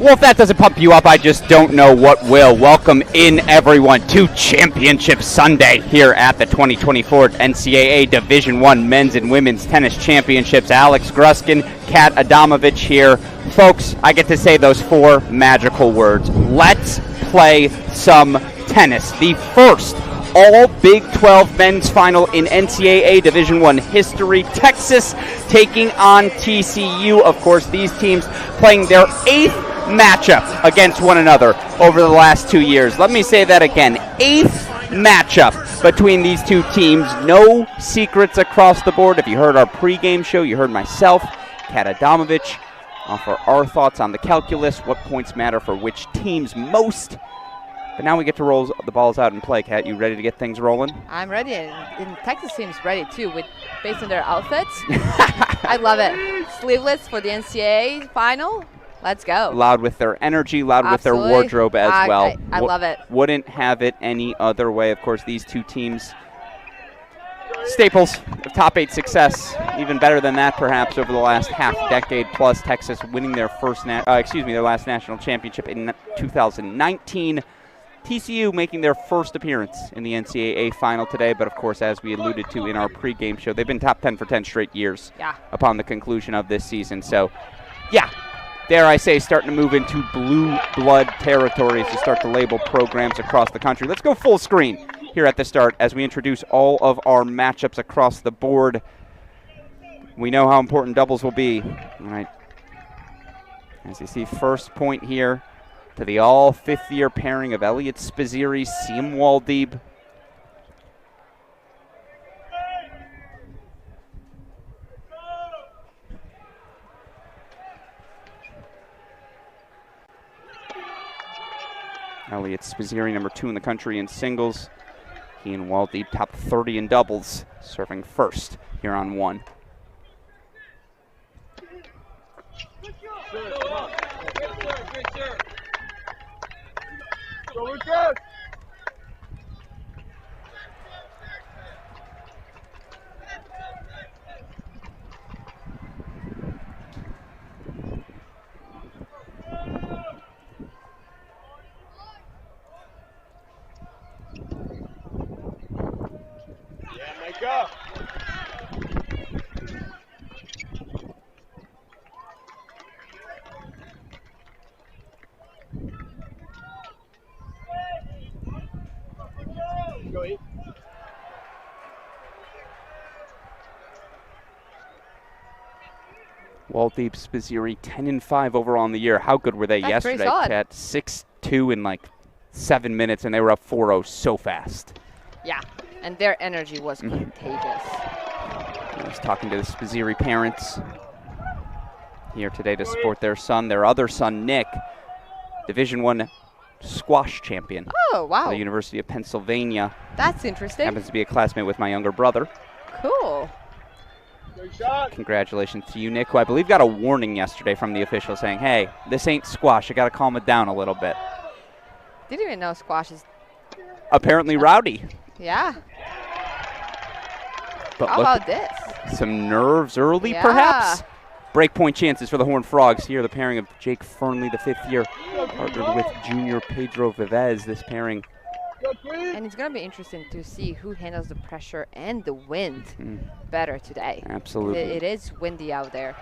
Well, if that doesn't pump you up, I just don't know what will. Welcome in, everyone, to Championship Sunday here at the 2024 NCAA Division I Men's and Women's Tennis Championships. Alex Gruskin, Kat Adamovich here. Folks, I get to say those four magical words. Let's play some tennis. The first all Big 12 men's final in NCAA Division I history. Texas taking on TCU. Of course, these teams playing their 8th matchup against one another over the last 2 years. Let me say that again. 8th matchup between these two teams. No secrets across the board. If you heard our pregame show, you heard myself, Kat Adamovich, offer our thoughts on the calculus, what points matter for which teams most. But now we get to roll the balls out and play. Kat, you ready to get things rolling? I'm ready, and Texas seems ready too, based on their outfits. I love it. Sleeveless for the NCAA final. Let's go. Loud with their energy, loud Absolutely. With their wardrobe as well. I love it. Wouldn't have it any other way. Of course, these two teams, staples of top 8 success, even better than that perhaps over the last half decade plus. Texas winning their their last national championship in 2019. TCU making their first appearance in the NCAA final today, but of course, as we alluded to in our pregame show, they've been top 10 for 10 straight years upon the conclusion of this season. So, yeah, dare I say, starting to move into blue blood territory as you start to label programs across the country. Let's go full screen here at the start as we introduce all of our matchups across the board. We know how important doubles will be. All right. As you see, first point here to the all-fifth-year pairing of Elliot Spizzirri, Siem Waldib. Elliot Spizzirri, number 2 in the country in singles. He and Waldib top 30 in doubles, serving first here on 1. Go. Waldib, Spizzirri, 10-5 overall in the year. How good were they yesterday, Kat? 6-2 in like 7 minutes, and they were up 4-0 so fast. Yeah, and their energy was contagious. I was talking to the Spizzirri parents here today to support their son. Their other son, Nick, Division I squash champion. Oh, wow. At the University of Pennsylvania. That's interesting. Happens to be a classmate with my younger brother. Cool. Congratulations to you, Nick, who I believe got a warning yesterday from the official saying, hey, this ain't squash. You got to calm it down a little bit. Didn't even know squash is apparently rowdy. Yeah. But how about this? Some nerves early, perhaps? Breakpoint chances for the Horned Frogs here. The pairing of Jake Fernley, the 5th year, partnered with junior Pedro Vivez. This pairing. And it's going to be interesting to see who handles the pressure and the wind better today. Absolutely. It is windy out there.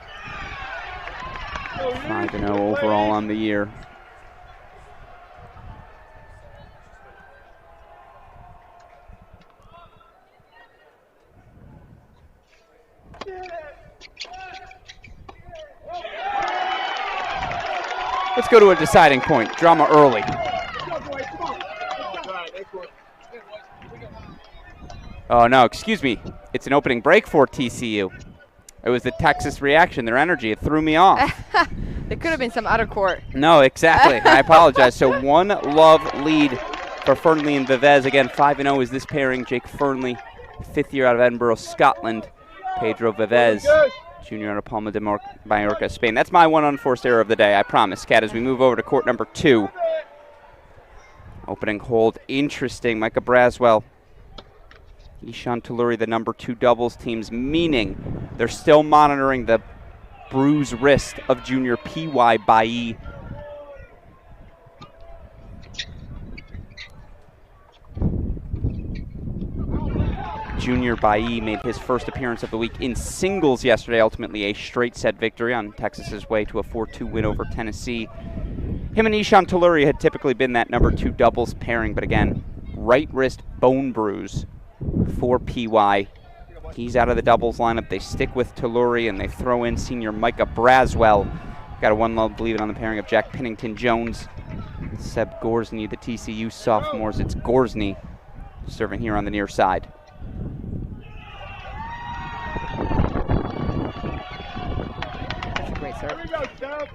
5-0 overall on the year. Let's go to a deciding point. Drama early. Oh, no, excuse me. It's an opening break for TCU. It was the Texas reaction, their energy. It threw me off. There could have been some outer court. No, exactly. I apologize. So 1-love lead for Fernley and Vivez. Again, 5-0 is this pairing. Jake Fernley, 5th year out of Edinburgh, Scotland. Pedro Vivez, junior out of Palma de Mallorca, Spain. That's my one unforced error of the day, I promise, Kat, as we move over to court number 2. Opening hold, interesting. Micah Braswell, Ishan Talluri, the number 2 doubles teams, meaning they're still monitoring the bruised wrist of junior P.Y. Bailly. Junior Bailly made his first appearance of the week in singles yesterday, ultimately a straight set victory on Texas's way to a 4-2 win over Tennessee. Him and Ishan Talluri had typically been that number 2 doubles pairing, but again, right wrist bone bruise for PY. He's out of the doubles lineup. They stick with Talluri, and they throw in senior Micah Braswell. Got a 1-love lead on the pairing of Jack Pennington-Jones, Seb Gorsny, the TCU sophomores. It's Gorsny serving here on the near side. That's a great serve.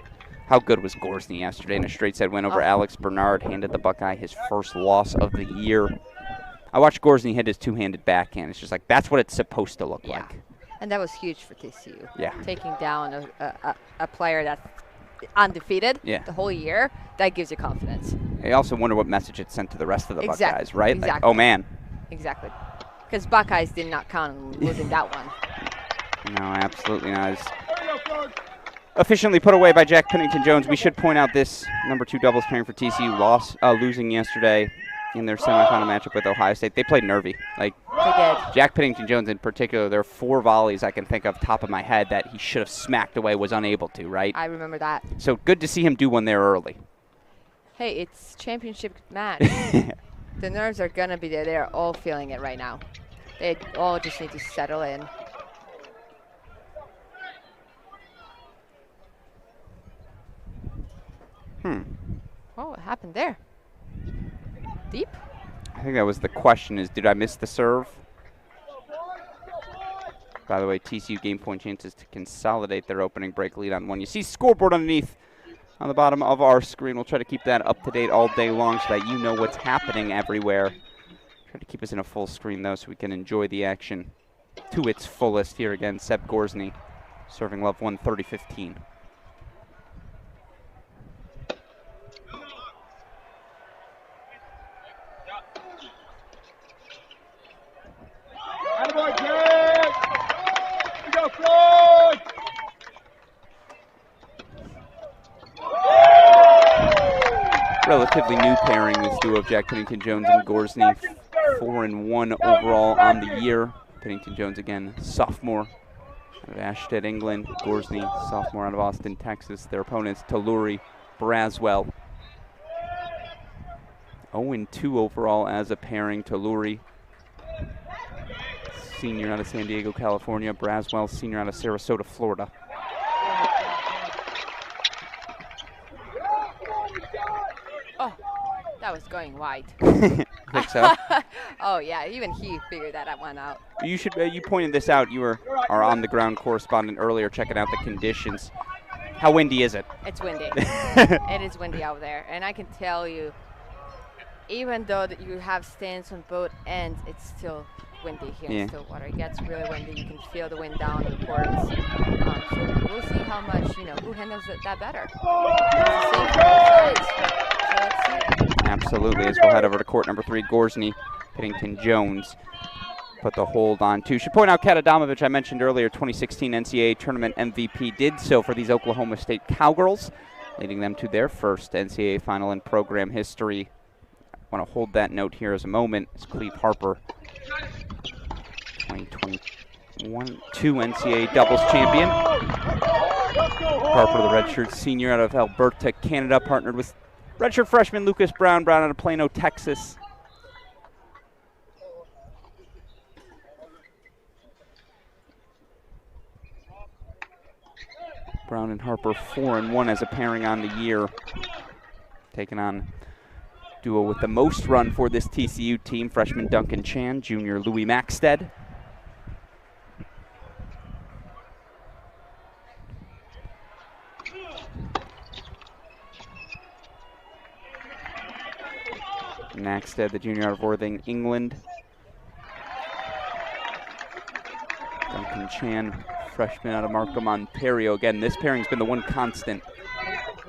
How good was Gorsny yesterday in a straight set win over Alex Bernard? Handed the Buckeye his first loss of the year. I watched Gorsny hit his two-handed backhand. It's just like, that's what it's supposed to look like. And that was huge for TCU. Yeah. Taking down a player that's undefeated the whole year, that gives you confidence. I also wonder what message it sent to the rest of the Buckeyes, right? Exactly. Like, oh, man. Exactly. Because Buckeyes did not count on losing that one. No, absolutely not. It's officially put away by Jack Pennington-Jones. We should point out this number 2 doubles pairing for TCU losing yesterday in their semifinal matchup with Ohio State. They played nervy. Like, they did. Jack Pennington-Jones in particular, there are 4 volleys I can think of top of my head that he should have smacked away, was unable to, right? I remember that. So good to see him do one there early. Hey, it's championship match. The nerves are going to be there. They're all feeling it right now. They all just need to settle in. Oh, what happened there? Deep? I think that was the question, is did I miss the serve? By the way, TCU game point chances to consolidate their opening break lead on 1. You see scoreboard underneath on the bottom of our screen. We'll try to keep that up to date all day long so that you know what's happening everywhere. Try to keep us in a full screen, though, so we can enjoy the action to its fullest. Here again, Seb Gorsny serving love 130-15. Relatively new pairing, this duo of Jack Pennington-Jones and Gorsny. 4-1 overall on the year. Pennington-Jones, again, sophomore out of Ashstead, England. Gorsny, sophomore out of Austin, Texas. Their opponents, Talluri, Braswell. 0-2 overall as a pairing. Talluri, senior out of San Diego, California. Braswell, senior out of Sarasota, Florida. That was going wide. Think so? Oh, yeah. Even he figured that one out. You should. You pointed this out. You were our on-the-ground correspondent earlier checking out the conditions. How windy is it? It's windy. It is windy out there. And I can tell you, even though that you have stands on both ends, it's still windy here in Stillwater. It gets really windy. You can feel the wind down the courts. So we'll see how much, who handles that better. It's the same for both sides. So let's see. Absolutely, as we'll head over to court number 3, Gorsny, Pennington-Jones put the hold on 2. Should point out Kat Adamovich, I mentioned earlier, 2016 NCAA tournament MVP, did so for these Oklahoma State Cowgirls, leading them to their first NCAA final in program history. I want to hold that note here as a moment as Cleve Harper, 2021 2 NCAA doubles champion. Harper, the redshirt senior out of Alberta, Canada, partnered with redshirt freshman Lucas Brown out of Plano, Texas. Brown and Harper 4-1 as a pairing on the year. Taking on duo with the most run for this TCU team, freshman Duncan Chan, junior Louis Maxted. Maxted, the junior out of Worthing, England. Duncan Chan, freshman out of Markham, Ontario. Again, this pairing's been the one constant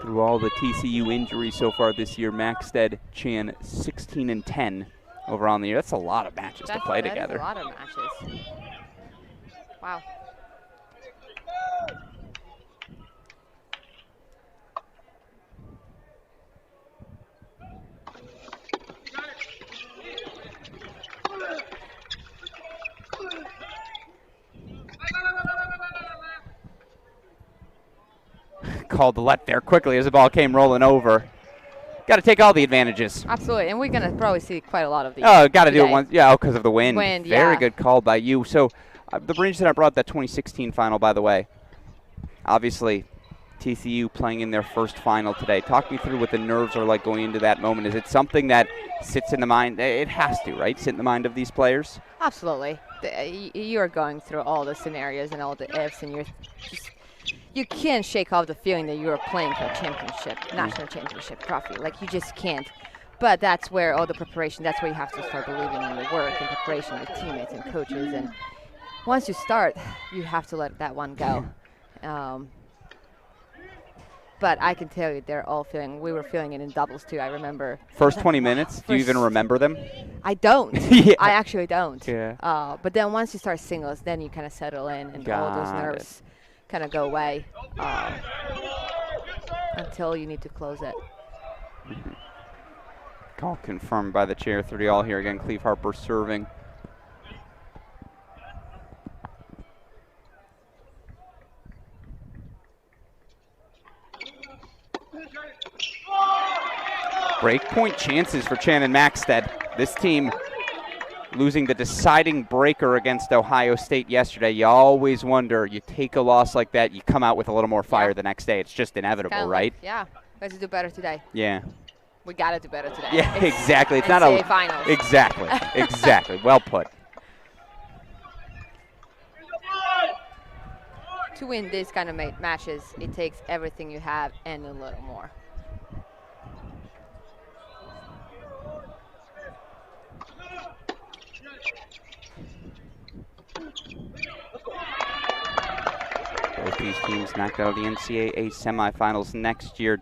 through all the TCU injuries so far this year. Maxted, Chan, 16-10 overall in the year. That's a lot of matches to play together. That's a lot of matches. Wow. called the let there quickly as the ball came rolling over. Got to take all the advantages. Absolutely, and we're going to probably see quite a lot of these. Oh, got to do it once. Yeah, because of the wind. Very yeah. good call by you. So the Rangers that I brought that 2016 final, by the way, obviously TCU playing in their first final today. Talk me through what the nerves are like going into that moment. Is it something that sits in the mind? It has to, right? Sit in the mind of these players? Absolutely. You're going through all the scenarios and all the ifs, and you can't shake off the feeling that you are playing for a championship, national championship trophy. Like, you just can't. But that's where all the preparation, that's where you have to start believing in the work and preparation with teammates and coaches. And once you start, you have to let that one go. But I can tell you, they're all we were feeling it in doubles too, I remember. First 20 minutes, do you even remember them? I don't. Yeah. I actually don't. Yeah. But then once you start singles, then you kind of settle in and all those nerves kind of go away until you need to close it. Call confirmed by the chair, 30 all here again. Cleve Harper serving. Breakpoint chances for Shannon Maxted. This team losing the deciding breaker against Ohio State yesterday. You always wonder, you take a loss like that, you come out with a little more fire the next day. It's just inevitable, right? Yeah. We have to do better today. Yeah. We got to do better today. Yeah, exactly. It's NCAA not a finals. Exactly. Exactly. Well put. To win this kind of matches, it takes everything you have and a little more. Both these teams knocked out of the NCAA semifinals next year.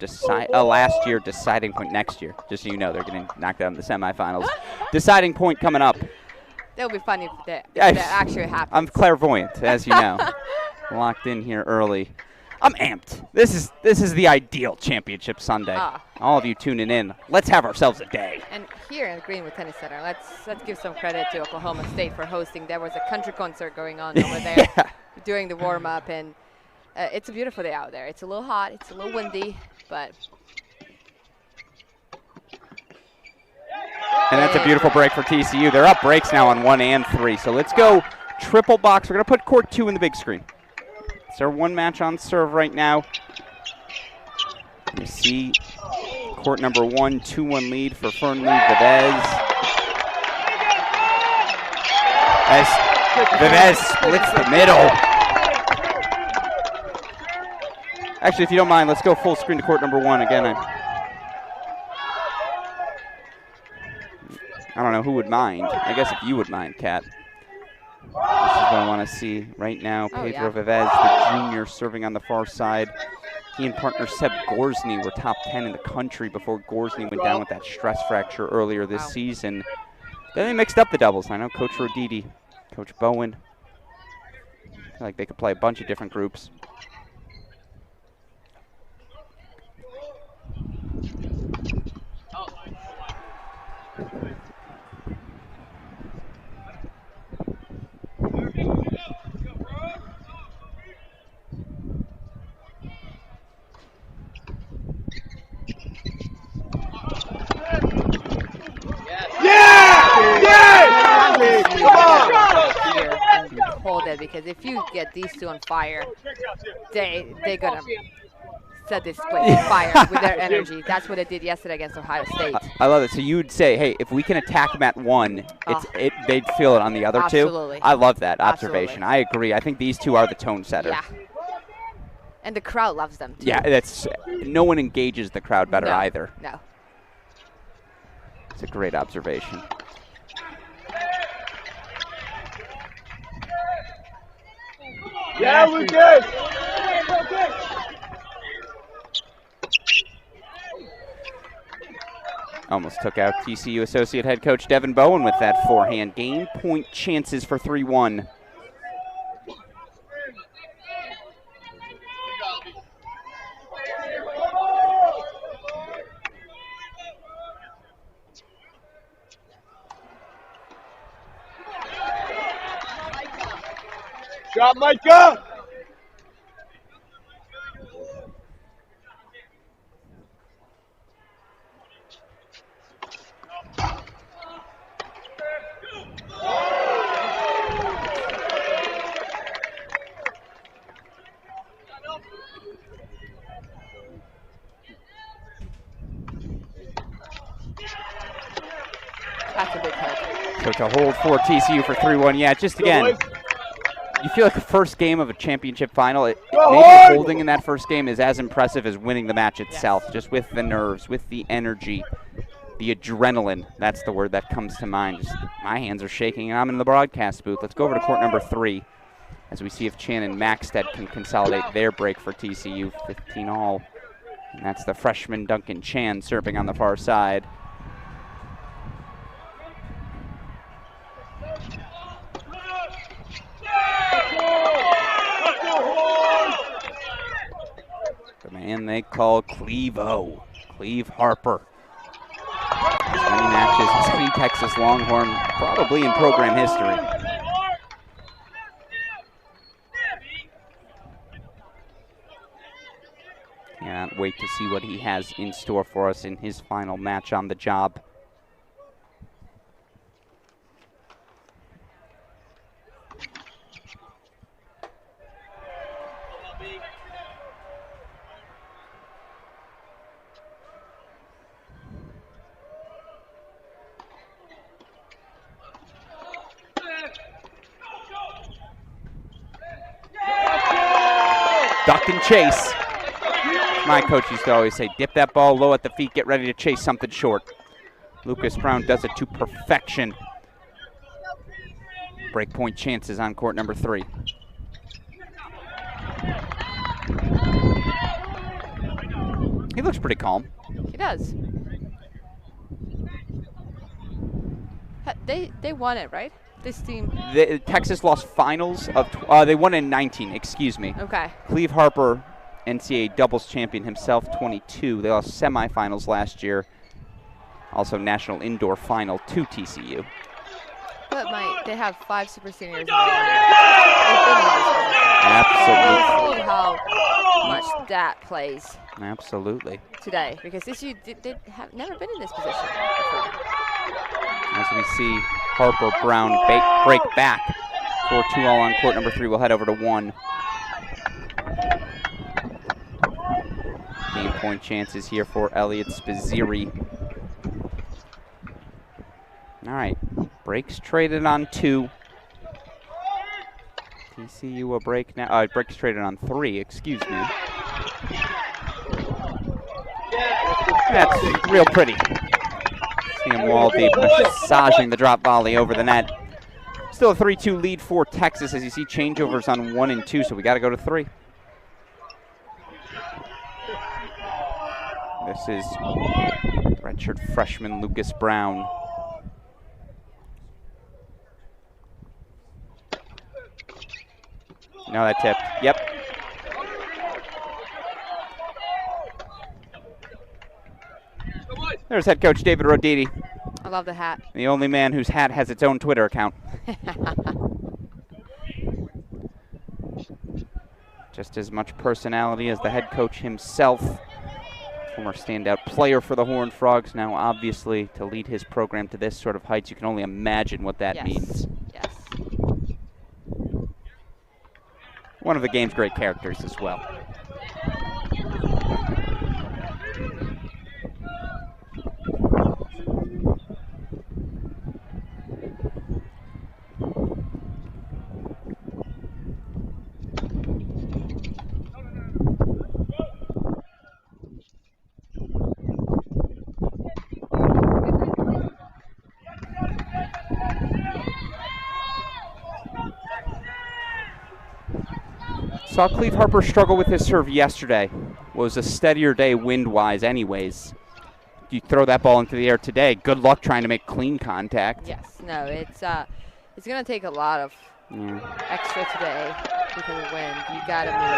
Last year, deciding point next year. Just so you know, they're getting knocked out in the semifinals. Deciding point coming up. That'll be funny if that actually happens. I'm clairvoyant, as you know. Locked in here early. I'm amped. This is the ideal championship Sunday. All of you tuning in. Let's have ourselves a day. And here in Greenwood Tennis Center, let's give some credit to Oklahoma State for hosting. There was a country concert going on over there during the warm-up, and it's a beautiful day out there. It's a little hot, it's a little windy, but. And that's a beautiful break for TCU. They're up breaks now on 1 and 3. So let's go triple box. We're going to put court 2 in the big screen. It's our one match on serve right now. You see court number 1, 2-1 lead for Fernley Vivez. As Vivez splits the middle. Actually, if you don't mind, let's go full screen to court number 1 again. I don't know who would mind. I guess if you would mind, Kat. This is what I want to see right now. Pedro Vivez, the junior, serving on the far side. He and partner Seb Gorsny were top 10 in the country before Gorsny went down with that stress fracture earlier this season. Then they mixed up the doubles. I know Coach Roditi, Coach Bowen. I feel like they could play a bunch of different groups. Hold it, because if you get these two on fire, they're gonna set this place on fire with their energy. That's what they did yesterday against Ohio State. I love it. So you would say, hey, if we can attack them at 1, they'd feel it on the other Absolutely. 2. I love that observation. Absolutely. I agree. I think these two are the tone setter. Yeah. And the crowd loves them too. Yeah, no one engages the crowd better either. No. It's a great observation. Yeah, we good. Almost took out TCU associate head coach Devin Bowen with that forehand. Game point chances for 3-1. Shot, Micah! That's a big hold. So to hold for TCU for 3-1. Yeah, just again, you feel like the first game of a championship final, maybe holding in that first game is as impressive as winning the match itself, just with the nerves, with the energy, the adrenaline. That's the word that comes to mind. Just, my hands are shaking, and I'm in the broadcast booth. Let's go over to court number 3 as we see if Chan and Maxted can consolidate their break for TCU, 15 all. And that's the freshman Duncan Chan serving on the far side. The man they call Cleve-O, Cleve Harper. As many matches as any Texas Longhorn, probably in program history. Can't wait to see what he has in store for us in his final match on the job. Duck and chase. My coach used to always say, dip that ball low at the feet, get ready to chase something short. Lucas Brown does it to perfection. Breakpoint chances on court number 3. He looks pretty calm. He does. They won it, right? This team. Texas lost finals of, they won in 19, excuse me. Okay. Cleve Harper, NCAA doubles champion himself, 22. They lost semifinals last year. Also national indoor final to TCU. But they have 5 super seniors. Absolutely. See how much that plays. Absolutely. Today, because TCU they have never been in this position before. As we see Harper Brown break back for 2 all on court number 3. We'll head over to 1. Game point chances here for Elliot Spazziri. All right, breaks traded on 2. TCU a break now. Breaks traded on 3, excuse me. That's real pretty. Sam Waldy massaging the drop volley over the net. Still a 3-2 lead for Texas as you see changeovers on 1 and 2, so we got to go to 3. This is redshirt freshman Lucas Brown. No, that tipped. Yep. There's head coach David Roditi. I love the hat. The only man whose hat has its own Twitter account. Just as much personality as the head coach himself. Former standout player for the Horned Frogs. Now, obviously, to lead his program to this sort of heights, you can only imagine what that means. Yes. One of the game's great characters as well. Saw Cleve Harper struggle with his serve yesterday. Was a steadier day wind-wise anyways. You throw that ball into the air today, good luck trying to make clean contact. Yes, no, it's going to take a lot of extra today because of wind. You got to move.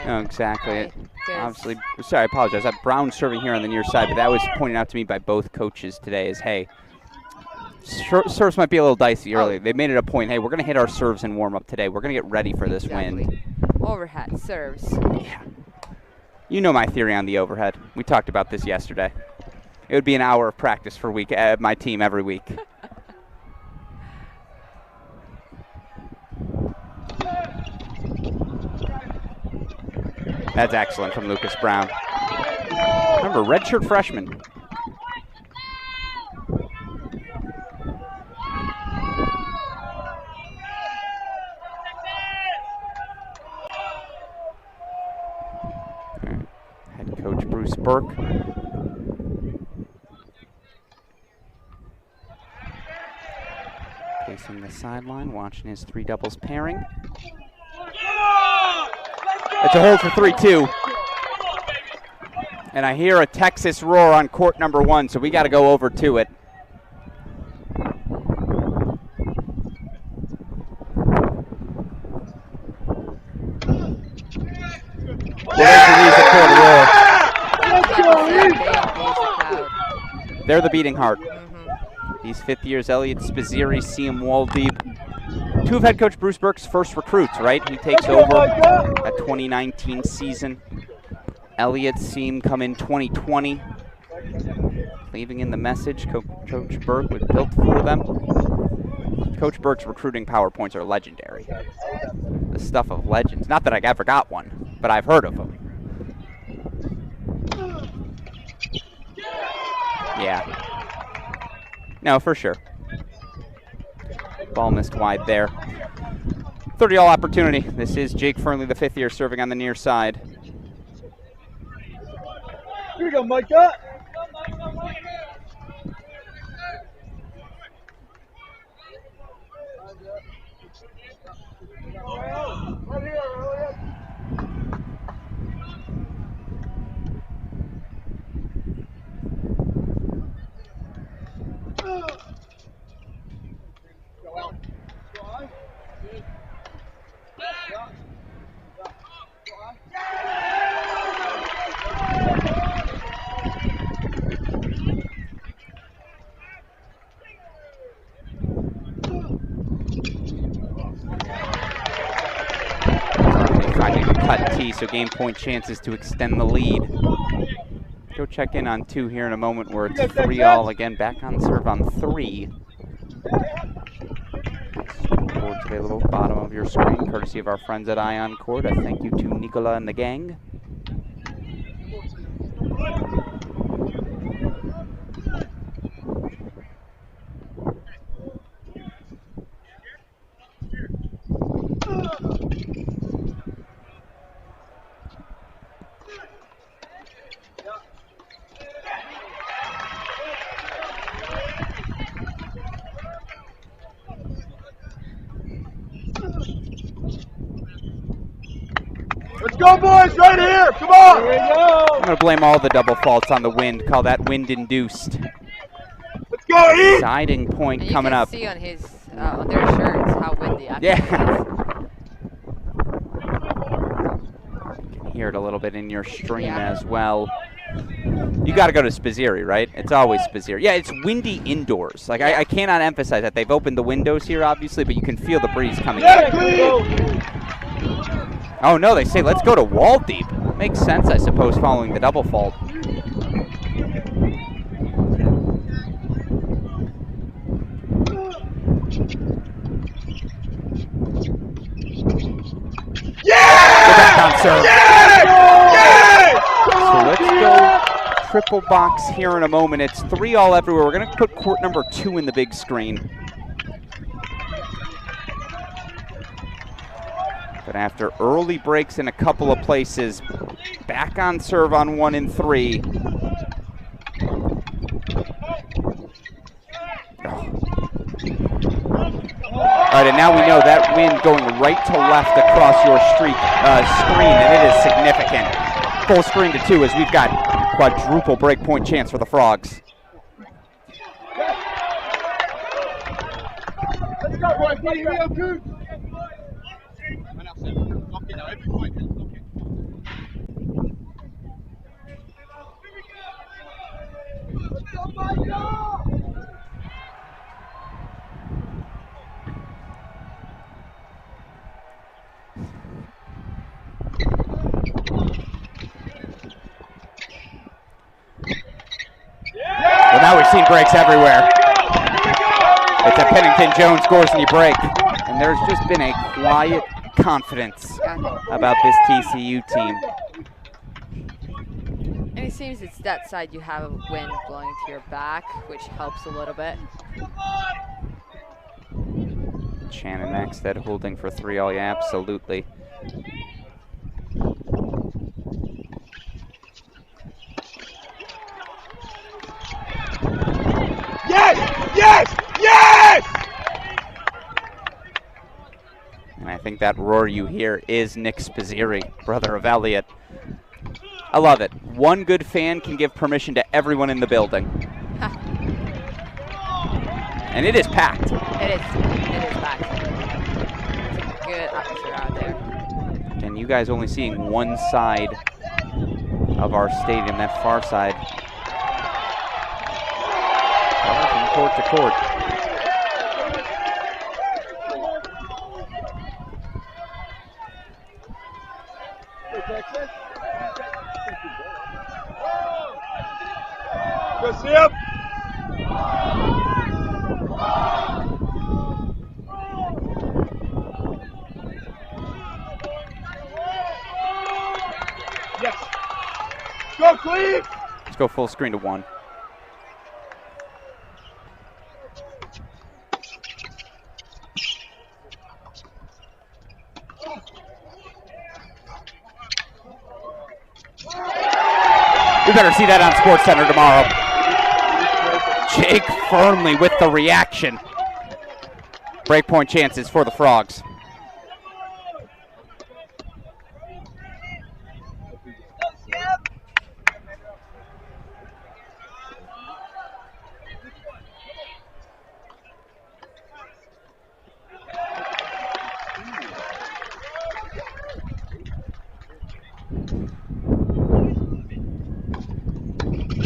Oh, exactly. Right? Obviously, sorry, I apologize. I have Brown serving here on the near side, but that was pointed out to me by both coaches today as, hey, serves might be a little dicey early. They made it a point, hey, we're going to hit our serves in warm-up today. We're going to get ready for this wind. Overhead serves. Yeah. You know my theory on the overhead. We talked about this yesterday. It would be an hour of practice for my team every week. That's excellent from Lucas Brown. Remember, redshirt freshman. Head coach Bruce Burke. Pacing the sideline, watching his three doubles pairing. It's a hold for 3-2. And I hear a Texas roar on court number 1, so we got to go over to it. They're the beating heart. These fifth years, Elliot Spazieri, Siem Waldeep. Two of head coach Bruce Burke's first recruits, right? He takes over that 2019 season. Elliot Siem come in 2020. Leaving in the message, Coach Burke was built for them. Coach Burke's recruiting PowerPoints are legendary. The stuff of legends. Not that I ever got one, but I've heard of them. Yeah. No, for sure. Ball missed wide there. 30-all opportunity. This is Jake Fernley, the fifth year, serving on the near side. Here we go, Micah. So game point chances to extend the lead. Go check in on 2 here in a moment where it's 3-all. Again, back on serve on 3. Boards available bottom of your screen, courtesy of our friends at Ion Court. A thank you to Nicola and the gang. Let's go, boys, right here. Come on. Here we go. I'm going to blame all the double faults on the wind. Call that wind-induced. Let's go, E. Siding point coming up. You can see on his on their shirts how windy actually is. You can hear it a little bit in your stream as well. You got to go to Spazieri, right? It's always Spazieri. Yeah, it's windy indoors. Like I cannot emphasize that. They've opened the windows here, obviously, but you can feel the breeze coming in. Oh no, they say let's go to Waldeep. Makes sense, I suppose, following the double fault. Yeah! So let's go triple box here in a moment. It's 3-all everywhere. We're going to put court number 2 in the big screen. But after early breaks in a couple of places, back on serve on 1 and 3. All right, and now we know that wind going right to left across your screen, and it is significant. Full screen to 2 as we've got quadruple break point chance for the Frogs. Let's go, boys. Here we go, Coot. Well, now we've seen breaks everywhere. It's a Pennington Jones scores and you break. And there's just been a quiet confidence about this TCU team. It seems it's that side you have a wind blowing to your back, which helps a little bit. Shannon Maxted holding for 3 all, yeah, absolutely. Yes! Yes! Yes! And I think that roar you hear is Nick Spizzeri, brother of Elliot. I love it. One good fan can give permission to everyone in the building. And it is packed. It is packed. It's a good atmosphere out there. And you guys only seeing one side of our stadium, that far side. From court to court. Go see him. Yes. Go Cleve. Let's go full screen to 1. We better see that on SportsCenter tomorrow. Jake Fernley with the reaction. Breakpoint chances for the Frogs.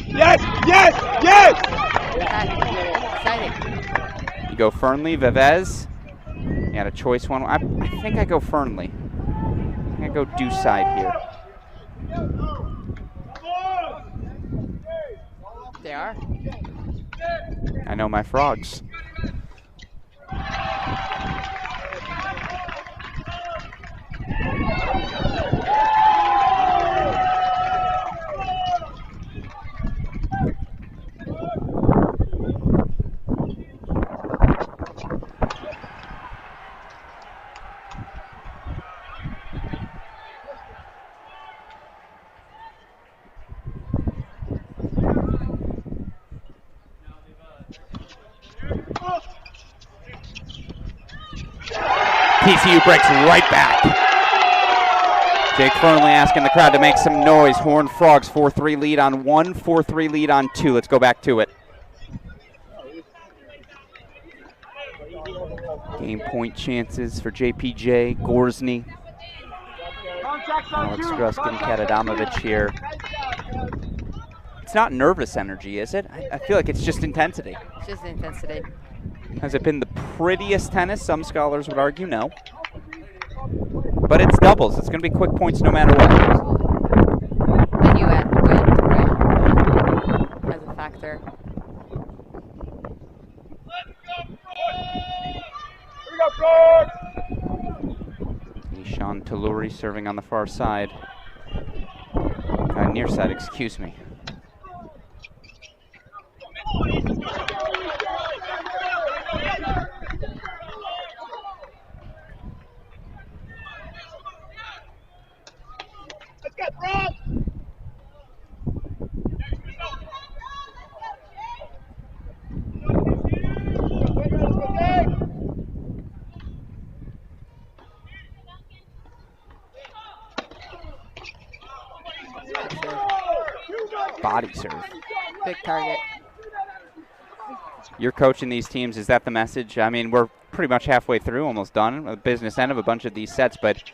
Yes! Yes! Yes! Exciting. You go Fernley, Vivez. You had a choice one. I think I go Fernley. I think I go due side here. They are. I know my Frogs. TCU breaks right back. Jake Fernley asking the crowd to make some noise. Horned Frogs 4-3 lead on 1, 4-3 lead on 2. Let's go back to it. Game point chances for JPJ, Gorsny, Alex Gruskin, Katadamovich here. It's not nervous energy, is it? I feel like it's just intensity. It's just intensity. Has it been the prettiest tennis? Some scholars would argue no. But it's doubles. It's going to be quick points no matter what. And you add wind, right? As a factor. Here we go, Frogs! Ishan Taluri serving on the far side. Near side, excuse me. Let's go, Frogs! Body serve. Big target. You're coaching these teams. Is that the message? I mean, we're pretty much halfway through, almost done, the business end of a bunch of these sets, but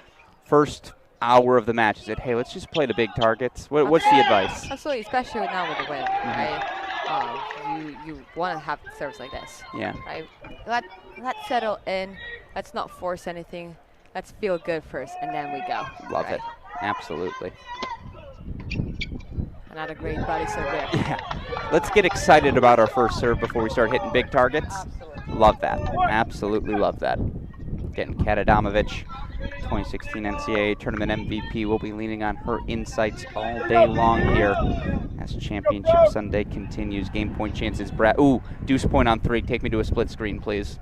first hour of the match, is it, hey, let's just play the big targets? What's the advice? Absolutely, especially now with the win, right? You want to have serves like this. Yeah. Right? Let's settle in. Let's not force anything. Let's feel good first, and then we go. Love right? it. Absolutely. Another great body serve there. Yeah. Let's get excited about our first serve before we start hitting big targets. Absolutely. Love that. Absolutely love that. getting Kat Adamovich, 2016 NCAA Tournament MVP. We'll be leaning on her insights all day long here as Championship Sunday continues. Game point chances, Brad. Ooh, deuce point on 3. Take me to a split screen, please.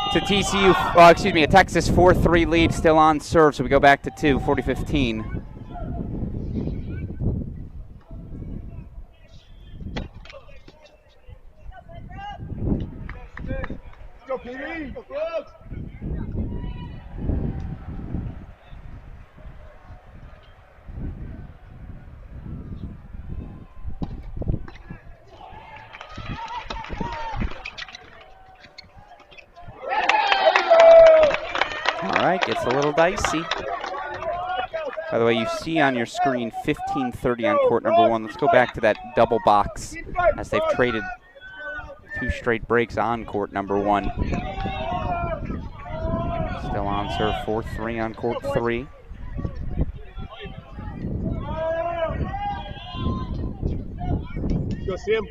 It's a TCU, excuse me, a Texas 4-3 lead, still on serve, so we go back to 2, 40-15. Go, PD. Go, All right, gets a little dicey. By the way, you see on your screen 15:30 on court number 1. Let's go back to that double box as they've traded 2 straight breaks on court number 1. Still on serve, 4-3 on court 3. Go see him.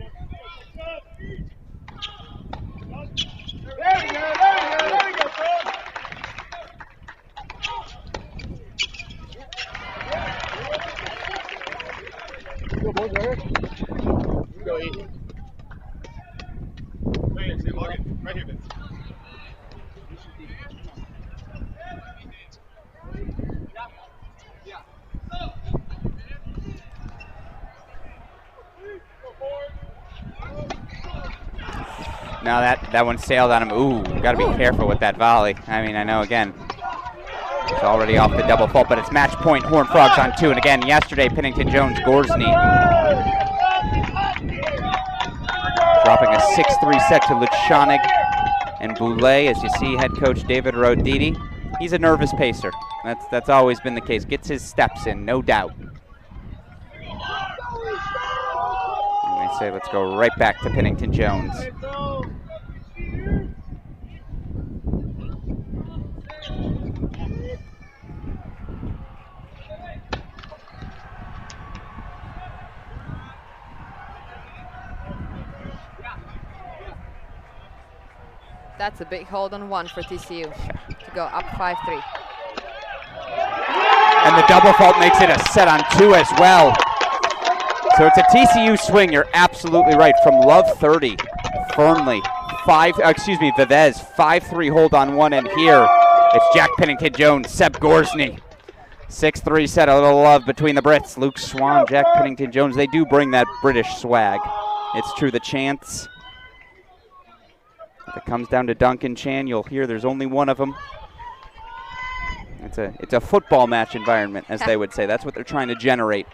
There you go, there you go, Fred. Go, boys, right here. Go eat. Right here, Morgan. Right here, Vince. Now that one sailed on him. Ooh, got to be careful with that volley. I mean, I know, again, it's already off the double fault, but it's match point, Horned Frogs on 2. And again, yesterday, Pennington Jones, Gorsny dropping a 6-3 set to Luchanig and Boulay. As you see, head coach David Roditi, he's a nervous pacer. That's always been the case. Gets his steps in, no doubt. And they say, let's go right back to Pennington Jones. That's a big hold on 1 for TCU to go up 5-3. And the double fault makes it a set on 2 as well. So it's a TCU swing. You're absolutely right. From Love 30, firmly. Vivez, 5-3 hold on 1. And here, it's Jack Pennington Jones, Seb Gorsny. 6-3 set, a little love between the Brits. Luke Swan, Jack Pennington Jones. They do bring that British swag. It's true, the chants. If it comes down to Duncan Chan, you'll hear there's only one of them. It's a football match environment, as they would say. That's what they're trying to generate.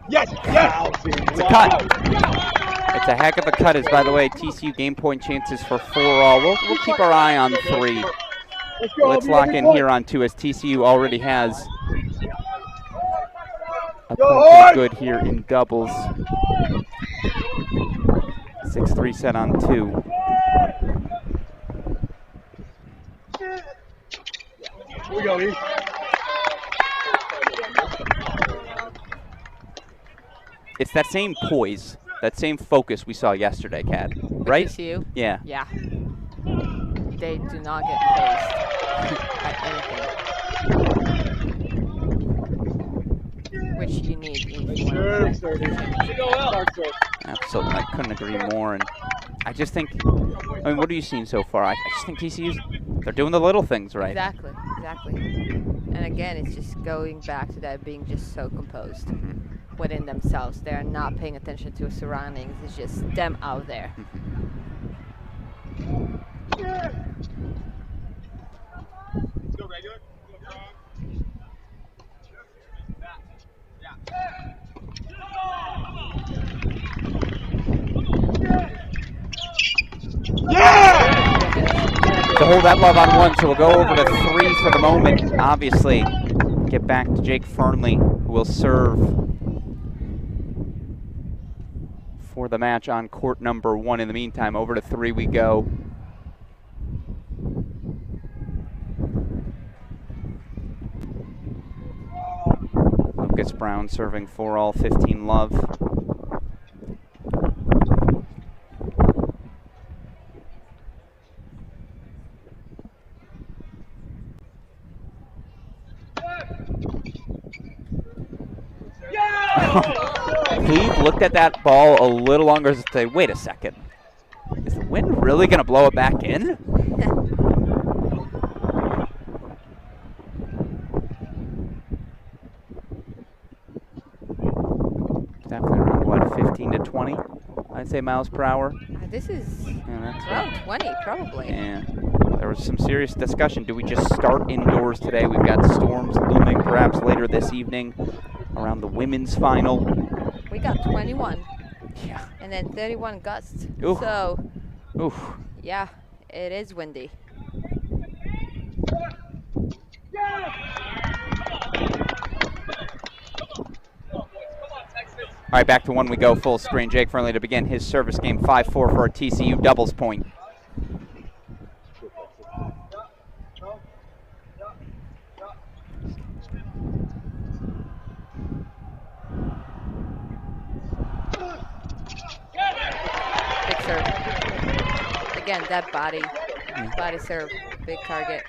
Yes, yes. It's a cut. It's a heck of a cut, as, by the way, TCU game point chances for 4 all. We'll keep our eye on 3. Let's lock in here on 2, as TCU already has a pretty good here in doubles. 6-3 set on 2. Here we go, E. It's that same poise, that same focus we saw yesterday, Kat, right? TCU? Yeah. Yeah. They do not get faced by anything. Which you need if you want to. Absolutely, I couldn't agree more. And I just think, I mean, what are you seeing so far? I just think TCU's, they're doing the little things right. Exactly. And again, it's just going back to that being just so composed within themselves. They're not paying attention to surroundings. It's just them out there. To hold that love on one, so we'll go over to 3 for the moment. Obviously, get back to Jake Fernley, who will serve for the match on court number 1. In the meantime, over to 3 we go. Lucas Brown serving for all 15 love. Cleve looked at that ball a little longer to say, wait a second, is the wind really going to blow it back in? Definitely around, what, 15 to 20, I'd say, miles per hour. This is around 20, probably. Yeah. There was some serious discussion. Do we just start indoors today? We've got storms looming perhaps later this evening around the women's final. We got 21. Yeah. And then 31 gusts. Oof. So, Oof. yeah, it is windy. All right, back to 1 we go, full screen. Jake Fernley to begin his service game, 5-4 for a TCU doubles point. Big serve. Again, that body serve, big target.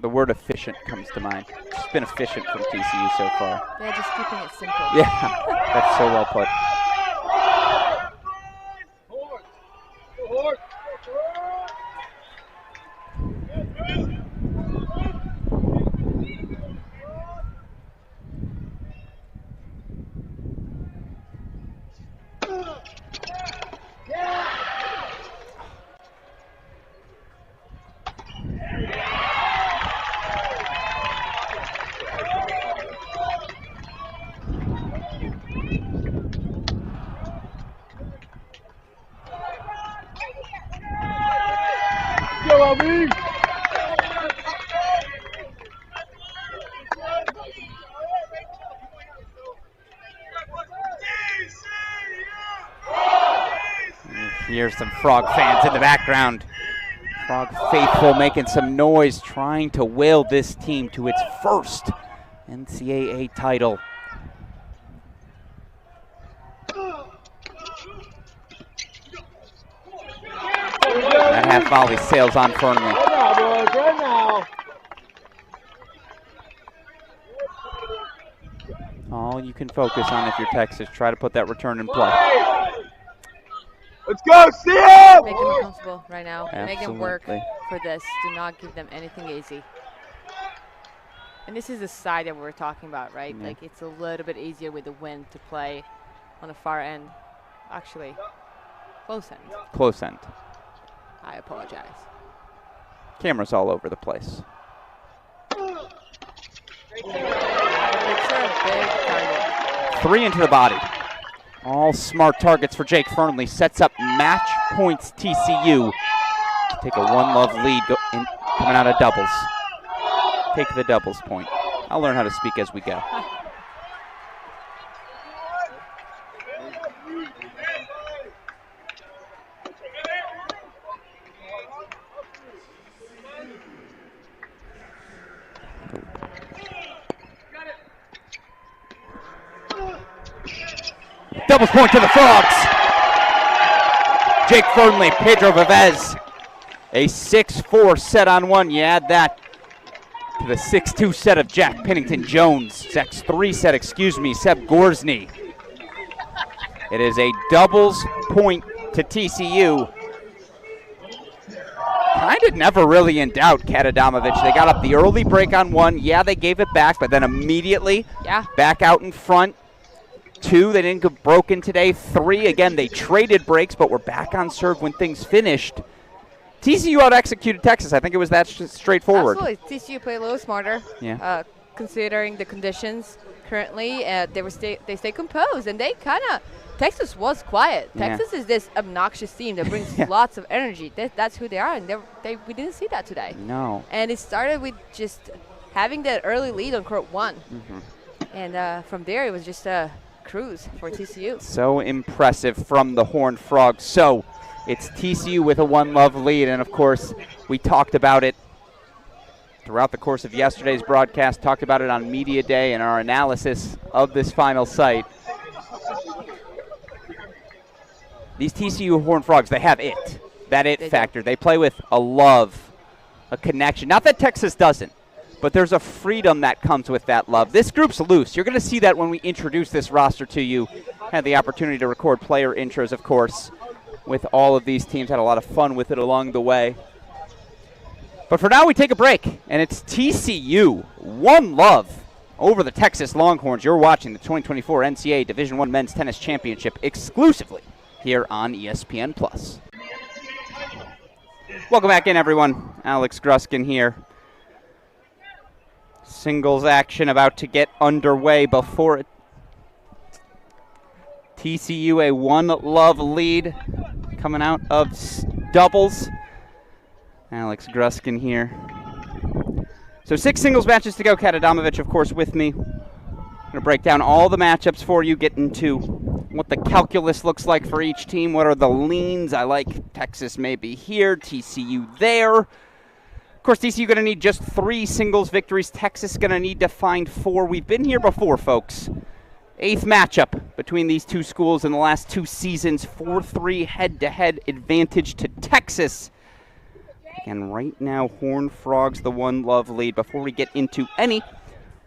The word efficient comes to mind. It's been efficient from TCU so far. They're just keeping it simple. Yeah, that's so well put. Here's some Frog fans in the background. Frog faithful making some noise, trying to will this team to its first NCAA title. That half volley sails on Fernley. Right now. All you can focus on if you're Texas, try to put that return in play. Let's go, see him! Make them uncomfortable right now. Absolutely. Make them work for this. Do not give them anything easy. And this is the side that we're talking about, right? Yeah. Like, it's a little bit easier with the wind to play on the far end. Actually, close end. Close end. I apologize. Cameras all over the place. Big serve, big target. 3 into the body. All smart targets for Jake Fernley. Sets up match points TCU. Take a 1-love lead coming out of doubles. Take the doubles point. I'll learn how to speak as we go. Doubles point to the Frogs. Jake Fernley, Pedro Vivez. A 6-4 set on 1. You add that to the 6-2 set of Jack Pennington-Jones. 6-3 set, Seb Gorsney. It is a doubles point to TCU. Kind of never really in doubt, Kat Adamovich. They got up the early break on 1. Yeah, they gave it back, but then immediately back out in front. 2. They didn't get broken today. 3, again, they traded breaks, but were back on serve when things finished. TCU out-executed Texas. I think it was that straightforward. Absolutely. TCU played a little smarter, considering the conditions currently. They stay composed, and they kind of – Texas was quiet. Texas is this obnoxious team that brings lots of energy. That's who they are, and we didn't see that today. No. And it started with just having that early lead on court 1. And from there, it was just a cruise for TCU. So impressive from the Horned Frogs. So it's TCU with a 1-love lead, and of course, we talked about it throughout the course of yesterday's broadcast, talked about it on Media Day and our analysis of this final site. These TCU Horned Frogs, they have it, that it factor. They play with a love, a connection. Not that Texas doesn't, but there's a freedom that comes with that love. This group's loose. You're going to see that when we introduce this roster to you. Had the opportunity to record player intros, of course, with all of these teams. Had a lot of fun with it along the way. But for now, we take a break, and it's TCU, 1-love over the Texas Longhorns. You're watching the 2024 NCAA Division I Men's Tennis Championship exclusively here on ESPN+. Welcome back in, everyone. Alex Gruskin here. Singles action about to get underway before it. TCU a 1-love lead coming out of doubles. Alex Gruskin here. So 6 singles matches to go. Kat Adamovich, of course, with me. I'm going to break down all the matchups for you, get into what the calculus looks like for each team. What are the leans? I like Texas maybe here, TCU there. Of course, TCU going to need just 3 singles victories. Texas going to need to find 4. We've been here before, folks. 8th matchup between these two schools in the last 2 seasons. 4-3 head-to-head advantage to Texas. And right now, Horned Frogs the 1-love lead. Before we get into any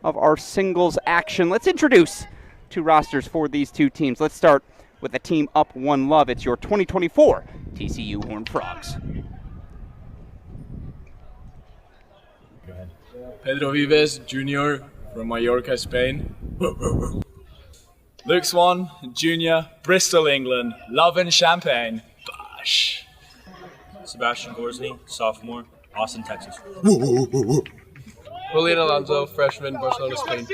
of our singles action, let's introduce 2 rosters for these 2 teams. Let's start with the team up 1-love. It's your 2024 TCU Horned Frogs. Pedro Vives Jr. from Mallorca, Spain. Luke Swan Jr., Bristol, England. Love and champagne. Bosh. Sebastian Gorsney, sophomore, Austin, Texas. Julian Alonso, freshman, Barcelona, Spain.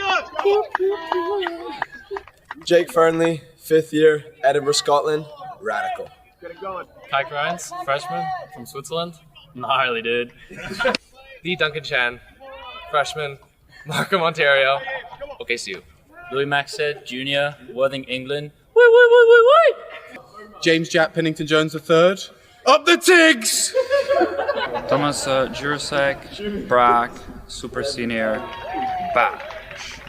Jake Fernley, 5th year, Edinburgh, Scotland. Radical. Kai Grimes, freshman, from Switzerland. Gnarly, dude. The Duncan Chan, freshman, Markham, Ontario. OKCU. Louis Maxted, Jr., Worthing, England. James Jack Pennington Jones III. Up the Tigs! Thomas Jurasek, Brack, Super Senior, Bash.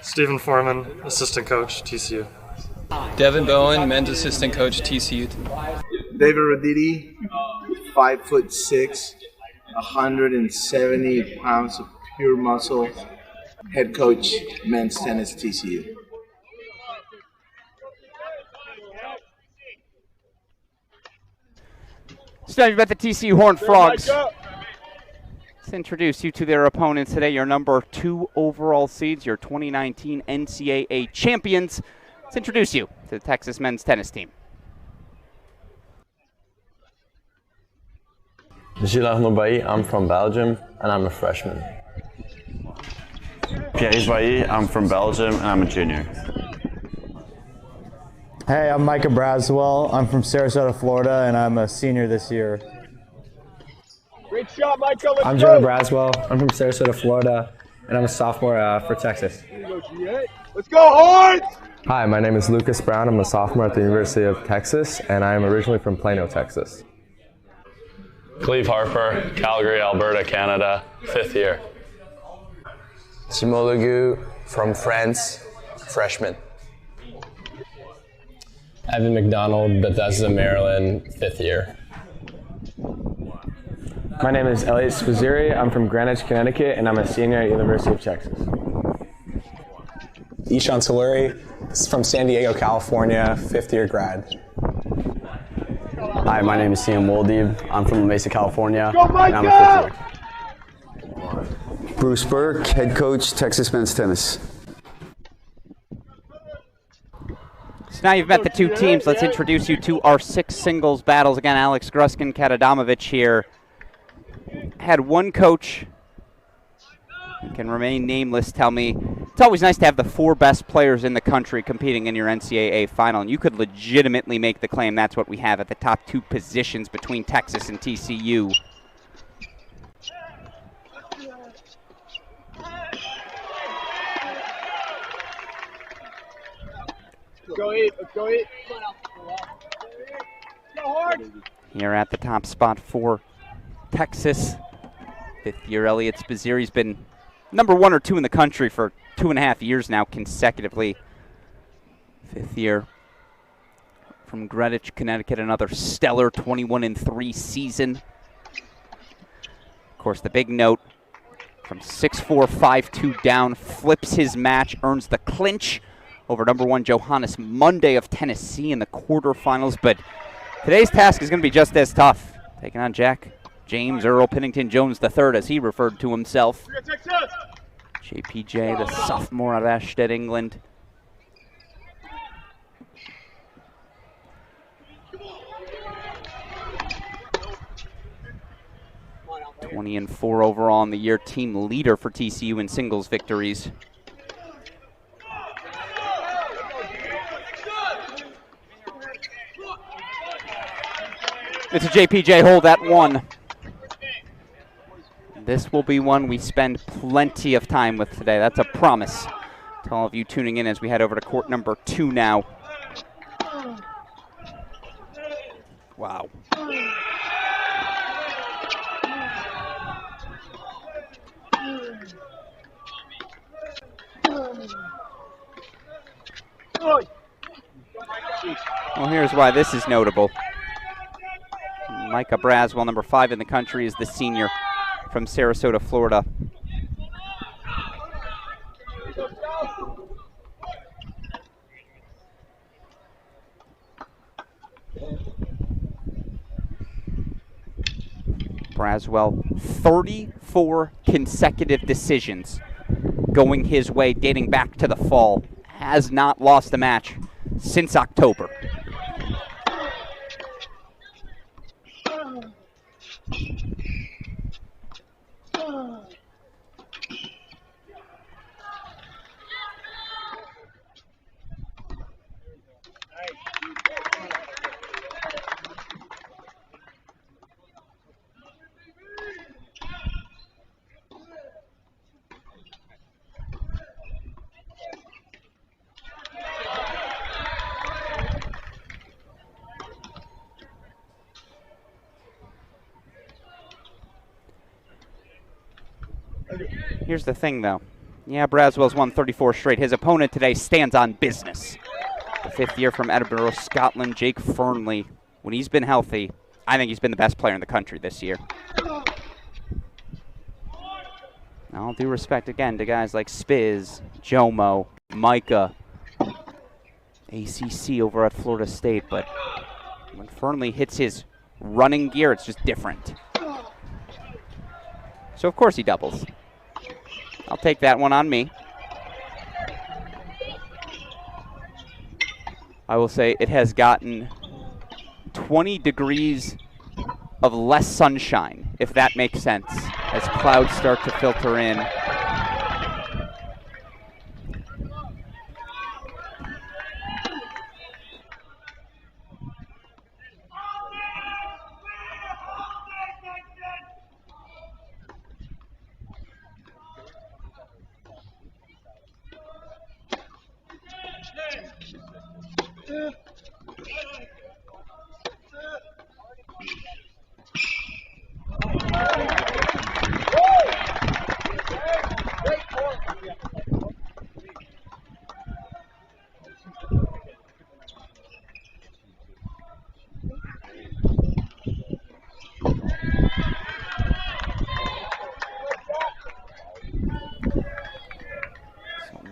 Stephen Foreman, assistant coach, TCU. Devin Bowen, men's assistant coach, TCU. David Roditi, 5'6", 170 pounds of pure muscle, head coach, men's tennis, TCU. So now you've got the TCU Horned Frogs. Let's introduce you to their opponents today. Your number 2 overall seeds, your 2019 NCAA champions. Let's introduce you to the Texas men's tennis team. Gilles Arnaud-Bailly, I'm from Belgium, and I'm a freshman. Pierre Bailly, I'm from Belgium, and I'm a junior. Hey, I'm Micah Braswell. I'm from Sarasota, Florida, and I'm a senior this year. Great shot, Micah. I'm Joe Braswell. I'm from Sarasota, Florida, and I'm a sophomore for Texas. Let's go, Horns! Hi, my name is Lucas Brown. I'm a sophomore at the University of Texas, and I am originally from Plano, Texas. Cleve Harper, Calgary, Alberta, Canada, 5th year. Simon Legout from France, freshman. Evan McDonald, Bethesda, Maryland, 5th year. My name is Elliot Squazzeri. I'm from Greenwich, Connecticut, and I'm a senior at University of Texas. Ishan Tuluri from San Diego, California, 5th year grad. Hi, my name is Sam Woldiev. I'm from Mesa, California, and I'm a 5th year. Bruce Burke, head coach, Texas men's tennis. So now you've met the two teams. Let's introduce you to our 6 singles battles. Again, Alex Gruskin, Katadamovich here. Had one coach, who can remain nameless, tell me, it's always nice to have the 4 best players in the country competing in your NCAA final. And you could legitimately make the claim that's what we have at the top 2 positions between Texas and TCU. Let's go eat. Let's go eat. Go hard. Here at the top spot for Texas, 5th year Elliot Spizzirri's been number 1 or 2 in the country for 2.5 years now consecutively. 5th year from Greenwich, Connecticut, another stellar 21-3 season. Of course, the big note from 6'4", 5'2" down, flips his match, earns the clinch over number 1 Johannes Monday of Tennessee in the quarterfinals. But today's task is going to be just as tough, taking on Jack James Earl Pennington Jones III, as he referred to himself. JPJ, the sophomore out of Ashstead, England. (20-4) overall in the year, team leader for TCU in singles victories. It's a JPJ hold at 1. This will be one we spend plenty of time with today. That's a promise to all of you tuning in as we head over to court number 2 now. Wow. Well, here's why this is notable. Micah Braswell, number 5 in the country, is the senior from Sarasota, Florida. Braswell, 34 consecutive decisions going his way dating back to the fall. Has not lost a match since October. Here's the thing, though. Yeah, Braswell's won 34 straight. His opponent today stands on business. The 5th year from Edinburgh, Scotland, Jake Fernley. When he's been healthy, I think he's been the best player in the country this year. All due respect, again, to guys like Spiz, Jomo, Micah, ACC over at Florida State, but when Fernley hits his running gear, it's just different. So, of course, he doubles. I'll take that one on me. I will say it has gotten 20 degrees of less sunshine, if that makes sense, as clouds start to filter in.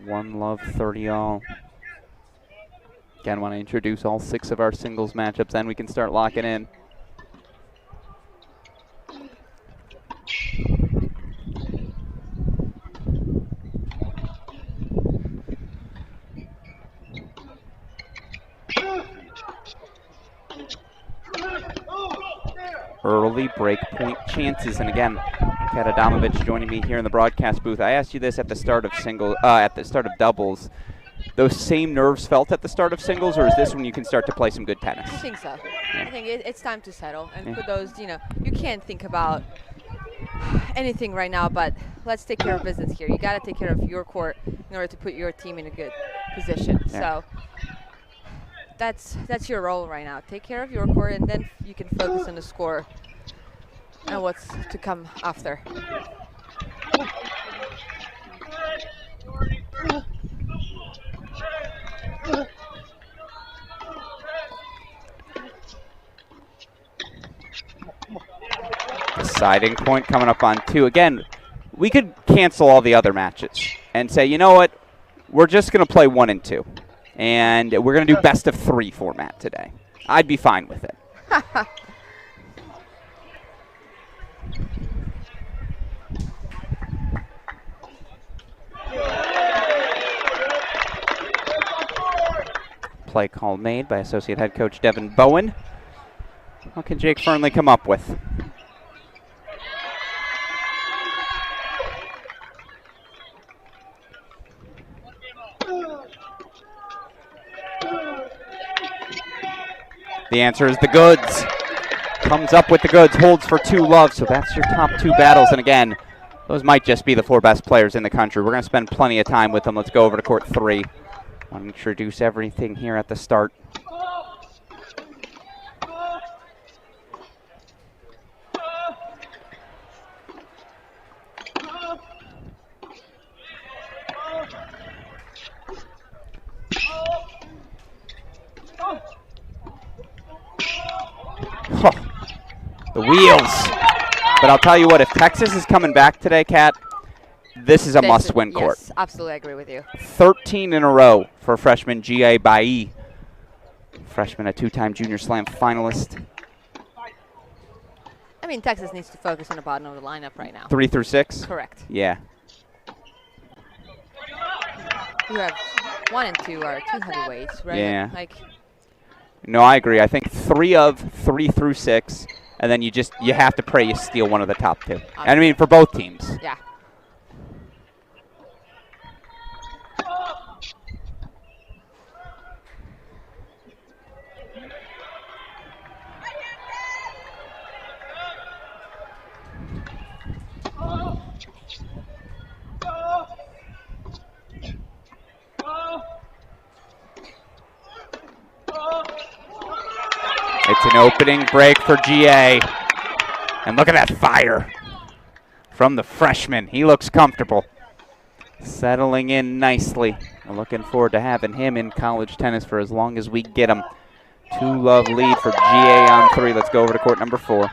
One love, 30 all. Again, want to introduce all 6 of our singles matchups, and we can start locking in. early break point chances. And again, Kat Adamovich joining me here in the broadcast booth. I asked you this at the start of doubles. Those same nerves felt at the start of singles, or is this when you can start to play some good tennis? I think so. Yeah. I think it's time to settle and put those, you can't think about anything right now, but let's take care of business here. You got to take care of your court in order to put your team in a good position. Yeah. So that's your role right now. Take care of your court, and then you can focus on the score and what's to come after. Deciding point coming up on 2. Again, we could cancel all the other matches and say, you know what, we're just going to play 1 and 2. And we're going to do best of 3 format today. I'd be fine with it. Play call made by Associate Head Coach Devin Bowen. What can Jake Fernley come up with? The answer is the goods. Comes up with the goods, holds for 2-love, so that's your top 2 battles. And again, those might just be the 4 best players in the country. We're going to spend plenty of time with them. Let's go over to court 3. I want to introduce everything here at the start. Huh. The wheels. But I'll tell you what, if Texas is coming back today, Kat, this is a must-win court. Yes, absolutely agree with you. 13 in a row for freshman G.A. Bailly. Freshman, a 2-time Junior Slam finalist. I mean, Texas needs to focus on the bottom of the lineup right now. 3 through 6? Correct. Yeah. You have 1 and 2 are 2 heavyweights, right? Yeah. No, I agree. I think 3 through 6, and then you have to pray you steal one of the top 2. And I mean, for both teams. Yeah. It's an opening break for GA. And look at that fire from the freshman. He looks comfortable. Settling in nicely. I'm looking forward to having him in college tennis for as long as we get him. 2-love lead for GA on 3. Let's go over to court number 4.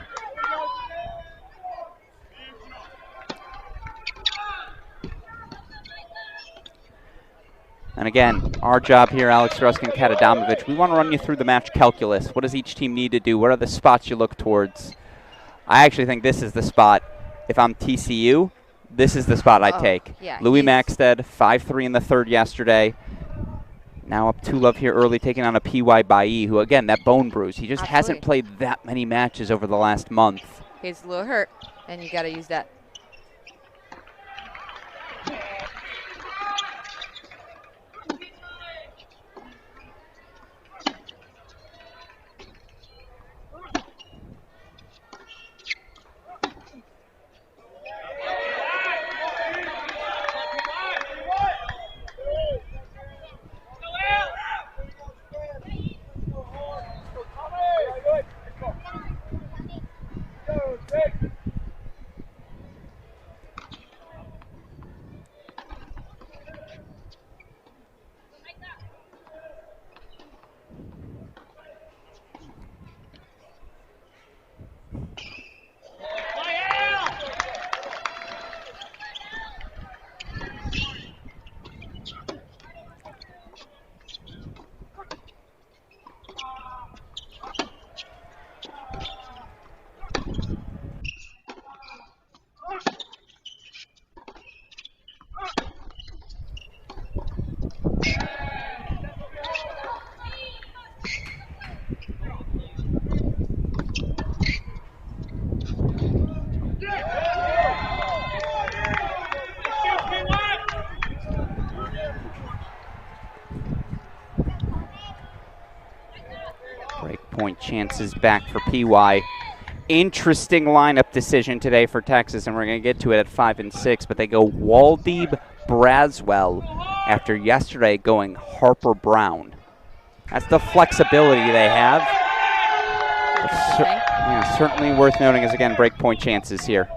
And again, our job here, Alex Ruskin, Kat Adamovich, we want to run you through the match calculus. What does each team need to do? What are the spots you look towards? I actually think this is the spot. If I'm TCU, this is the spot I take. Yeah, Louis Maxted, 5-3 in the 3rd yesterday. Now up 2-love here early, taking on a PY Bailly, who, again, that bone bruise. He just hasn't played that many matches over the last month. He's a little hurt, and you got to use that. point chances back for PY. Interesting lineup decision today for Texas, and we're going to get to it at 5 and 6, but they go Waldeeb Braswell after yesterday going Harper Brown. That's the flexibility they have. Certainly worth noting is, again, break point chances here.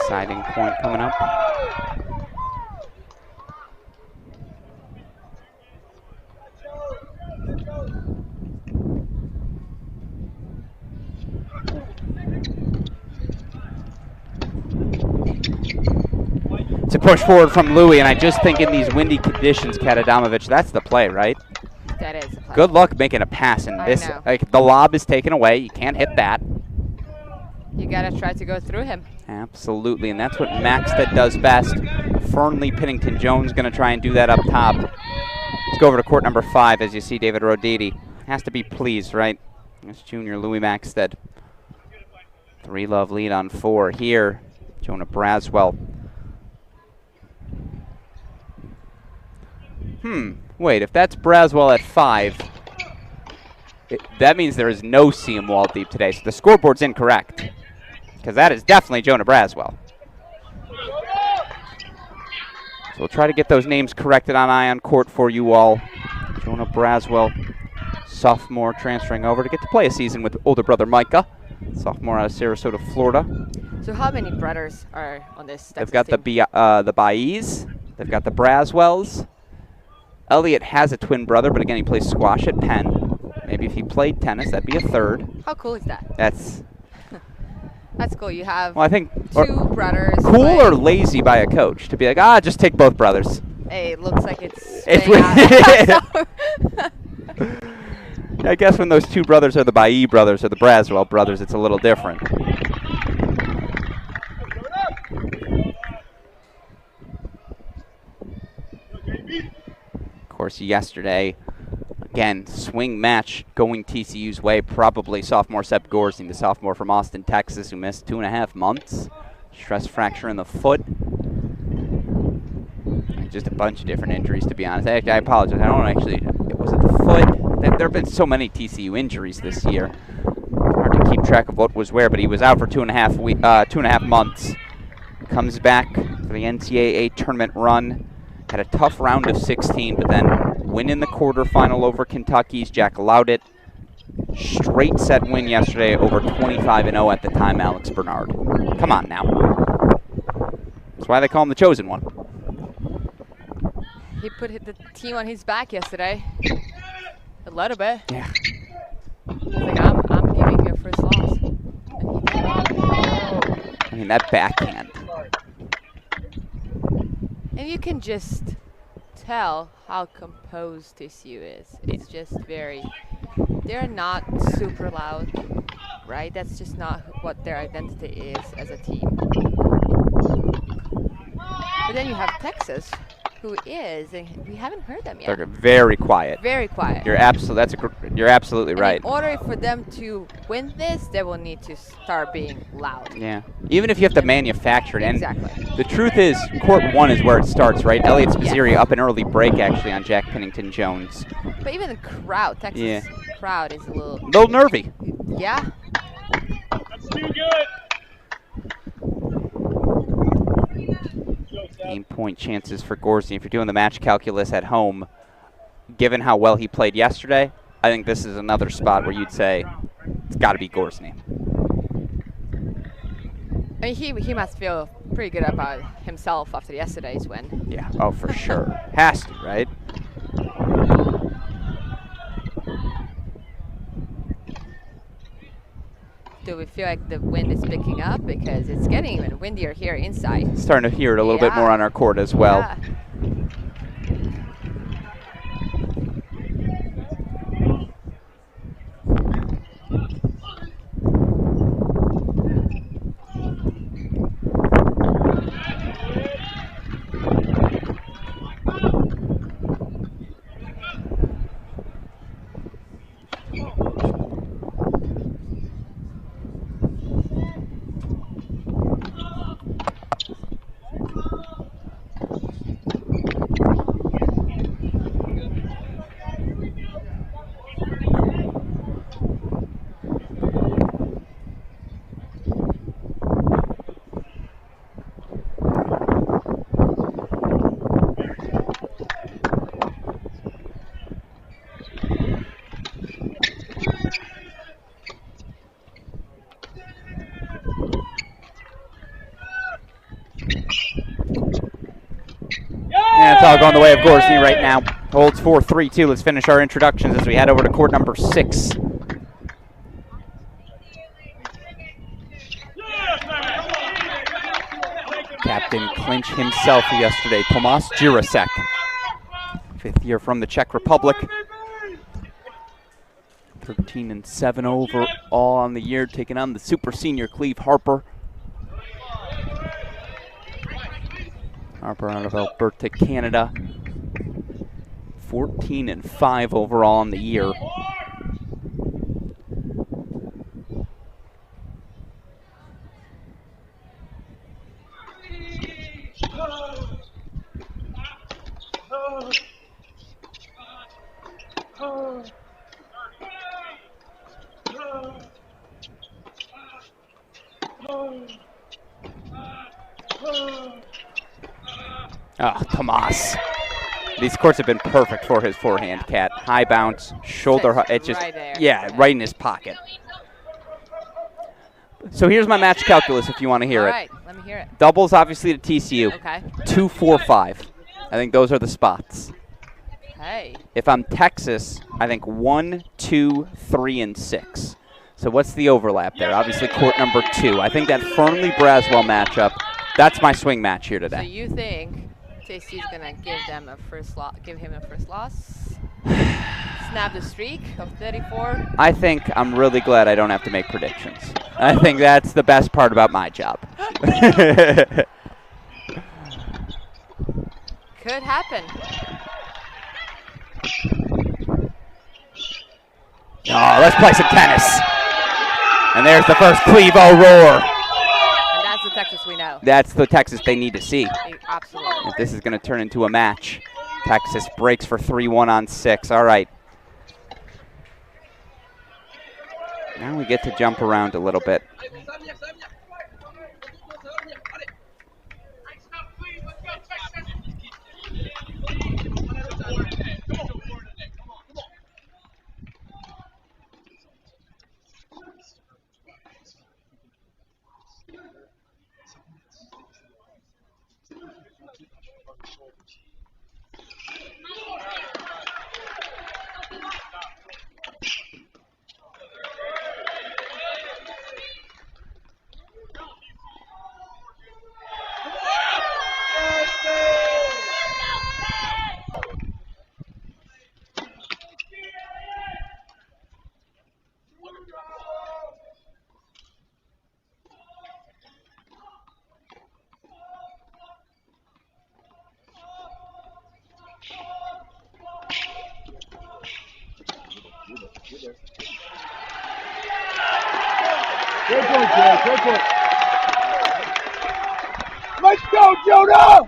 Deciding point coming up. It's a push forward from Louie, and I just think in these windy conditions, Katadamovich, that's the play, right? That is the play. Good luck making a pass in this. Like, the lob is taken away. You can't hit that. You got to try to go through him. Absolutely, and that's what Maxted does best. Fernley Pennington-Jones going to try and do that up top. Let's go over to court number 5 as you see David Roditi. Has to be pleased, right? That's junior Louis Maxted. 3-love lead on 4 here. Jonah Braswell. Wait, if that's Braswell at 5, that means there is no CM Waldeeb today, so the scoreboard's incorrect. Because that is definitely Jonah Braswell. So we'll try to get those names corrected on Ion Court for you all. Jonah Braswell, sophomore, transferring over to get to play a season with older brother Micah, sophomore out of Sarasota, Florida. So how many brothers are on this Texas They've got team? the Baez. They've got the Braswells. Elliot has a twin brother, but again, he plays squash at Penn. Maybe if he played tennis, that'd be a third. How cool is that? That's cool. You have well, I think two brothers. Cool or lazy by a coach to be like, just take both brothers. Hey, it looks like it's I guess when those two brothers are the Baez brothers or the Braswell brothers, it's a little different. Of course, yesterday, again, swing match going TCU's way. Probably sophomore Sep Gorsing, the sophomore from Austin, Texas, who missed 2.5 months. Stress fracture in the foot. And just a bunch of different injuries, to be honest. Actually, I apologize. I don't actually. Was it the foot? There have been so many TCU injuries this year. Hard to keep track of what was where, but he was out for 2.5 months. Comes back for the NCAA tournament run. Had a tough round of 16, but then win in the quarterfinal over Kentucky's Jack Loudet. Straight set win yesterday over 25-0 at the time, Alex Bernard. Come on now. That's why they call him the chosen one. He put the team on his back yesterday. A little bit. Yeah. He's like, I'm giving you a first loss. I mean, that backhand. And you can just tell how composed TCU is. It's just they're not super loud, right? That's just not what their identity is as a team. But then you have Texas, who is, and we haven't heard them yet. They're very quiet. Very quiet. You're absolutely right. In order for them to win this, they will need to start being loud. Yeah. Even if you have to manufacture it. And exactly. The truth is, court 1 is where it starts, right? Elliot Spazzeri up an early break, actually, on Jack Pennington-Jones. But even the crowd, Texas crowd is a little nervy. Yeah. That's too good. Game point chances for Gorsey. If you're doing the match calculus at home, given how well he played yesterday, I think this is another spot where you'd say it's got to be Gorsey. I mean, he must feel pretty good about himself after yesterday's win. Yeah, oh, for sure. Has to, right? do we feel like the wind is picking up? Because it's getting even windier here inside. Starting to hear it a little bit more on our court as well. Yeah. And it's all going the way of Gorsny right now. Holds 4-3-2. Let's finish our introductions as we head over to court number 6. Captain Clinch himself yesterday, Tomas Jirasek. 5th year from the Czech Republic. 13-7 overall on the year, taking on the super senior Cleve Harper. Harper out of Alberta, Canada. 14-5 overall on the year. Oh, Tomas. These courts have been perfect for his forehand, Cat. High bounce, shoulder, it's just, right there. yeah, right in his pocket. So here's my match calculus if you want to hear All it. right, let me hear it. Doubles, obviously, to TCU. Okay. 2, 4, 5. I think those are the spots. Hey. If I'm Texas, I think 1, 2, 3, and 6. So what's the overlap there? Obviously, court number 2. I think that Fernley-Braswell matchup, that's my swing match here So today. you think JC's gonna give him a first loss? Snap the streak of 34? I think I'm really glad I don't have to make predictions. I think that's the best part about my job. Could happen. Oh, let's play some tennis. And there's the first Clevo roar. And that's the Texas we know. That's the Texas they need to see. Absolutely. If this is going to turn into a match. Texas breaks for 3-1 on 6. All right. Now we get to jump around a little bit. Great point, Jay. Great point. Let's go, Jonah!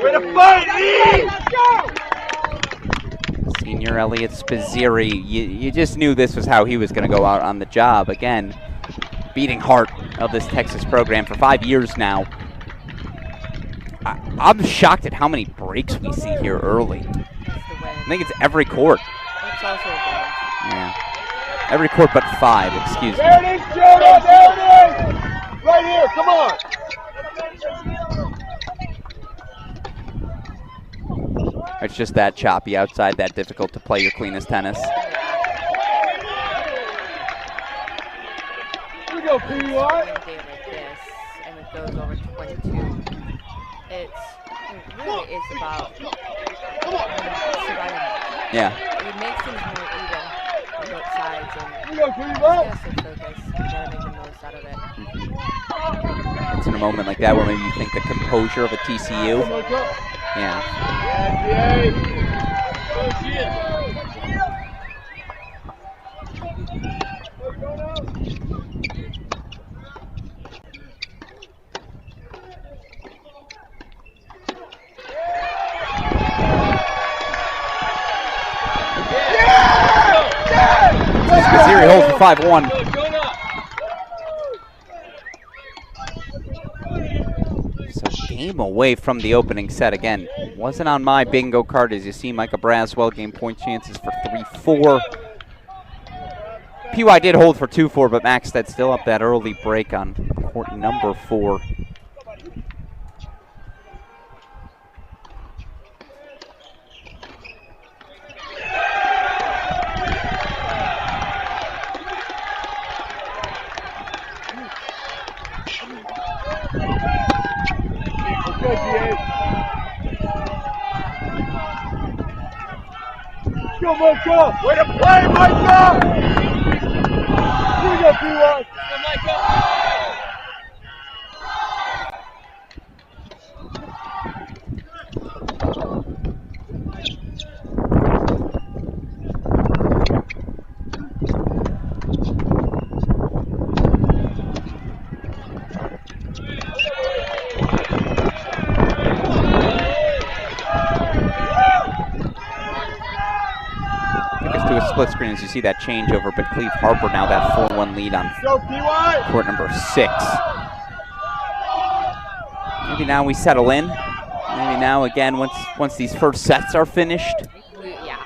Way to fight, E! Senior Elliot Spizzirri, you just knew this was how he was going to go out on the job. Again, beating heart of this Texas program for 5 years now. I'm shocked at how many breaks we see here early. I think it's every court. It's also a win. Yeah. Every court but 5, excuse me. There it is, Jonah! There it is! Right here, come on! It's just that choppy outside, that difficult to play your cleanest tennis. Here we go, PY. Like this, and it goes over 22. It really is about surviving. Yeah. It makes things more even on both sides, and Here we go, PY. you gotta stay focused. You gotta make the most out of it. It's in a moment like that where maybe you think the composure of a TCU. Yeah. Spizzirri holds for 5-1. So game away from the opening set again. Wasn't on my bingo card. As you see, Micah Braswell game point chances for 3-4. PY did hold for 2-4, but Maxted still up that early break on court number 4. Go, Micah! Way to play, Micah! Here we go, PY! Go, Micah! Split screen as you see that changeover, but Cleve Harper now that 4-1 lead on court number 6. Maybe now we settle in. Maybe now again, once these first sets are finished,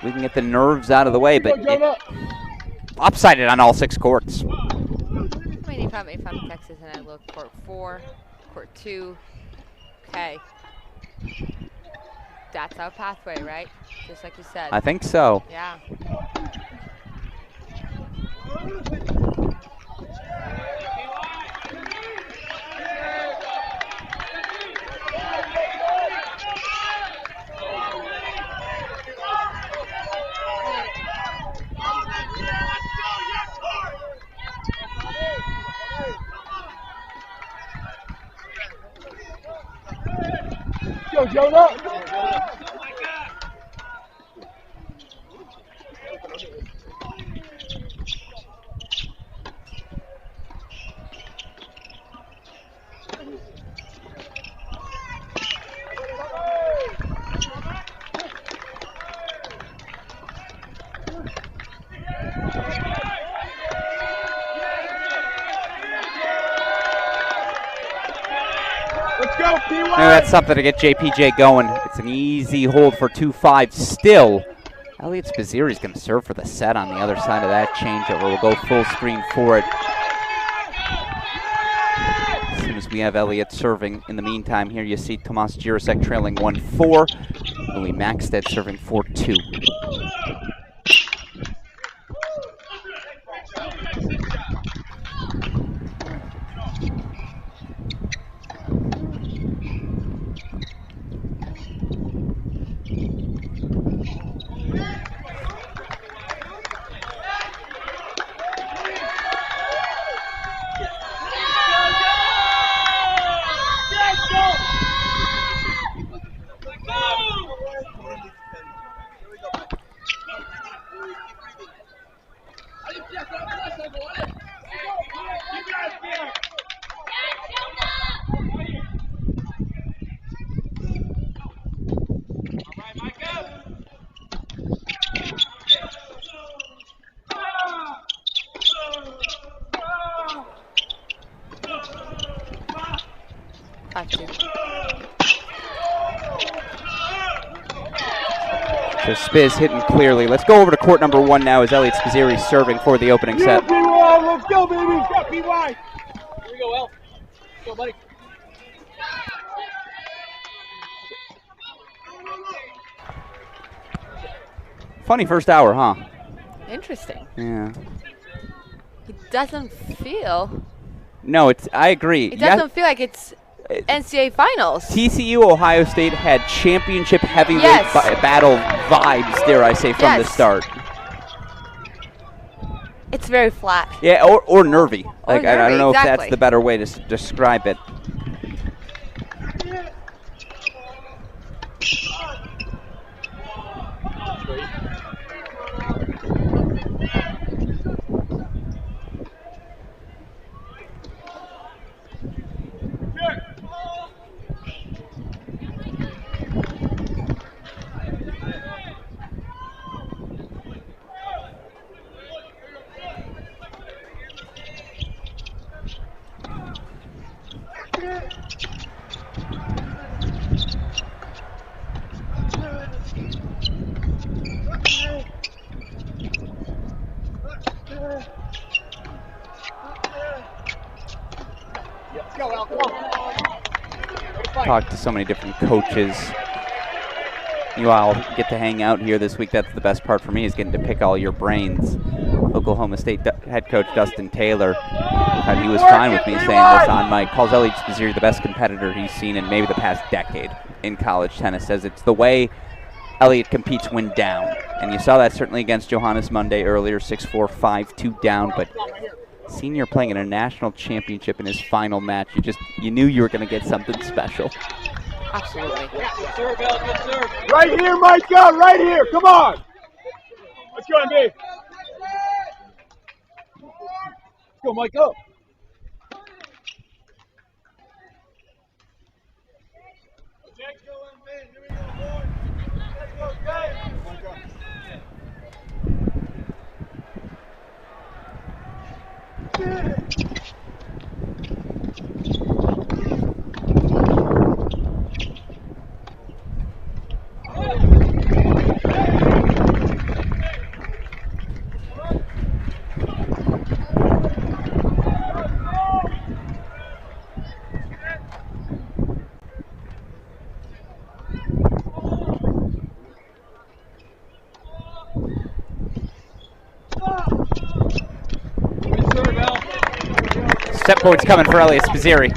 we can get the nerves out of the way. But lopsided on all 6 courts. I mean, if I'm Texas and I look court 4, court 2, okay. That's our pathway, right? Just like you said. I think so. Yeah. Go, Jonah! Let's go, PY! Maybe that's something to get JPJ going. It's an easy hold for 2-5 still. Elliot Spizzirri is going to serve for the set on the other side of that changeover. We'll go full screen for it. As soon as we have Elliot serving. In the meantime, here you see Tomas Jirasek trailing 1-4. Louis Maxted serving 4-2. So Spiz hitting clearly. Let's go over to court number 1 now as Elliot Spizzeri serving for the opening set. Let's go, baby. Go, PY. Here we go, El. Let's go, buddy. Funny first hour, huh? Interesting. Yeah. It doesn't feel. No, I agree. It doesn't feel like it's NCAA finals. TCU Ohio State had championship heavyweight battle vibes, dare I say, from the start. It's very flat. Yeah, or nervy. Or Like I don't nervy, know if that's exactly. the better way to describe it. Talked to so many different coaches. You all get to hang out here this week. That's the best part for me, is getting to pick all your brains. Oklahoma State head coach Dustin Taylor, he was fine with me saying this on mic, calls Elliot Spizzeri the best competitor he's seen in maybe the past decade in college tennis. Says it's the way Elliot competes when down. And you saw that certainly against Johannes Monday earlier, 6-4, 5-2 down, but senior playing in a national championship in his final match, you knew you were going to get something special. Absolutely. Good serve, El. Good serve. Right here, Micah. Right here. Come on. Let's go, MB. Let's go, Micah. Set point's coming for Elliot Spizzeri.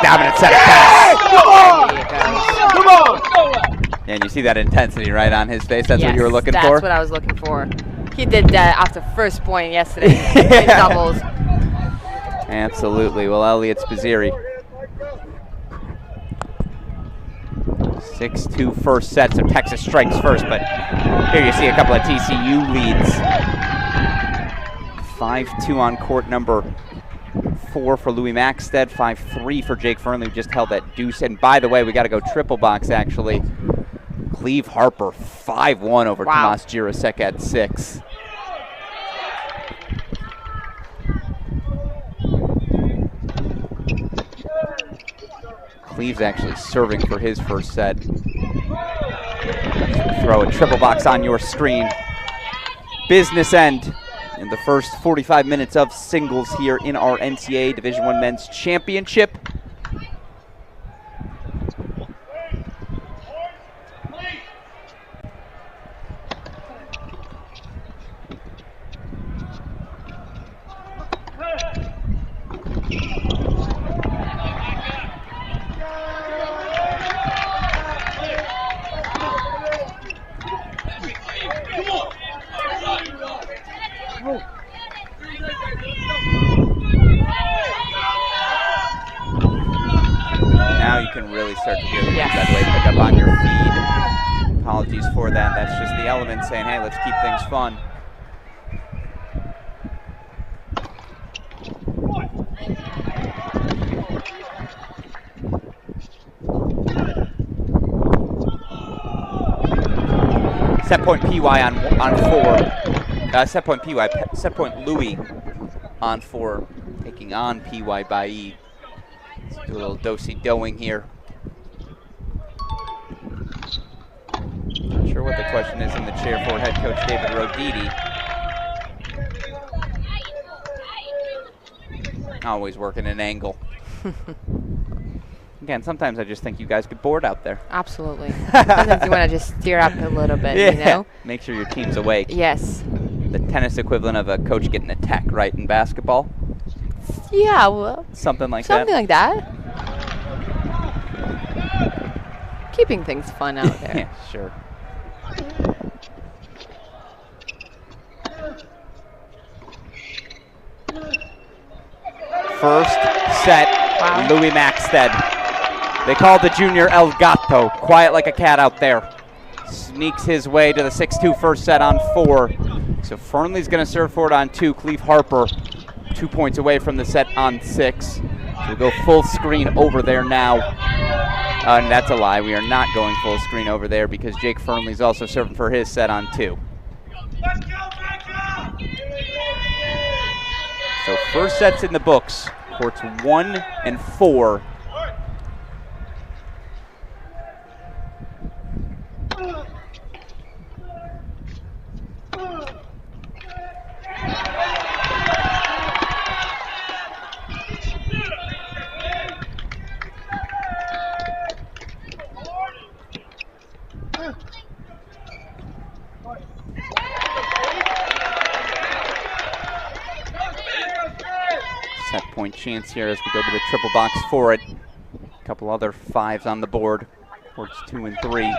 Dominant set of tennis. Come on! And you see that intensity right on his face. That's what you were looking for? That's what I was looking for. He did that after first point yesterday in doubles. Absolutely. Well, Elliot Spizzeri. 6-2 first set, so Texas strikes first, but here you see a couple of TCU leads. 5-2 on court number 4 for Louis Maxted, 5-3 for Jake Fernley, who just held that deuce. And by the way, we got to go triple box, actually. Cleve Harper, 5-1 over Tomas Jirasek at 6. Cleve's actually serving for his first set. Throw a triple box on your screen. Business end in the first 45 minutes of singles here in our NCAA Division I Men's Championship. Now you can really start to hear the Bedway pick up on your feed. Apologies for that. That's just the element saying, hey, let's keep things fun. Set point PY on 4. Set point PY. Set point Louis on 4. Taking on PY by E. Let's do a little do-si-doing here. Not sure what the question is in the chair for head coach David Roditi. Always working an angle. Again, sometimes I just think you guys get bored out there. Absolutely. Sometimes you want to just steer up a little bit, yeah. You know? Make sure your team's awake. Yes. The tennis equivalent of a coach getting a tech, right, in basketball? Yeah, well. Something like Something like that. Keeping things fun out there. Yeah, sure. First set, wow. Louis Maxted. They call the junior El Gato. Quiet like a cat out there. Sneaks his way to the 6-2 first set on 4. So Fernley's going to serve forward on 2. Cleve Harper 2 points away from the set on 6. So we'll go full screen over there now. And that's a lie. We are not going full screen over there because Jake Fernley's also serving for his set on 2. So first set's in the books. Courts 1 and 4. Set point chance here as we go to the triple box for it. A couple other 5s on the board. Courts 2 and 3.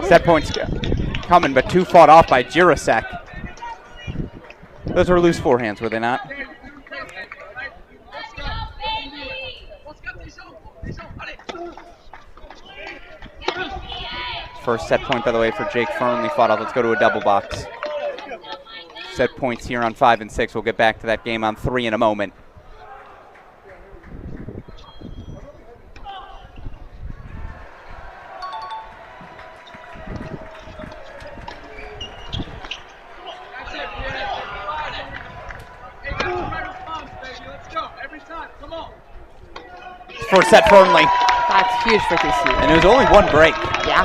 Set points coming, but 2 fought off by Jirasek. Those were loose forehands, were they not? First set point, by the way, for Jake Fernley fought off. Let's go to a double box. Set points here on 5 and 6. We'll get back to that game on 3 in a moment. First set Fernley. That's huge for TCU. And it was only 1 break. Yeah.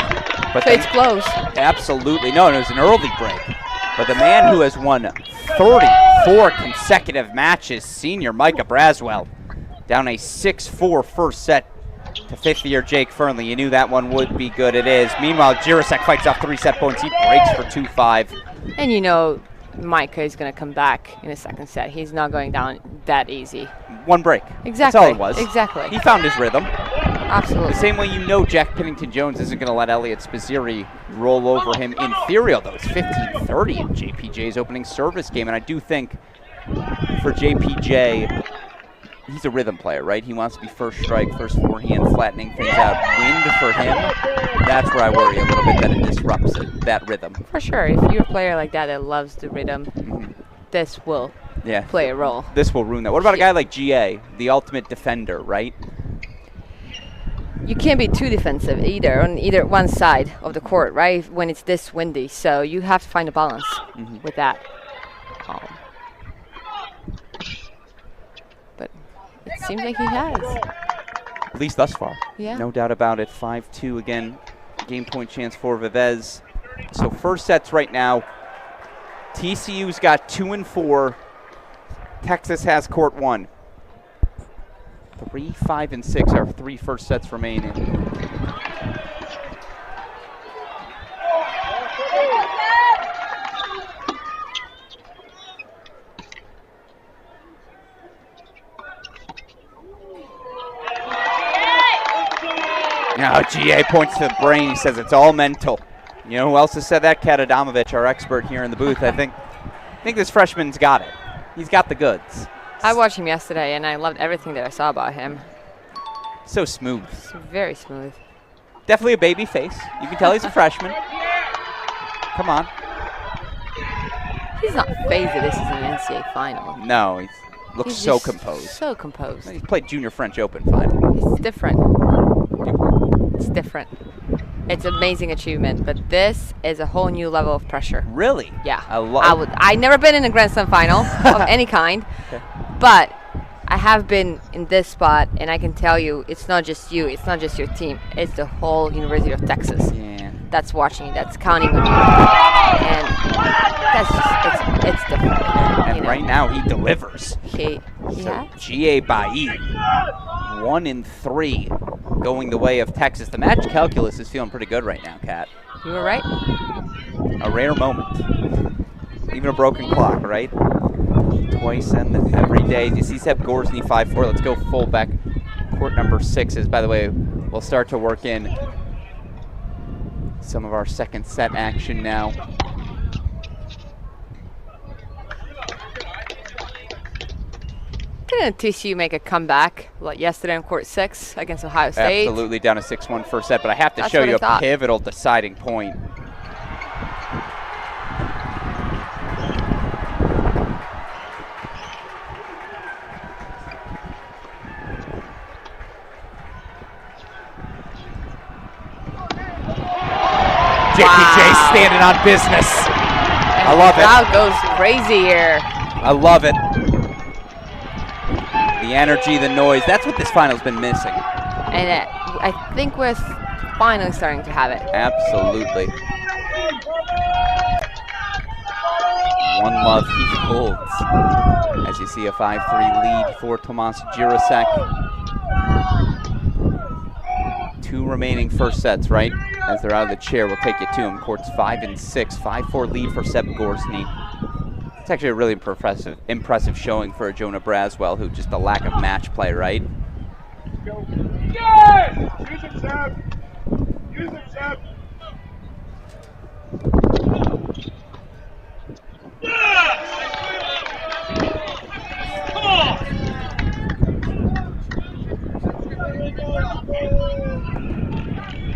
But so it's close. Absolutely. No, it was an early break. But the man who has won 34 consecutive matches, senior Micah Braswell, down a 6-4 first set to 5th-year Jake Fernley. You knew that one would be good. It is. Meanwhile, Jirasek fights off 3 set points. He breaks for 2-5. And you know Micah is going to come back in the second set. He's not going down that easy. 1 break. Exactly. That's all it was. Exactly. He found his rhythm. Absolutely. The same way you know Jack Pennington-Jones isn't going to let Elliot Spizzeri roll over him in Ferial, though. It's 15-30 in JPJ's opening service game, and I do think for JPJ, he's a rhythm player, right? He wants to be first strike, first forehand, flattening things out. Wind for him, that's where I worry a little bit that it disrupts that rhythm. For sure. If you're a player like that loves the rhythm, this will play a role. This will ruin that. What about a guy like GA, the ultimate defender, right? You can't be too defensive either on either one side of the court, right? When it's this windy, so you have to find a balance with that. But it's Seems like he has. At least thus far. Yeah. No doubt about it. 5-2 again. Game point chance for Vivez. So first sets right now. TCU's got 2 and 4. Texas has court 1. 3, 5, and 6 are 3 first sets remaining. Now GA points to the brain. He says it's all mental. You know who else has said that? Kat Adamovich, our expert here in the booth. I think this freshman's got it. He's got the goods. I watched him yesterday, and I loved everything that I saw about him. So smooth. Very smooth. Definitely a baby face. You can tell he's a freshman. Come on. He's not phased that this is an NCAA final. No, he looks He's so just composed. So composed. He's played Junior French Open final. It's different. It's different. It's an amazing achievement, but this is a whole new level of pressure. Really? Yeah. I I've never been in a Grand Slam final of any kind, but I have been in this spot, and I can tell you, it's not just you, it's not just your team, it's the whole University of Texas that's watching you, that's counting on you, and that's just, it's different. And right now he delivers. Yeah. GA Bailly, 1 and 3, going the way of Texas. The match calculus is feeling pretty good right now, Kat. You were right. A rare moment. Even a broken clock, right? Twice and every day. You see Seb Gorsny 5-4. Let's go full back. Court number 6 is, by the way, we'll start to work in some of our second set action now. Didn't TCU make a comeback like yesterday on court 6 against Ohio State? Absolutely, down a 6-1 first set, but I have to That's show what you I a thought. pivotal deciding point. JPJ standing on business. I love it. The crowd goes crazy here. I love it. The energy, the noise, that's what this final's been missing. And I think we're finally starting to have it. Absolutely. One love he holds. As you see a 5-3 lead for Tomas Jirasek. 2 remaining first sets, right? As they're out of the chair, we'll take you to him. Courts 5 and 6, 5-4 lead for Seb Gorsny. It's actually a really impressive showing for Jonah Braswell, who just a lack of match play, right? Yes! Use it, Seb! Use it, Seb! Come on!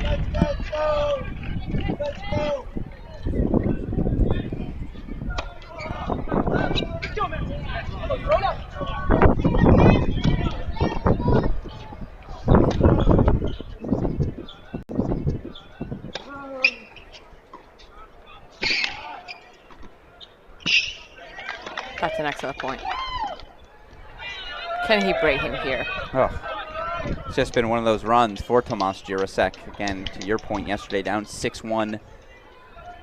Let's go! Let's go! That's an excellent point. Can he break him here? Oh, it's just been one of those runs for Tomas Jirasek. Again, to your point yesterday, down 6-1,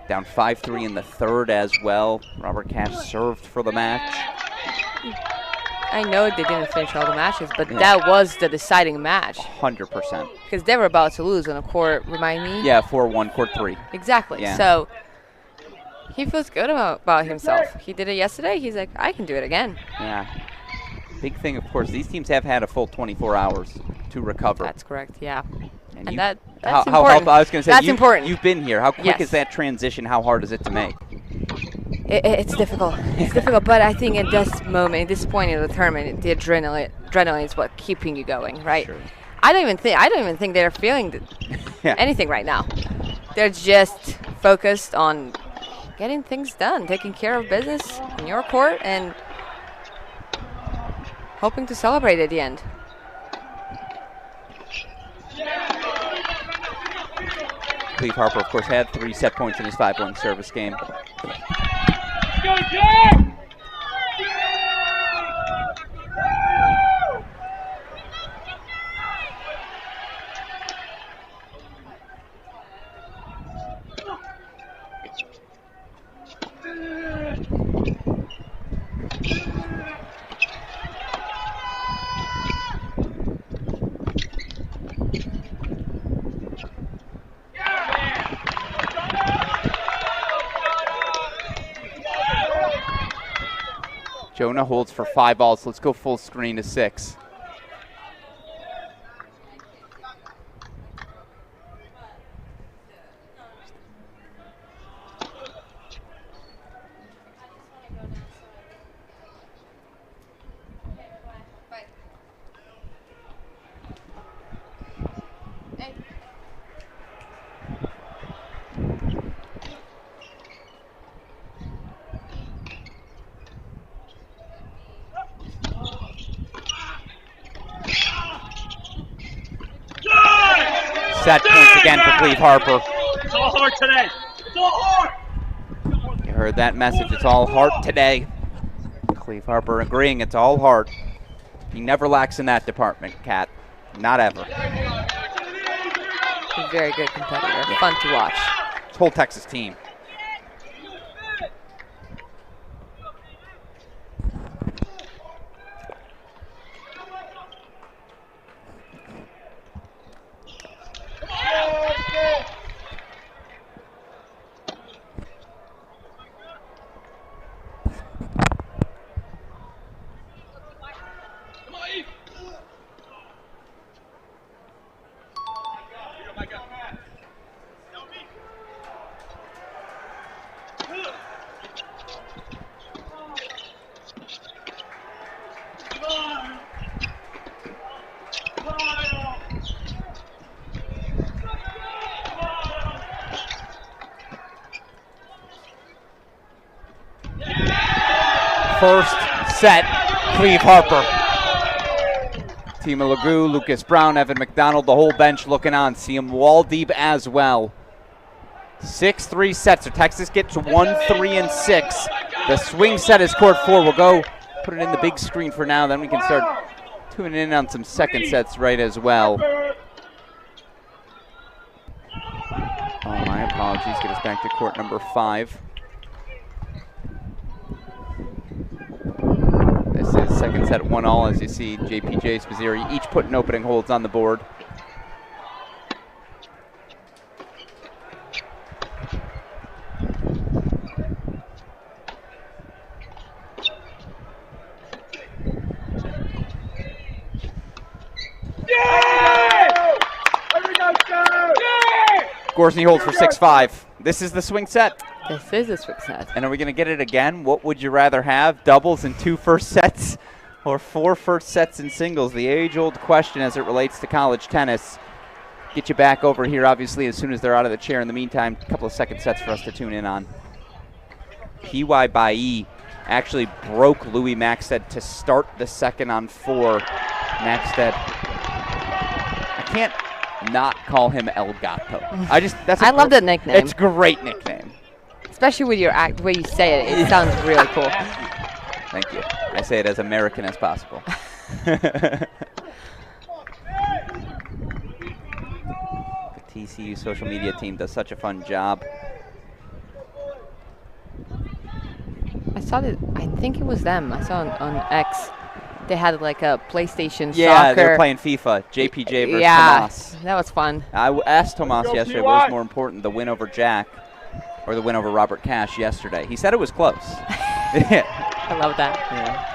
down 5-3 in the third as well. Robert Cash served for the match. I know they didn't finish all the matches, but that was the deciding match. 100%. Because they were about to lose on a court, remind me? Yeah, 4-1, court 3. Exactly. Yeah. So he feels good about himself. He did it yesterday. He's like, I can do it again. Yeah. Big thing, of course, these teams have had a full 24 hours to recover. That's correct, yeah. And that's important. I was going to say, that's important. You've been here. How quick Yes. is that transition? How hard is it to make? It's difficult. It's difficult, but I think at this moment, at this point in the tournament, the adrenaline is what keeping you going, right? Sure. I don't even think they're feeling anything right now. They're just focused on getting things done, taking care of business in your court, and hoping to celebrate at the end. Cleve Harper, of course, had 3 set points in his 5-1 service game. Go, Jack! Jonah holds for 5 balls. Let's go full screen to 6. Set points again for Cleve Harper. It's all hard today. It's all hard. You heard that message. It's all heart today. Cleve Harper agreeing it's all heart. He never lacks in that department, Kat. Not ever. He's a very good competitor. Yeah. Fun to watch. This whole Texas team. First set, Cleve Harper. Tima Legou, Lucas Brown, Evan McDonald, the whole bench looking on. Siam Waldeeb as well. 6-3 set, so Texas gets 1, 3, and 6. The swing set is court 4. We'll go put it in the big screen for now, then we can start tuning in on some second sets right as well. Oh, my apologies. Get us back to court number 5. This is second set 1-all, as you see JPJ, Spazzeri each putting opening holds on the board. Gorsney holds for 6-5. This is the swing set. This is a swing set. And are we going to get it again? What would you rather have? Doubles and 2 first sets or 4 first sets in singles? The age-old question as it relates to college tennis. Get you back over here, obviously, as soon as they're out of the chair. In the meantime, a couple of second sets for us to tune in on. P.Y. Bailly actually broke Louis Maxted to start the second on 4. Maxted. I can't not call him El Gato. I love that nickname. It's a great nickname. Especially with your the way you say it. It sounds really cool. Thank you. I say it as American as possible. The TCU social media team does such a fun job. I saw that. I think it was them. I saw on X. They had like a PlayStation soccer. Yeah, they were playing FIFA. JPJ versus Tomas. That was fun. I asked Tomas yesterday what was more important, the win over Jack or the win over Robert Cash yesterday. He said it was close. I love that. Yeah.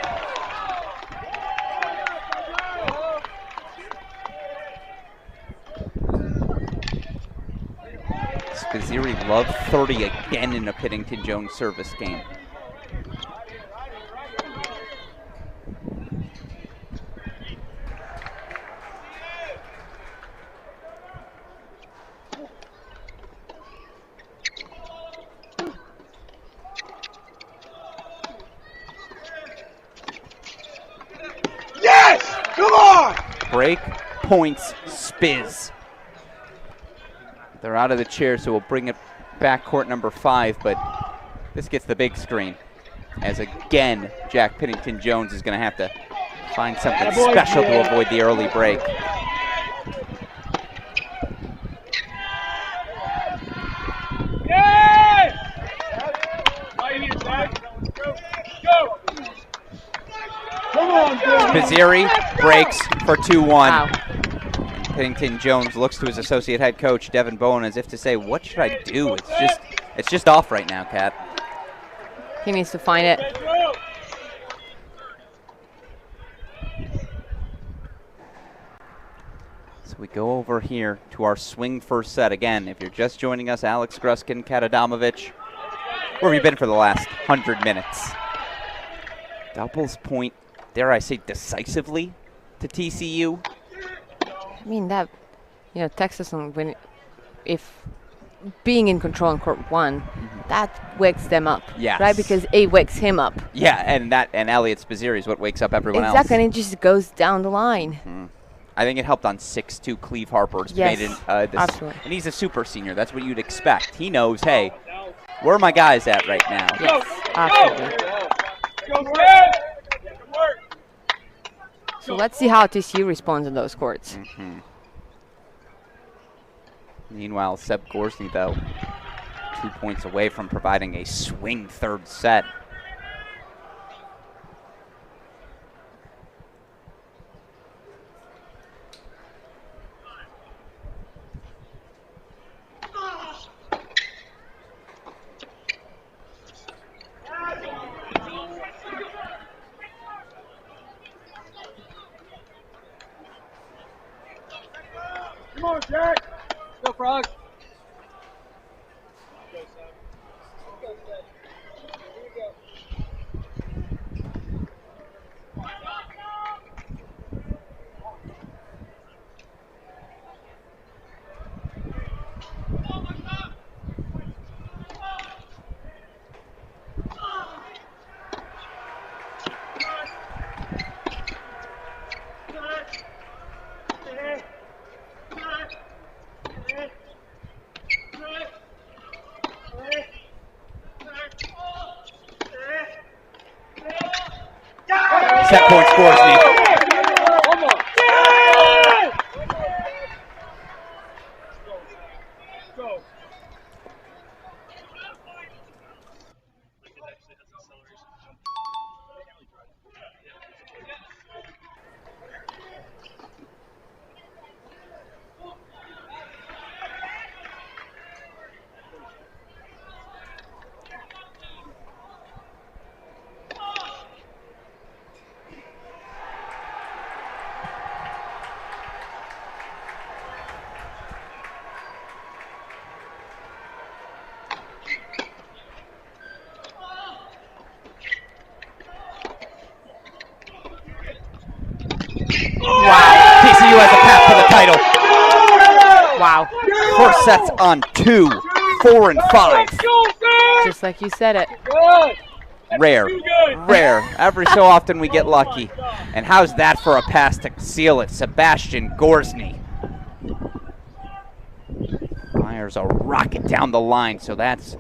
Spazzeri loved 30 again in a Pittington Jones service game. Yes! Come on! Break, points, Spiz. They're out of the chair, so we'll bring it back court number 5, but this gets the big screen. As again, Jack Pittington Jones is going to have to find something special to avoid the early break. Spazzeri breaks for 2-1. Wow. Pittington Jones looks to his associate head coach, Devin Bowen, as if to say, what should I do? It's just off right now, Kat. He needs to find it. we go over here to our swing first set. Again, if you're just joining us, Alex Gruskin, Kat Adamovich, where have you been for the last 100 minutes? Doubles point, dare I say, decisively to TCU. I mean, that, Texas, if being in control in court 1, that wakes them up. Yes. Right? Because it wakes him up. Yeah, and Elliot Spizzirri is what wakes up everyone else. Exactly, and it just goes down the line. I think it helped on 6-2 Cleve Harper. Yes, absolutely. And he's a super senior. That's what you'd expect. He knows, hey, where are my guys at right now? Yes, absolutely. So let's see how TCU responds in those courts. Meanwhile, Seb Gorsny, though, 2 points away from providing a swing third set. Come on, Jack. Go, Frog. Set points, Gorsny. Wow, TCU has a path to the title. Wow. First set's on 2, 4, and 5. Just like you said it. Rare. Every so often we get lucky. And how's that for a pass to seal it? Sebastian Gorsny fires a rocket down the line, so that's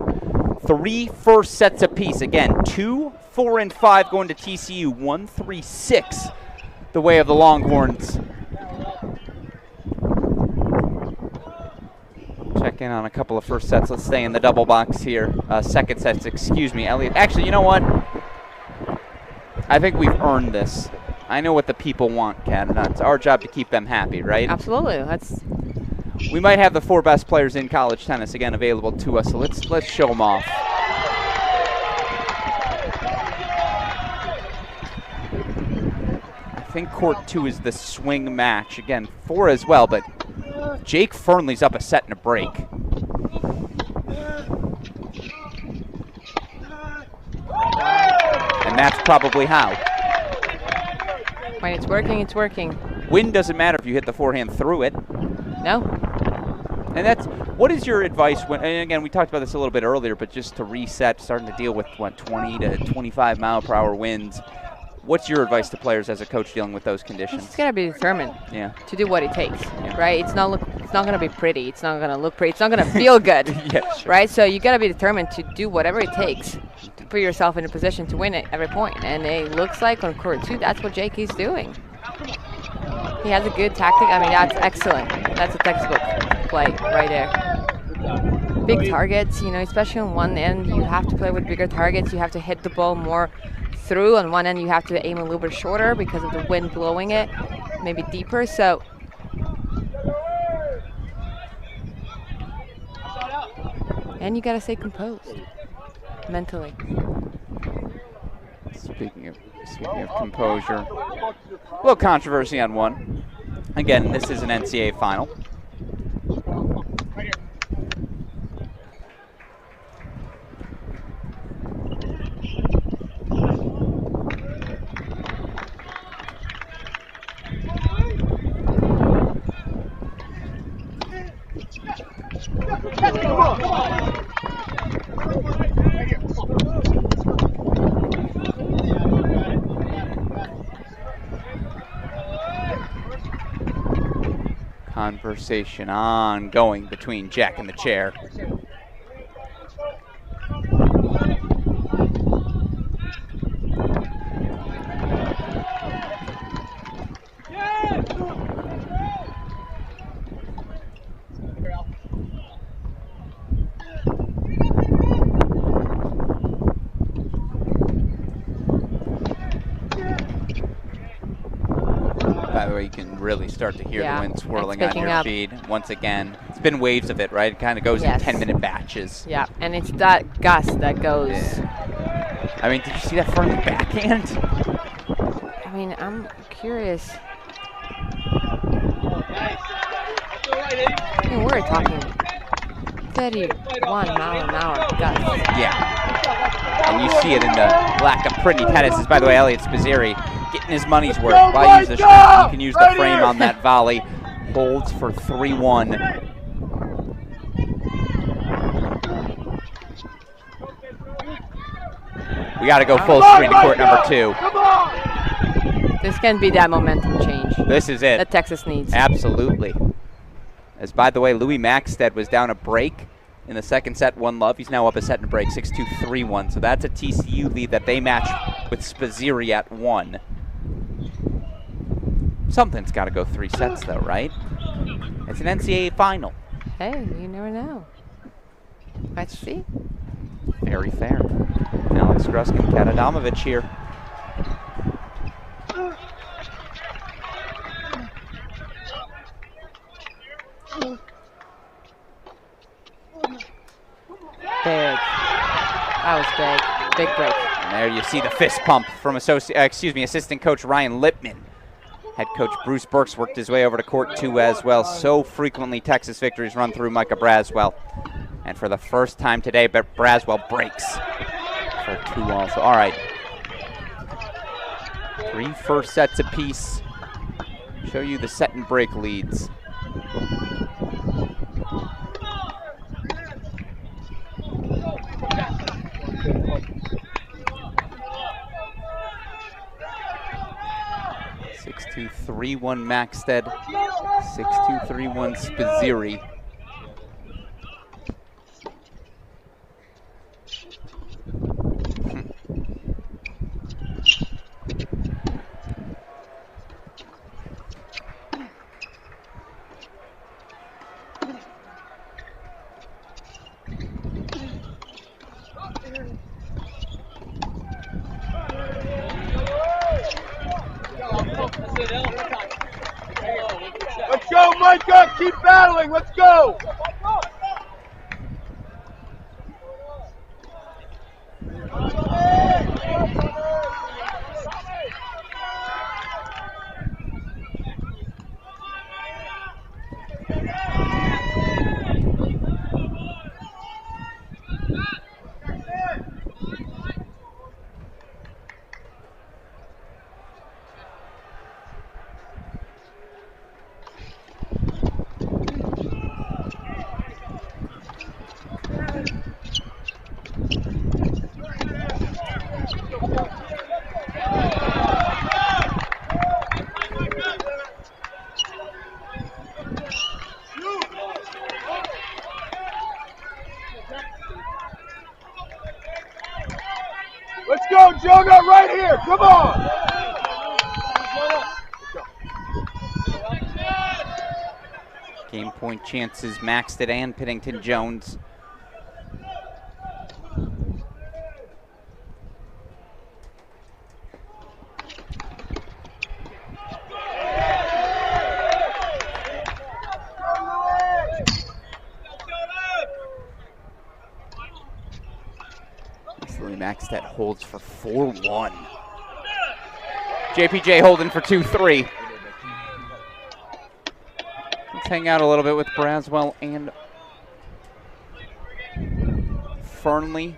3 first sets apiece. Again, 2, 4, and 5 going to TCU. 1, 3, 6 the way of the Longhorns. Check in on a couple of first sets. Let's stay in the double box here. Second sets, excuse me, Elliot. Actually, you know what? I think we've earned this. I know what the people want, Kat, and it's our job to keep them happy, right? Absolutely. We might have the 4 best players in college tennis again available to us, so let's show them off. I think court 2 is the swing match. Again, 4 as well, but Jake Fernley's up a set and a break. And that's probably how. When it's working, it's working. Wind doesn't matter if you hit the forehand through it. No. And what is your advice when, and again, we talked about this a little bit earlier, but just to reset, starting to deal with, 20 to 25 mile per hour winds. What's your advice to players as a coach dealing with those conditions? It's gotta be determined. Yeah. To do what it takes, right? It's not gonna be pretty. It's not gonna look pretty. It's not gonna feel good. Yeah, sure. Right? So you gotta be determined to do whatever it takes to put yourself in a position to win it every point. And it looks like on court 2, that's what Jake is doing. He has a good tactic. I mean, that's excellent. That's a textbook play right there. Big targets, especially on one end, you have to play with bigger targets. You have to hit the ball more through. On one end, you have to aim a little bit shorter because of the wind blowing it, maybe deeper. So, and you gotta stay composed mentally. Speaking of composure, a little controversy on one. Again, this is an NCAA final. Conversation ongoing between Jack and the chair. By the way, you can really start to hear the wind swirling on your feed once again. It's been waves of it, right? It kind of goes in 10-minute batches. Yeah, and it's that gust that goes. Yeah. I mean, did you see that front backhand? I mean, I'm curious. I mean, we're talking 31 mile an hour gust. Yeah. And you see it in the lack of pretty tennis. By the way, Elliot Spazzeri getting his money's worth. Why use the strength? You can use the frame on that volley. Holds for 3-1. We got to go full screen to court number 2. This can be that momentum change. This is it. That Texas needs. Absolutely. As, by the way, Louis Maxted was down a break in the second set, 1-love. He's now up a set and break, 6-2, 3-1. So that's a TCU lead that they match with Spazzeri at 1. Something's got to go 3 sets, though, right? It's an NCAA final. Hey, you never know. Let's see. Very fair. Alex Gruskin, Kat Adamovich here. Big. That was big. Big break. And there you see the fist pump from assistant coach Ryan Lippman. Head coach Bruce Burks worked his way over to court 2 as well. So frequently Texas victories run through Micah Braswell. And for the first time today, Braswell breaks for 2 also. All right. 3 first sets apiece. Show you the set and break leads. (6-2, 3-1 Maxted, 6-2, 3-1 Spazzeri. Let's go, Micah! Keep battling! Let's go! Let's go, Jonah, right here. Come on. Game point chances, Maxted and Pennington Jones. Maxted holds for 4-1. JPJ holding for 2-3. hang out a little bit with Braswell and Fernley.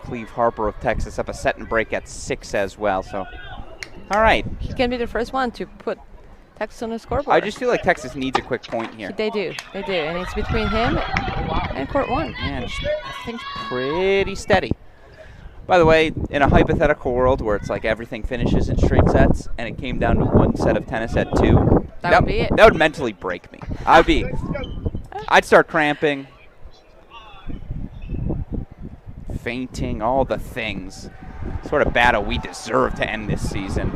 Cleve Harper of Texas up a set and break at 6 as well. So, all right. He can be the first one to put Texas on the scoreboard. I just feel like Texas needs a quick point here. They do, and it's between him and court 1. Man, everything's pretty steady. By the way, in a hypothetical world where it's like everything finishes in straight sets and it came down to 1 set of tennis at 2, that would be it. That would mentally break me. I'd start cramping, fainting, all the things. Sort of battle we deserve to end this season.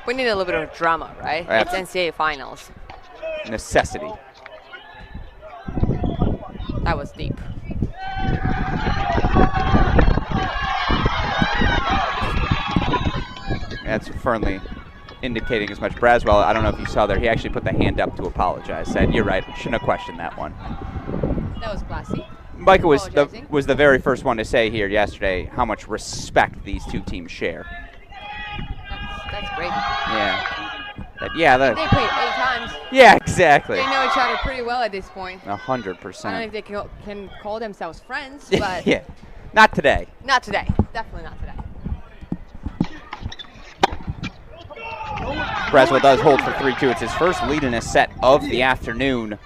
We need a little bit of drama, right? It's NCAA finals. Necessity. That was deep. That's Fernley indicating as much. Braswell, I don't know if you saw there, he actually put the hand up to apologize. Said, "You're right, shouldn't have questioned that one." That was classy. Micah was the very first one to say here yesterday how much respect these two teams share. That's great. Yeah. They played 8 times. Yeah, exactly. They know each other pretty well at this point. 100%. I don't know if they can call themselves friends, but yeah, not today. Not today. Definitely not today. Braswell does hold for 3-2. It's his first lead in a set of the afternoon.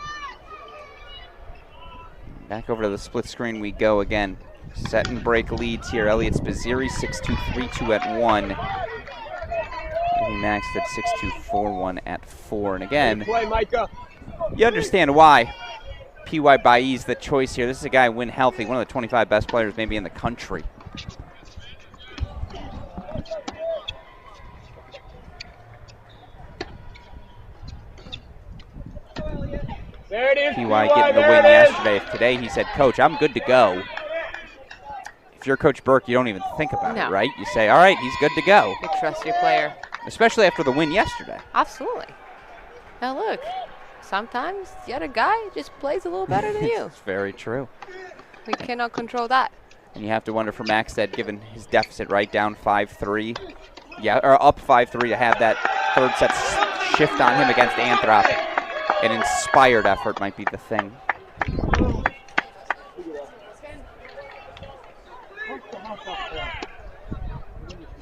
Back over to the split screen we go again. Set and break leads here. Elliot Spazzeri 6-2, 3-2 at 1. He maxed at 6-2, 4-1 at 4. And again, you understand why P.Y. Bailly's the choice here. This is a guy win healthy, one of the 25 best players maybe in the country. There it is, P.Y. getting the win yesterday. Today he said, "Coach, I'm good to go." If you're Coach Burke, you don't even think about it, right? You say, all right, he's good to go. You trust your player. Especially after the win yesterday. Absolutely. Now look, sometimes the other guy just plays a little better than you. It's very true. We cannot control that. And you have to wonder for Maxted, given his deficit right down 5-3. Yeah, or up 5-3 to have that third set shift on him against Anthrop. An inspired effort might be the thing.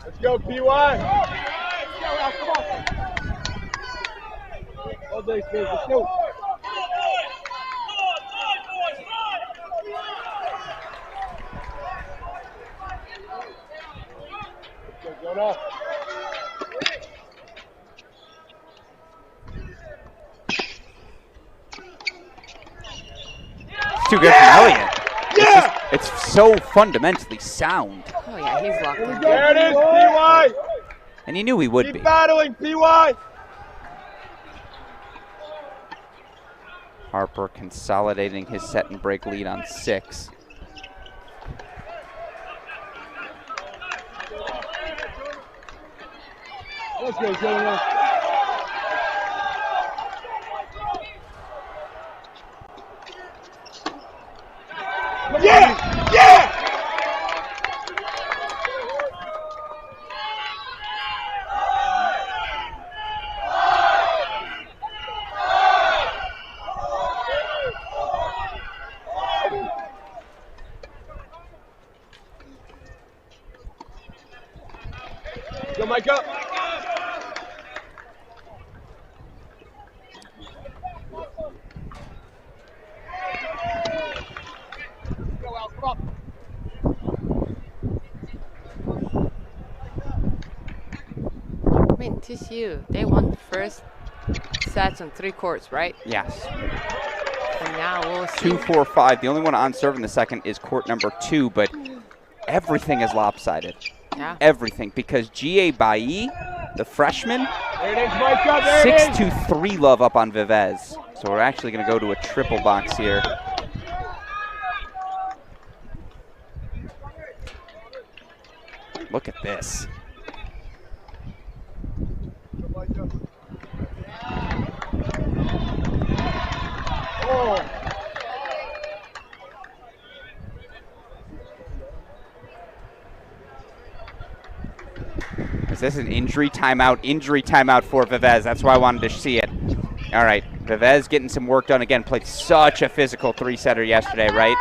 Let's go, PY. All day, Steve. Let's go. Go, go, It's too good from Elliot. Yeah! It's so fundamentally sound. Oh, yeah, he's locked in. There it is, PY! And he knew he would be. Keep battling, PY! Harper consolidating his set and break lead on 6. Let's go, gentlemen. Yeah! Yeah! Go, Mike, up. I mean, TCU, they won the first sets on 3 courts, right? Yes. And now we'll see. 2-4-5. The only one on serve in the second is court number 2, but everything is lopsided. Yeah. Everything, because G.A. Bailly, the freshman, There it is, Mike, up. There it is. 6-2-3 love up on Vivez. So we're actually going to go to a triple box here. Look at this. Oh. This is an injury timeout for Vivez. That's why I wanted to see it. All right, Vivez getting some work done again. Played such a physical three-setter yesterday, right?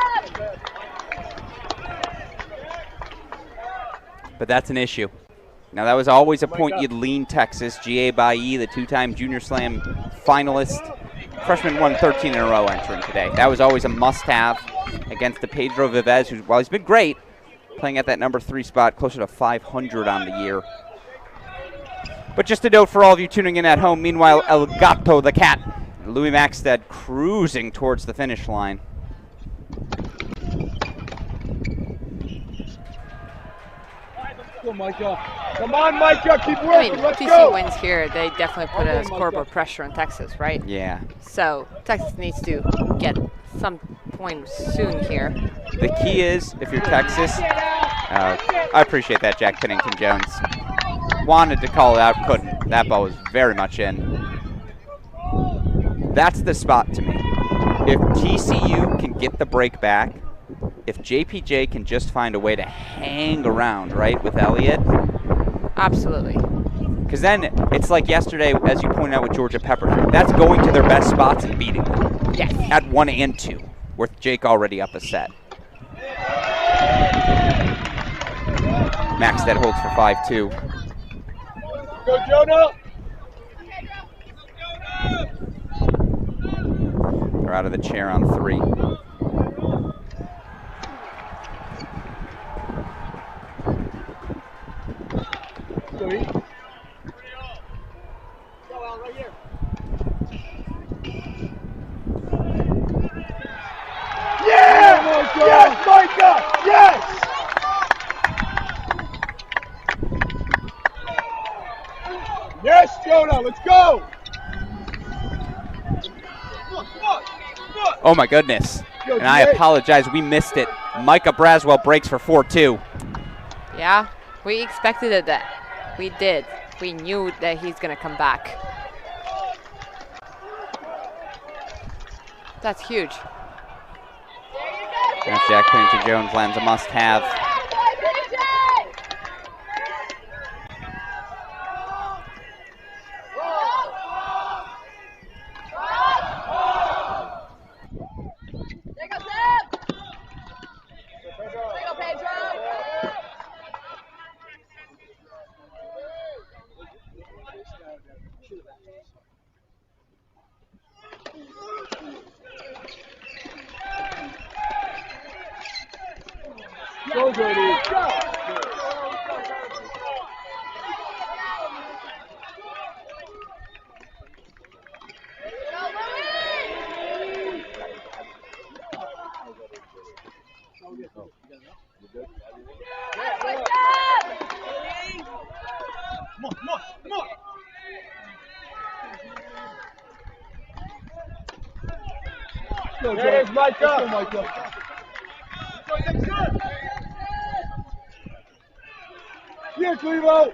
But that's an issue. Now, that was always a point you'd lean Texas. G.A. Bailly, the two-time Junior Slam finalist. Freshman won 13 in a row entering today. That was always a must-have against the Pedro Vivez, who, while he's been great, playing at that number 3 spot, closer to 500 on the year. But just a note for all of you tuning in at home, meanwhile, El Gato, the cat, Louis Maxted cruising towards the finish line. Come on, Micah, keep working. I mean, Let's TCU go. wins here. They definitely put a scoreboard pressure on Texas, right? Yeah. So Texas needs to get some point soon here. The key is, if you're Texas, I appreciate that, Jack Pennington-Jones. Wanted to call it out, couldn't. That ball was very much in. That's the spot to me. If TCU can get the break back, if JPJ can just find a way to hang around, right, with Elliott. Absolutely. Because then it's like yesterday, as you pointed out with Georgia Pepperdine. That's going to their best spots and beating them. Yes. At 1 and 2, with Jake already up a set. Maxted holds for 5-2. Go, Jonah. They're out of the chair on 3. Yeah! Yes, Micah! Yes! Yes, Jonah, let's go! Oh my goodness. And I apologize, we missed it. Micah Braswell breaks for 4-2. Yeah, we expected that. We did. We knew that he's going to come back. That's huge. That's Jack Pennington-Jones lands a must-have. Go, Jody. Go. There it is, Micah. Here, Clevo.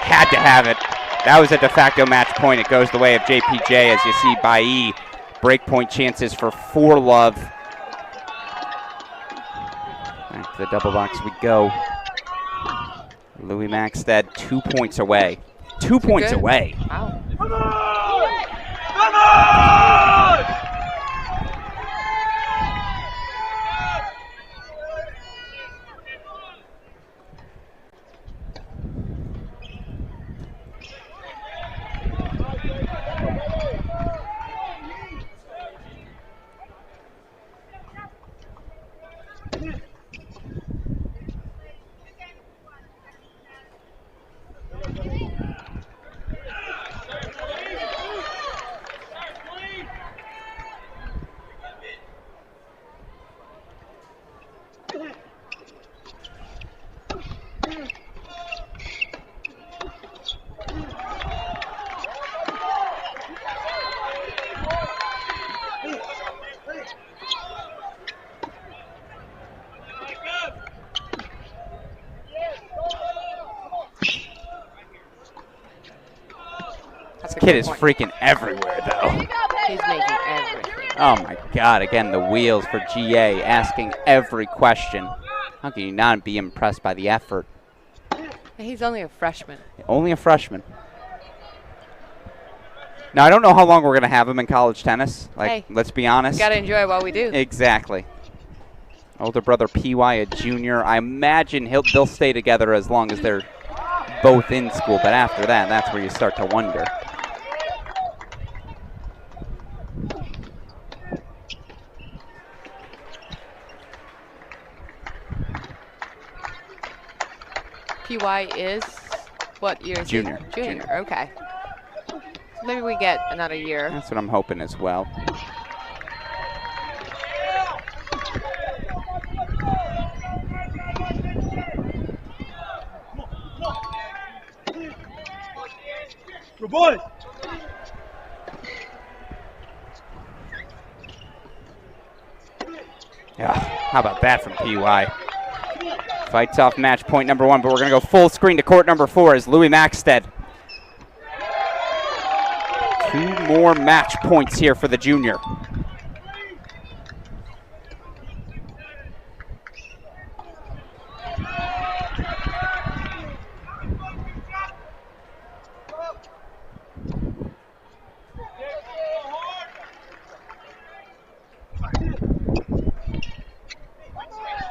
Had to have it. That was a de facto match point. It goes the way of JPJ as you see Bailly. Break point chances for 4-love. Back to the double box we go. Louis Maxted 2 points away. 2 points away. Wow. Come on! Come on! Kid is freaking everywhere, though. He's making everything. Oh, my God. Again, the wheels for GA asking every question. How can you not be impressed by the effort? He's only a freshman. Only a freshman. Now, I don't know how long we're going to have him in college tennis. Like, hey, let's be honest. Got to enjoy what we do. Exactly. Older brother PY, a junior. I imagine they'll stay together as long as they're both in school. But after that, that's where you start to wonder. PY is what year is Junior. he? Junior. Okay. So maybe we get another year. That's what I'm hoping as well. Good boy. Yeah, how about that from PY? Fights off match point number 1, but we're going to go full screen to court number 4 as Louis Maxted. 2 more match points here for the junior.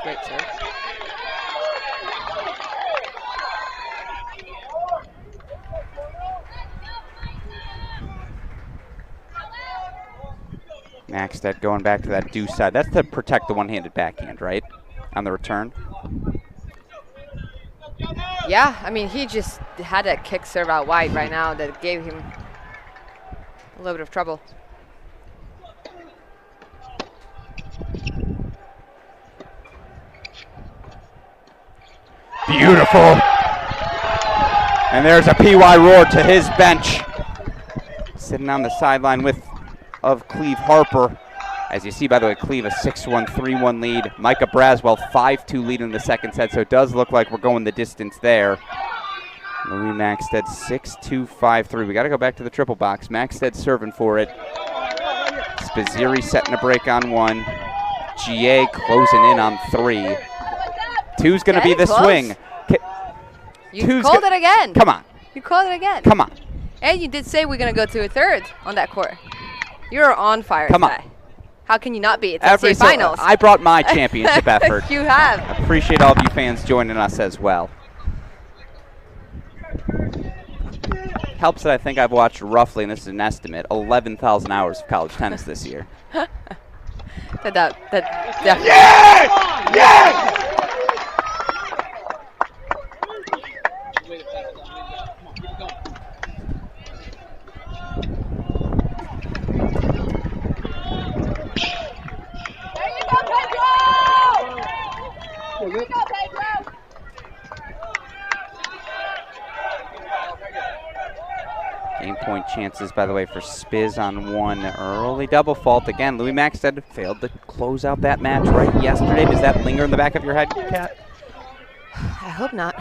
Great serve. Maxted going back to that deuce side. That's to protect the one-handed backhand, right? On the return. Yeah, I mean, he just had a kick serve out wide right now that gave him a little bit of trouble. Beautiful. And there's a PY roar to his bench. Sitting on the sideline of Cleve Harper. As you see, by the way, Cleve a 6-1, 3-1 lead. Micah Braswell 5-2 lead in the second set, so it does look like we're going the distance there. Louis Maxted 6-2, 5-3. We got to go back to the triple box. Maxted serving for it. Spaziri setting a break on 1. GA closing in on 3. 2's going to be the close. Swing. You called it again. Come on. You called it again. Come on. And you did say we're going to go to a third on that court. You're on fire Come today. on. How can you not be? It's NCAA finals. I brought my championship effort. You have. I appreciate all of you fans joining us as well. Helps that I think I've watched roughly, and this is an estimate, 11,000 hours of college tennis this year. that definitely. Yes! Yes! Game point chances, by the way, for Spiz on 1 early double fault. Again, Louis Maxted failed to close out that match right yesterday. Does that linger in the back of your head, Kat? I hope not.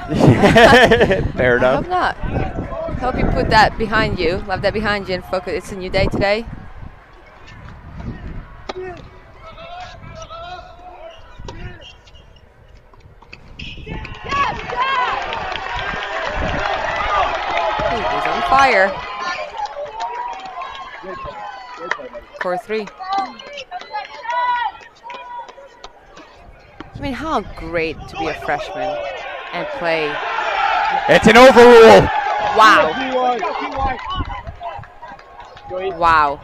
Fair enough. I hope not. I hope you put that behind you, left that behind you, and focus. It's a new day today. He's on fire. Core 3. I mean, how great to be a freshman and play. It's an overrule. Wow. Wow.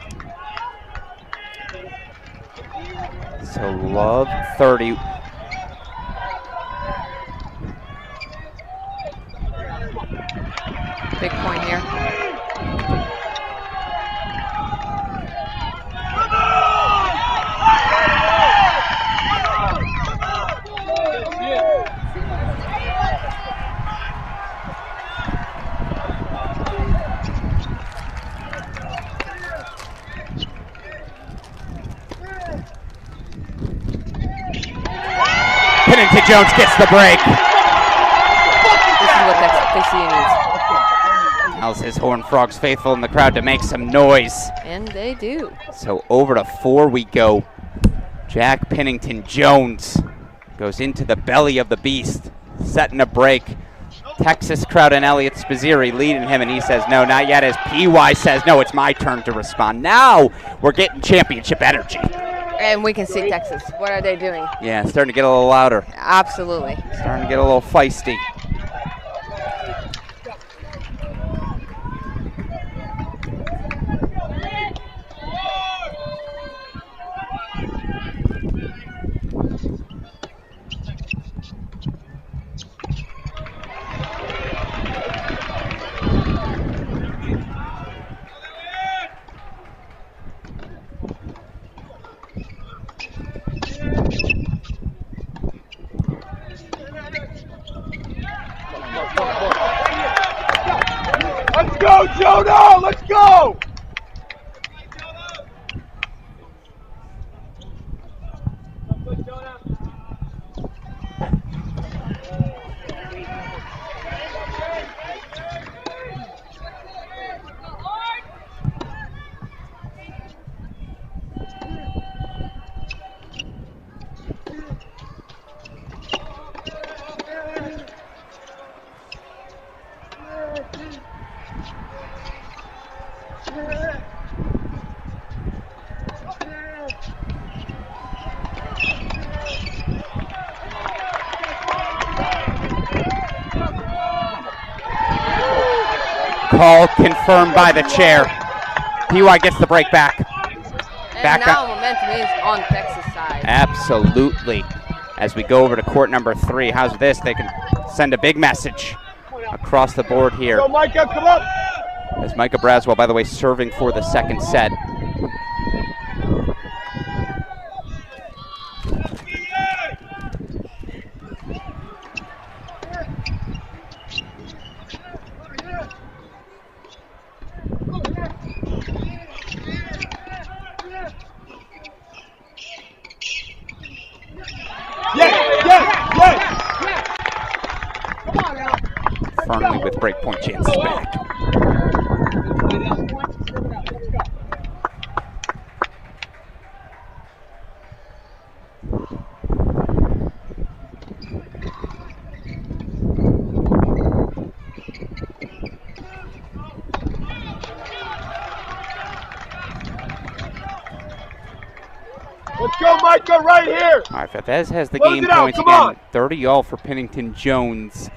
So Love 30. Big point here. Pennington Jones gets the break. This is what TCU needs. Tells his Horned Frogs faithful in the crowd to make some noise. And they do. So over to 4 we go. Jack Pennington Jones goes into the belly of the beast, setting a break. Texas crowd and Elliot Spizzeri leading him, and he says, no, not yet, as PY says, no, it's my turn to respond. Now we're getting championship energy. And we can see Texas. What are they doing? Yeah, it's starting to get a little louder. Absolutely. Starting to get a little feisty. Let's go, Jonah! Let's go! Call confirmed by the chair. PY gets the break back. And now momentum is on Texas' side. Absolutely. As we go over to court number 3, how's this? They can send a big message across the board here. Go, Micah, come up! As Micah Braswell, by the way, serving for the second set. Fernley with breakpoint chances back. Let's go, Micah, right here! All right, Fez has the Close game it out, points come again. on. 30-all for Pennington Jones.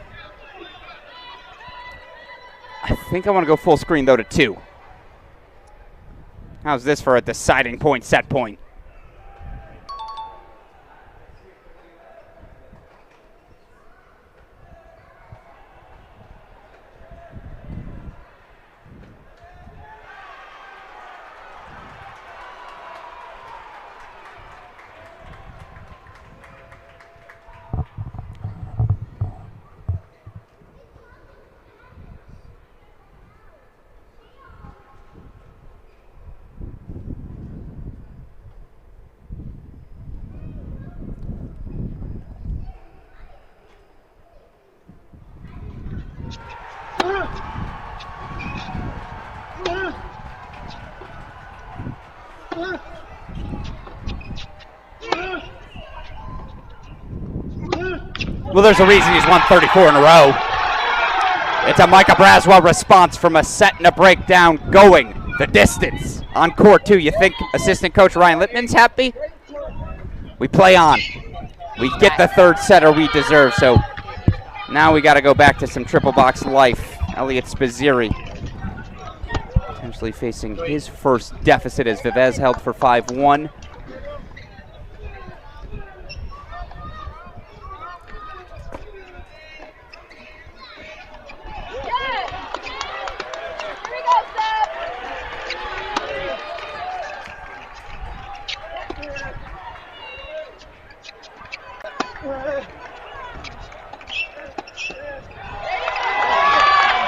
I think I want to go full screen, though, to 2. How's this for a deciding point, set point? Well, there's a reason he's won 34 in a row. It's a Micah Braswell response from a set and a breakdown going the distance. On court 2, you think assistant coach Ryan Lippman's happy? We play on. We get the third setter we deserve, so now we got to go back to some triple box life. Elliot Spizzeri potentially facing his first deficit as Vivez held for 5-1.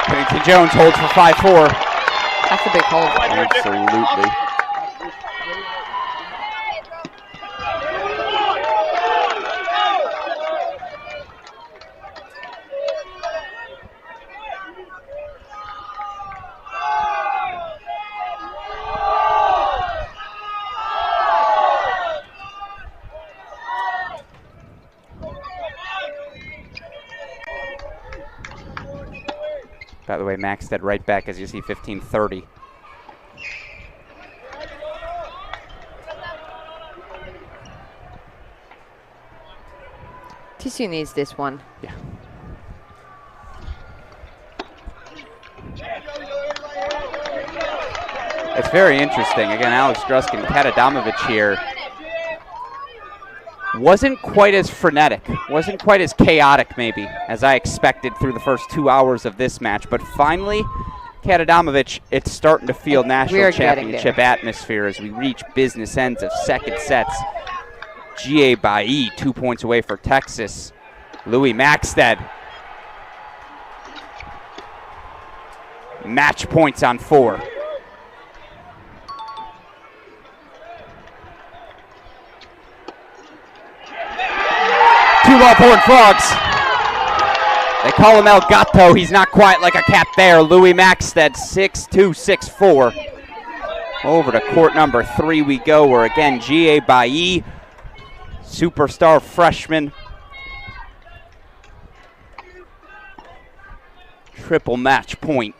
Pennington Jones holds for 5-4. That's a big hold. Absolutely. By the way, Maxted right back as you see 15-30. TCU needs this one. Yeah. It's very interesting. Again, Alex Druskin, Kat Adamovich here. Wasn't quite as frenetic, wasn't quite as chaotic maybe as I expected through the first 2 hours of this match. But finally, Kat Adamovich, it's starting to feel national championship atmosphere as we reach business ends of second sets. G.A. Bailly, 2 points away for Texas. Louis Maxted. Match points on 4. Two ball-born frogs. They call him El Gato. He's not quite like a cat there. Louis Maxted, 6'2", 6'4". Over to court number 3 we go, where again, G.A. Bailly, superstar freshman. Triple match point.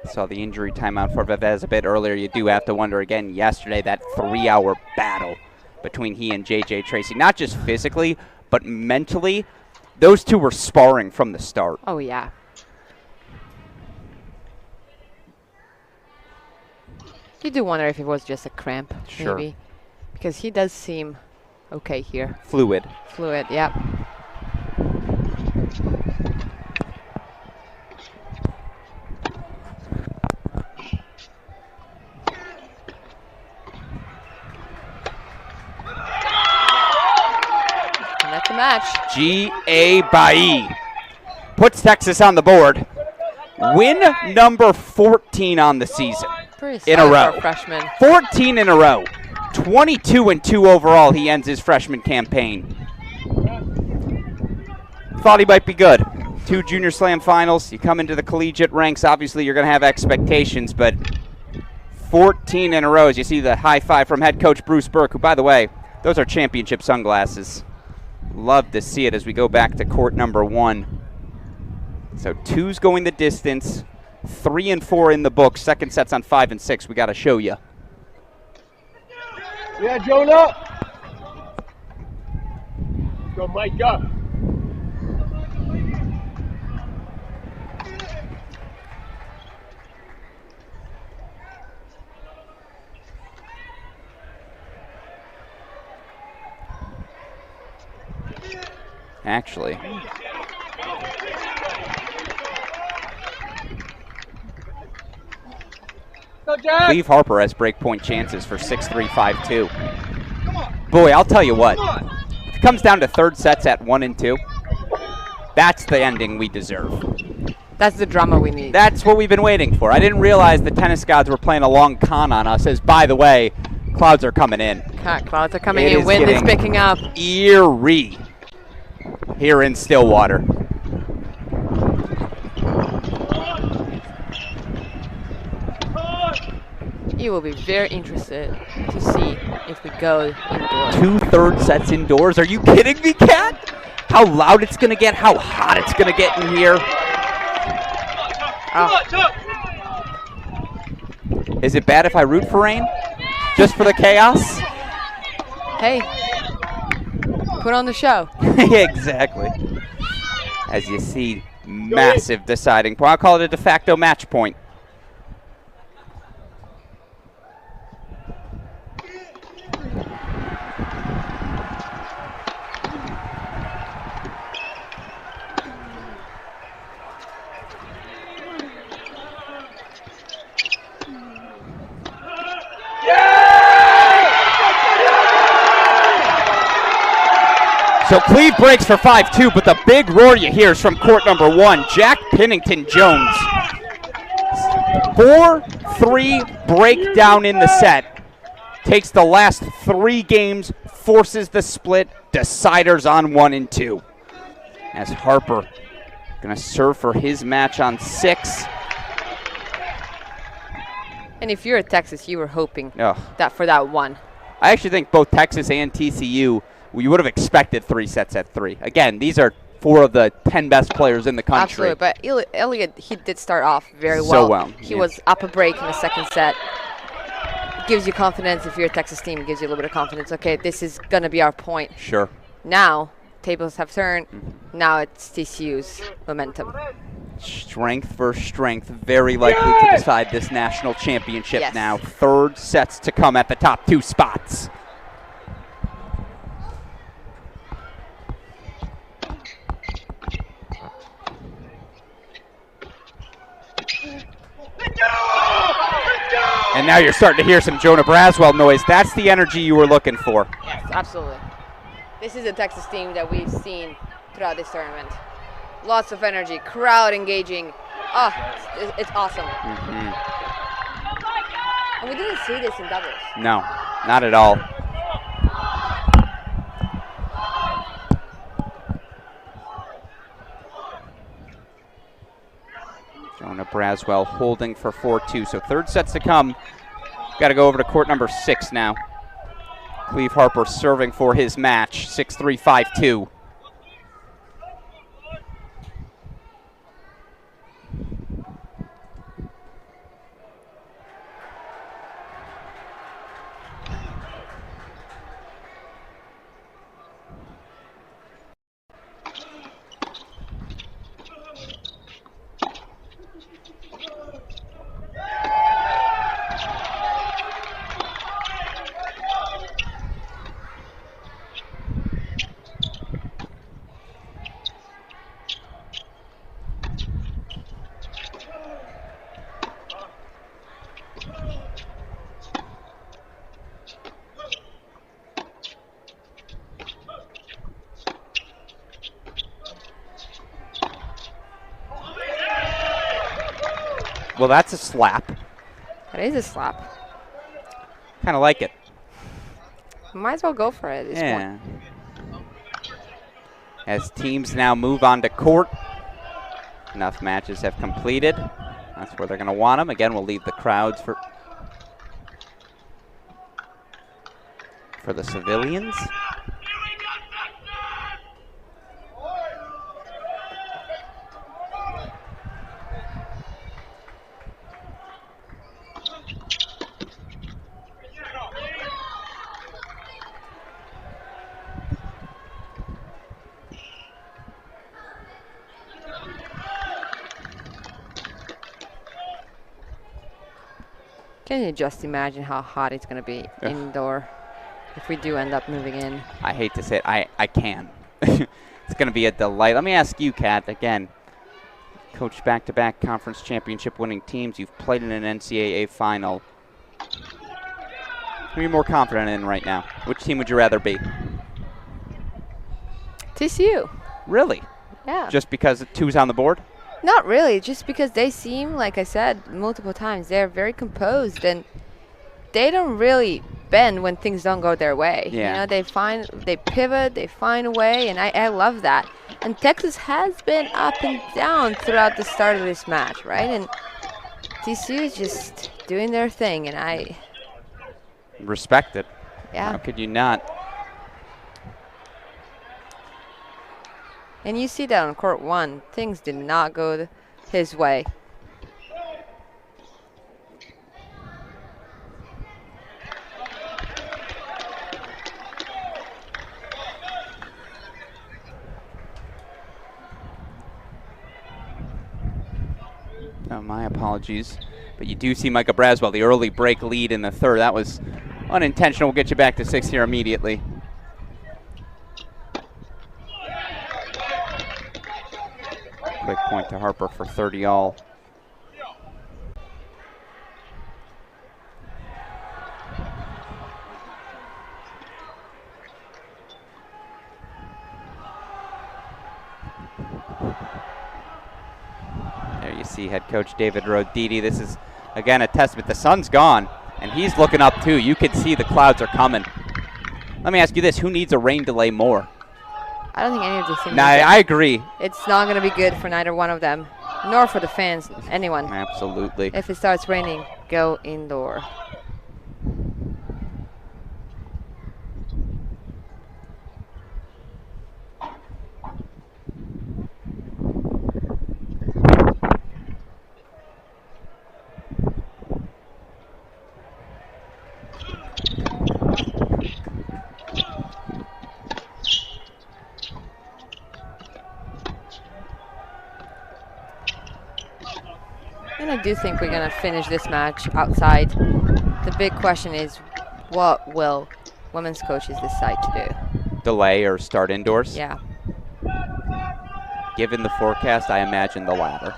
Saw the injury timeout for Vivez a bit earlier. You do have to wonder again, yesterday, that 3-hour battle between he and JJ Tracy. Not just physically, but mentally. Those two were sparring from the start. Oh, yeah. You do wonder if it was just a cramp, Sure. maybe. Because he does seem okay here. Fluid. Fluid, yep. And that's a match. G.A. Bailly puts Texas on the board. Win number 14 on the season. In a row. Freshman. 14 in a row. 22-2 overall. He ends his freshman campaign. Thought he might be good. 2 Junior Slam finals. You come into the collegiate ranks. Obviously, you're going to have expectations, but 14 in a row. As you see the high five from head coach Bruce Burke, who, by the way, those are championship sunglasses. Love to see it as we go back to court number 1. So 2's going the distance. 3 and 4 in the book. Second set's on 5 and 6. We got to show you. Yeah, Jonah. Go, Mike, up. Actually. Cleve Harper has breakpoint chances for 6-3, 5-2. Boy, I'll tell you what. If it comes down to third sets at 1 and 2, that's the ending we deserve. That's the drama we need. That's what we've been waiting for. I didn't realize the tennis gods were playing a long con on us, as, by the way, clouds are coming in. Clouds are coming in. Wind is picking up. Eerie here in Stillwater. You will be very interested to see if we go indoors. 2 third sets indoors. Are you kidding me, Kat? How loud it's going to get, how hot it's going to get in here. Is it bad if I root for rain? Just for the chaos? Hey, put on the show. Exactly. As you see, massive deciding point. I'll call it a de facto match point. So Cleve breaks for 5-2, but the big roar you hear is from court number 1, Jack Pennington Jones. 4-3 breakdown in the set. Takes the last 3 games, forces the split, deciders on 1 and 2. As Harper gonna serve for his match on 6. And if you're at Texas, you were hoping Oh. that for that 1. I actually think both Texas and TCU, you would have expected 3 sets at 3. Again, these are 4 of the 10 best players in the country. Absolutely, but Elliott, he did start off very well. So well. He was up a break in the second set. Gives you confidence. If you're a Texas team, it gives you a little bit of confidence. Okay, this is going to be our point. Sure. Now, tables have turned. Now it's TCU's momentum. Strength for strength, very likely to decide this national championship now. 3rd sets to come at the top 2 spots. And now you're starting to hear some Jonah Braswell noise. That's the energy you were looking for. Yes, absolutely. This is a Texas team that we've seen throughout this tournament. Lots of energy, crowd engaging. Oh, it's awesome. And we didn't see this in doubles. No, not at all. Jonah Braswell holding for 4-2. So 3rd sets to come. Got to go over to court number 6 now. Cleve Harper serving for his match, 6-3, 5-2. Well, that's a slap. That is a slap. Kind of like it. Might as well go for it at this point. As teams now move on to court, enough matches have completed. That's where they're going to want them. Again, we'll leave the crowds for the civilians. Can you just imagine how hot it's going to be indoor if we do end up moving in? I hate to say it. I can. It's going to be a delight. Let me ask you, Kat, again, coached back-to-back conference championship winning teams. You've played in an NCAA final. Who are you more confident in right now? Which team would you rather be? TCU. Really? Yeah. Just because 2's on the board? Not really, just because they seem, like I said multiple times, they're very composed and they don't really bend when things don't go their way. Yeah. You know, they pivot, they find a way, and I love that. And Texas has been up and down throughout the start of this match, right? And TCU is just doing their thing, and I respect it. Yeah. How could you not? And you see that on court 1. Things did not go his way. Oh, my apologies. But you do see Micah Braswell, the early break lead in the 3rd. That was unintentional. We'll get you back to 6 here immediately. Quick point to Harper for 30 all. There you see head coach David Roditi. This is, again, a testament. The sun's gone, and he's looking up too. You can see the clouds are coming. Let me ask you this. Who needs a rain delay more? I don't think any of these things. Nah, I agree. It's not going to be good for neither one of them, nor for the fans, anyone. Absolutely. If it starts raining, go indoor. And I do think we're going to finish this match outside. The big question is, what will women's coaches decide to do? Delay or start indoors? Yeah. Given the forecast, I imagine the latter.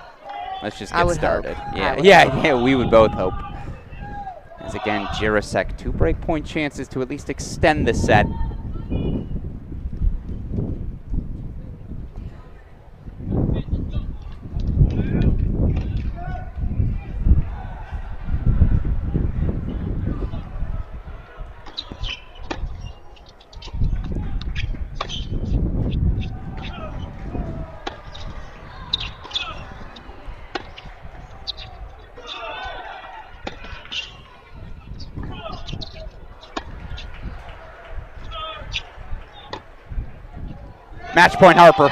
Let's just get started. Hope. Yeah, we would both hope. As again, Jirasek, 2 break point chances to at least extend the set. Match point, Harper.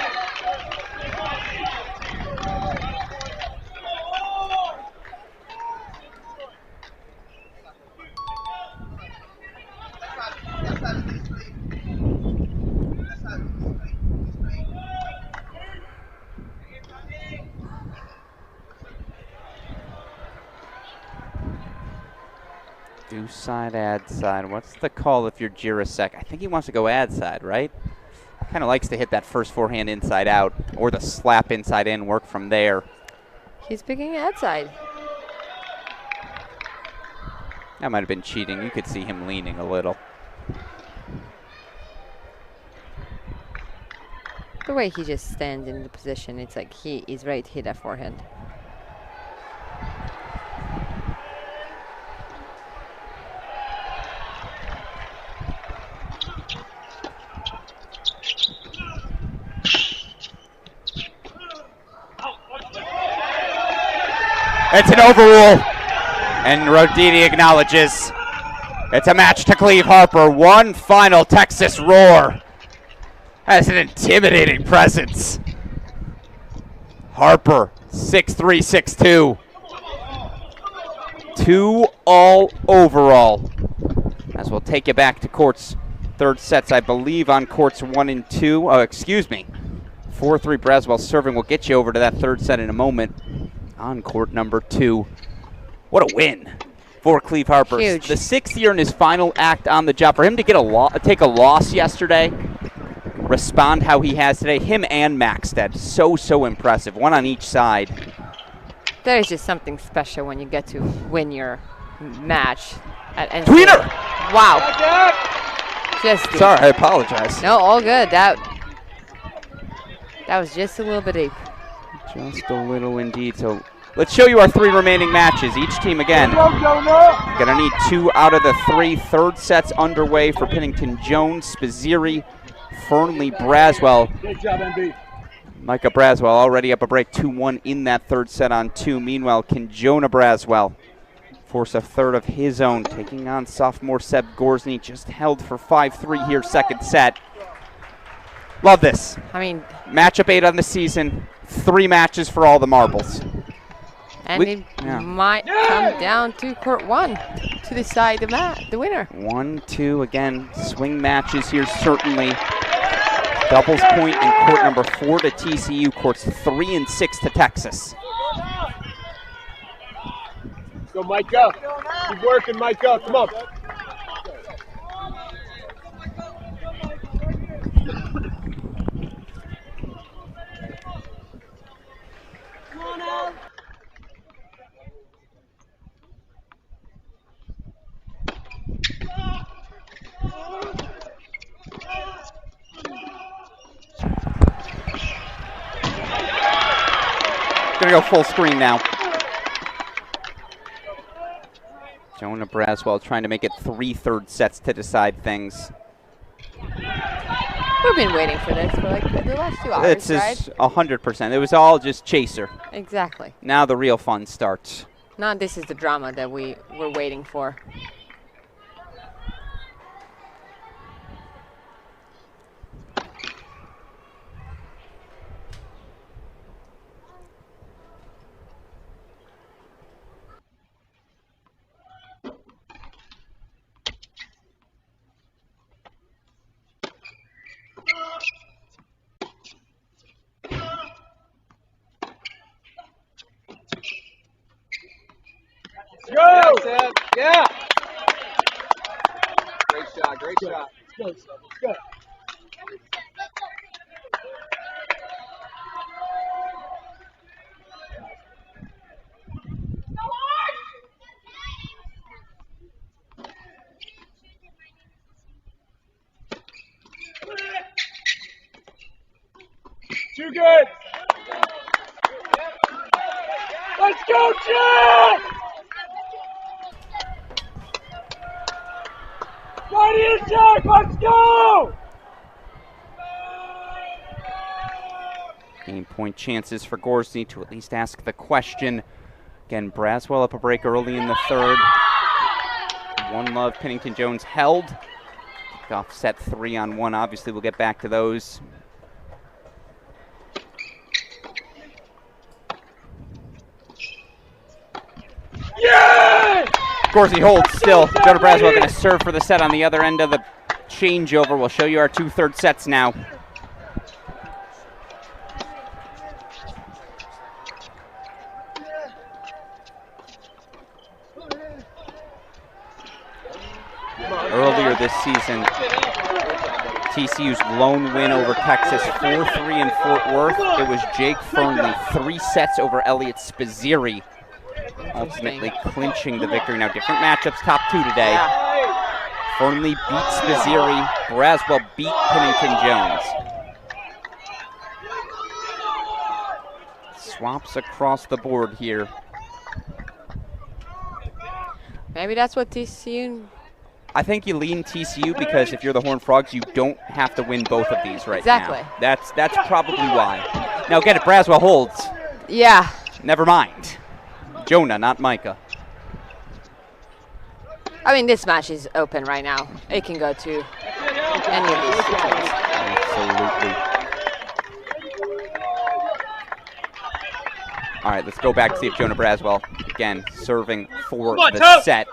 Do side, ad side. What's the call if you're Jirasek? I think he wants to go ad side, right? Kind of likes to hit that first forehand inside out or the slap inside in, work from there. He's picking outside. That might have been cheating. You could see him leaning a little. The way he just stands in the position, it's like he is ready to hit that forehand. It's an overrule, and Roditi acknowledges it's a match to Cleve Harper. One final Texas roar. Has an intimidating presence. Harper, 6'3", 6'2". 2 all overall. As we'll take you back to courts third sets, I believe, on courts 1 and 2. Oh, excuse me. 4-3 Braswell serving. We'll get you over to that third set in a moment. On court number 2. What a win for Cleve Harper. Huge. The 6th year in his final act on the job. For him to get take a loss yesterday, respond how he has today, him and Maxted, so impressive. One on each side. There is just something special when you get to win your match at NCAA. Tweener! Wow. Just sorry, I apologize. No, all good. That was just a little bit deep. Just a little indeed. So let's show you our 3 remaining matches. Each team, again, gonna need 2 out of the 3. Third set's underway for Pennington Jones, Spazzeri, Fernley, Braswell. Good job, MB. Micah Braswell already up a break 2-1 in that third set on 2. Meanwhile, Kinjona Braswell force a third of his own, taking on sophomore Seb Gorsny, just held for 5-3 here, second set. Love this. I mean, matchup 8 on the season. 3 matches for all the marbles. And it might come down to court 1 to decide the winner. 1-2, again, swing matches here certainly. Doubles point in court number 4 to TCU, courts 3 and 6 to Texas. Go, Micah. Keep working, Micah. Come on. going to go full screen now. Jonah Braswell trying to make it 3 third sets to decide things. We've been waiting for this for like the last 2 hours, It's just 100%. It was all just chaser. Exactly. Now the real fun starts. Now this is the drama that we were waiting for. Go! Yeah! Great shot, great shot. Let's go. Too good! Let's go, Jack! Right here, Jack! Let's go! Game point chances for Gorsney to at least ask the question. Again, Braswell up a break early in the third. 1-love, Pennington Jones held. Kicked off set 3-on-1. Obviously, we'll get back to those. Yeah! Gorsney holds still. Jonah Braswell going to serve for the set on the other end of the changeover. We'll show you our 2 third sets now. Earlier this season, TCU's lone win over Texas, 4-3 in Fort Worth. It was Jake Fernley, 3 sets over Elliot Spizzirri, ultimately clinching the victory. Now, different matchups, top 2 today. Fernley beat Spizzirri. Braswell beat Pennington Jones. Swaps across the board here. Maybe that's what TCU... I think you lean TCU because if you're the Horned Frogs, you don't have to win both of these right Exactly. now. That's probably why. Now get it, Braswell holds. Yeah. Never mind. Jonah, not Micah. I mean, this match is open right now. It can go to any of these two teams. Absolutely. All right, let's go back to see if Jonah Braswell, again, serving for the set.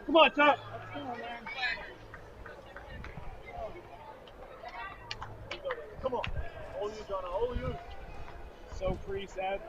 Come on, Top. Come on. All you, Jonah. All you. So free, sad.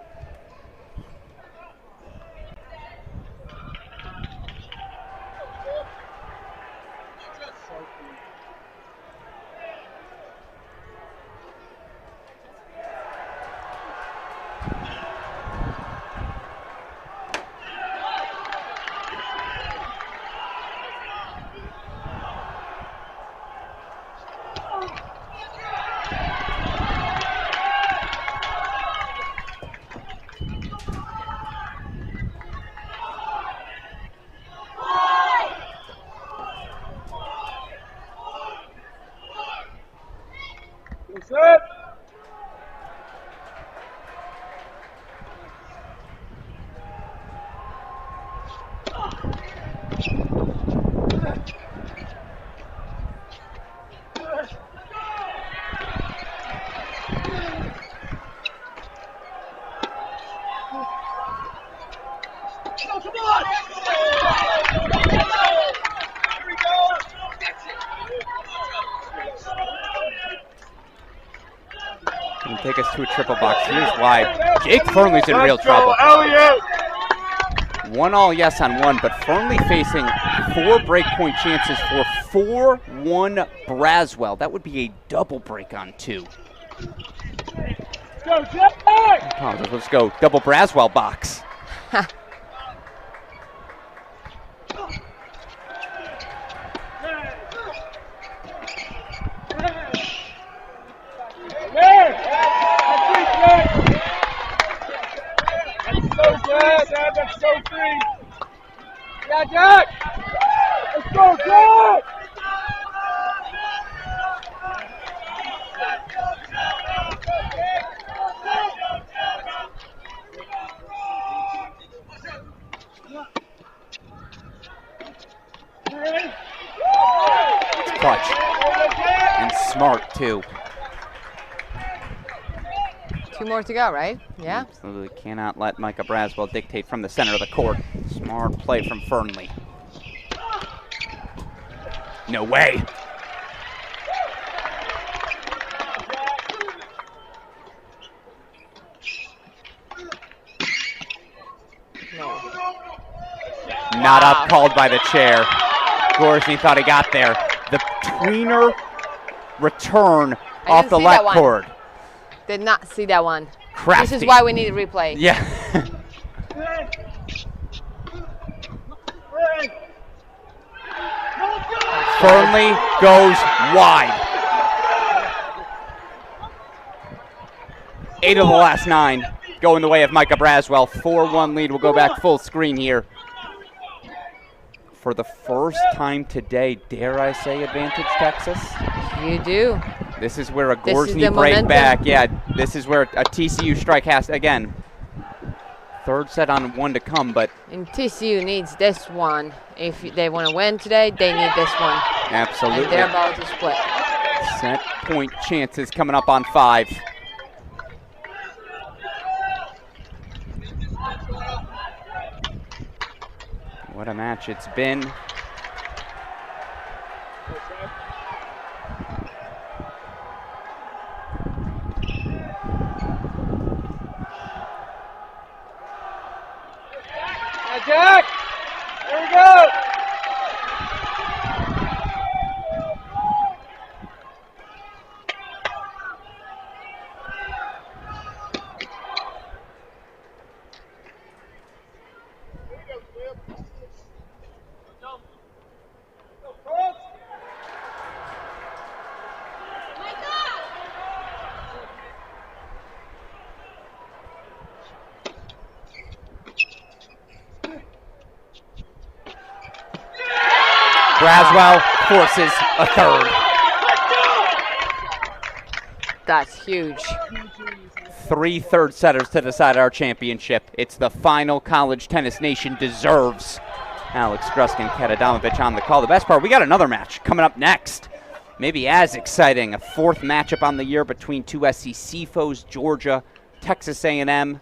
Set. Can take us to a triple box. Here's why. Jake Fernley's in real trouble. 1-all yes on 1, but Fernley facing 4 breakpoint chances for 4-1 Braswell. That would be a double break on 2. Let's go, Jack! Let's go. Double Braswell box. go, Jack. Let's go, free. Yeah, Jack. Let's go, Jack. It's clutch. And smart, too. 2 more to go, right? Yeah. Absolutely cannot let Micah Braswell dictate from the center of the court. Smart play from Fernley. No way. No. Not up, called by the chair. Gorsney thought he got there. The tweener return off the left cord. Did not see that one. Crafty. This is why we need a replay. Yeah. Fernley goes wide. 8 of the last 9 go in the way of Micah Braswell. 4-1 lead. We'll go back full screen here. For the first time today, dare I say, advantage Texas? You do. This is where a Gorsney break back. Yeah, this is where a TCU strike has, again, third set on 1 to come, but. And TCU needs this one. If they want to win today, they need this one. Absolutely. And they're about to split. Set point chances coming up on 5. What a match it's been. Jack! Here we go! Braswell forces a third. That's huge. 3 third setters to decide our championship. It's the final college tennis nation deserves. Alex Gruskin, Katadamovich on the call. The best part, we got another match coming up next. Maybe as exciting, a 4th matchup on the year between 2 SEC foes, Georgia, Texas A&M.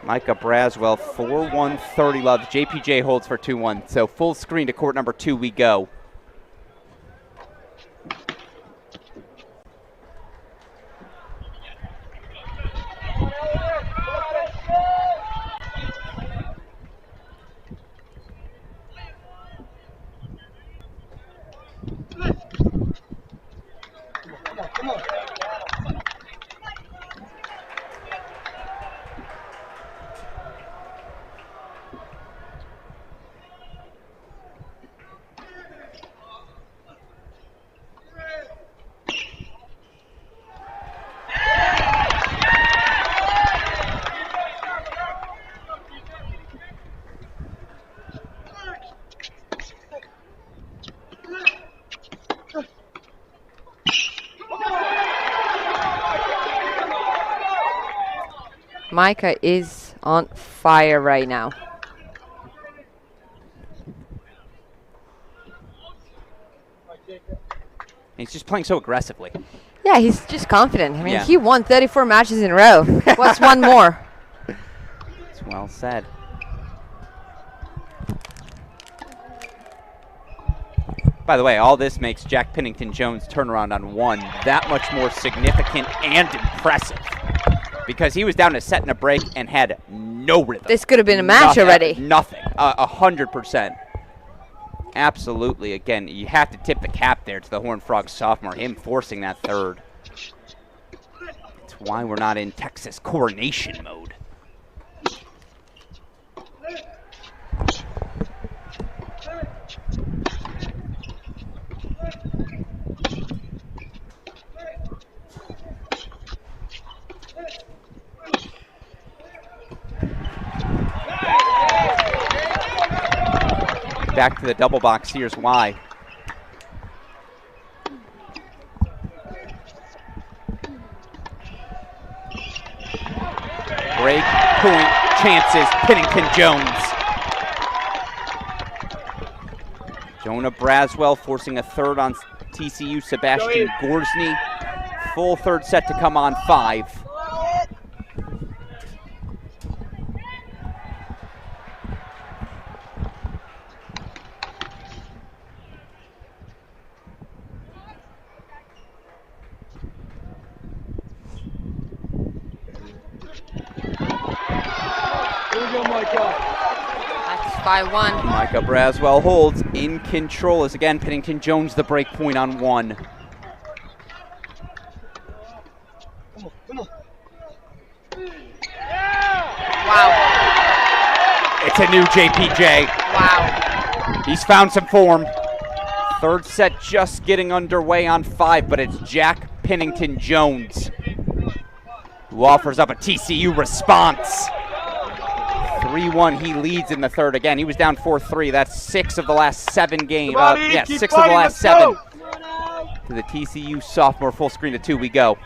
Micah Braswell, 4-1, 30 love. JPJ holds for 2-1. So full screen to court number 2 we go. Micah is on fire right now. He's just playing so aggressively. Yeah, he's just confident. I mean, Yeah. he won 34 matches in a row. What's one more? It's well said. By the way, all this makes Jack Pennington-Jones' turnaround on 1 that much more significant and impressive. Because he was down a set and a break and had no rhythm. This could have been a match already. Nothing. 100%. Absolutely. Again, you have to tip the cap there to the Horned Frog sophomore, him forcing that third. It's why we're not in Texas coronation mode. back to the double box. Here's why. Break point chances, Pennington-Jones. Jonah Braswell forcing a third on TCU, Sebastian Gorsny. Full third set to come on 5. That's 5-1. Micah Braswell holds in control as again Pennington-Jones the break point on 1. Wow. It's a new JPJ. Wow. He's found some form. Third set just getting underway on 5, but it's Jack Pennington-Jones who offers up a TCU response. 3-1, he leads in the third. Again, he was down 4-3. That's 6 of the last 7 games. 6 of the last 7. To the TCU sophomore. Full screen to 2 we go.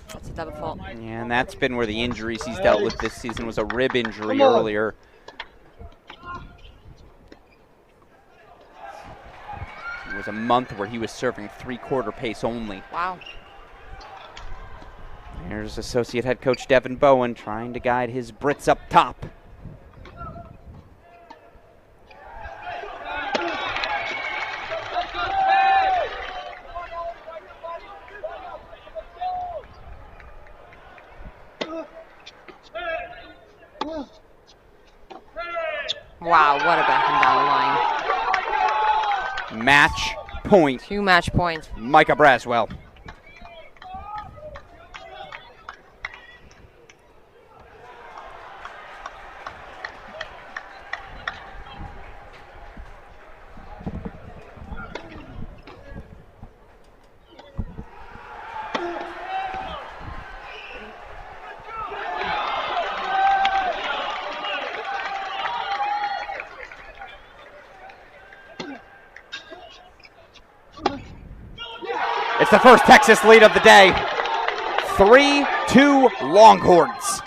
That's a double fault. Yeah, and that's been where the injuries he's dealt with this season was a rib injury earlier. It was a month where he was serving 3/4 pace only. Wow. Here's associate head coach Devin Bowen trying to guide his Brits up top. Wow, what a backhand down the line. Match point. 2 match points. Micah Braswell. It's the first Texas lead of the day. 3-2 Longhorns.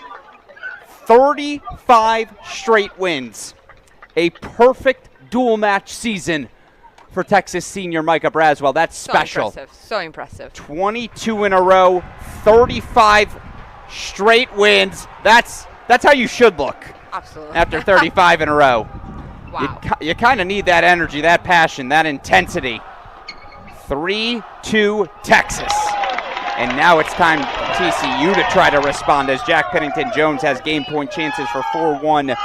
35 straight wins. A perfect dual match season for Texas senior Micah Braswell. That's special. So impressive. So impressive. 22 in a row, 35 straight wins. That's how you should look. Absolutely. After 35 in a row. Wow. You kind of need that energy, that passion, that intensity. 3-2 Texas. And now it's time for TCU to try to respond as Jack Pennington-Jones has game point chances for 4-1.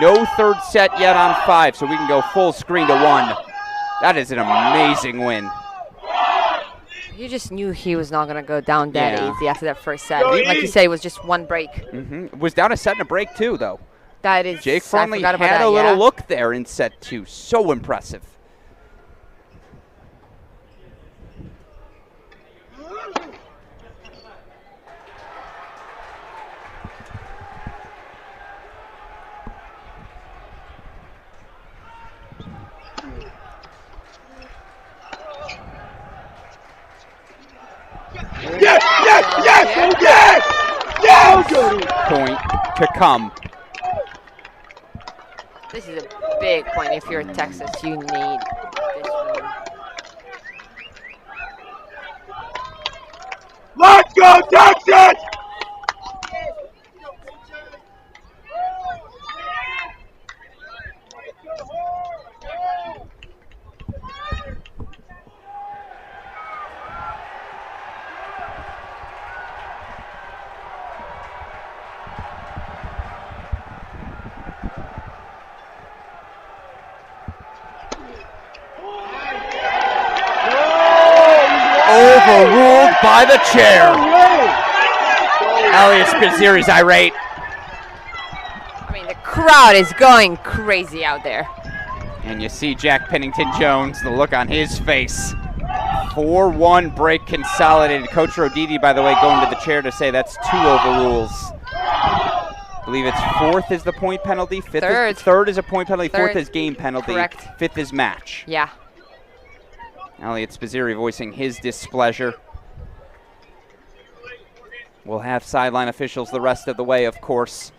No third set yet on 5, so we can go full screen to 1. That is an amazing win. You just knew he was not going to go down that Yeah. easy after that first set. Like you say, it was just one break. Was down a set and a break too, though. That is, Jake I Fromley forgot had about that, a little yeah. look there in set 2. So impressive. point to come. This is a big point. If you're Texas, you need this win. Let's go, Texas! Overruled by the chair. Elliot Spizzirri's irate. I mean, the crowd is going crazy out there. And you see Jack Pennington-Jones, the look on his face. 4-1 break consolidated. Coach Roditi, by the way, going to the chair to say that's 2 overrules. I believe it's 4th is the point penalty. Third is a point penalty. 4th is game penalty. Correct. 5th is match. Yeah. Elliot Spizzirri voicing his displeasure. We'll have sideline officials the rest of the way, of course.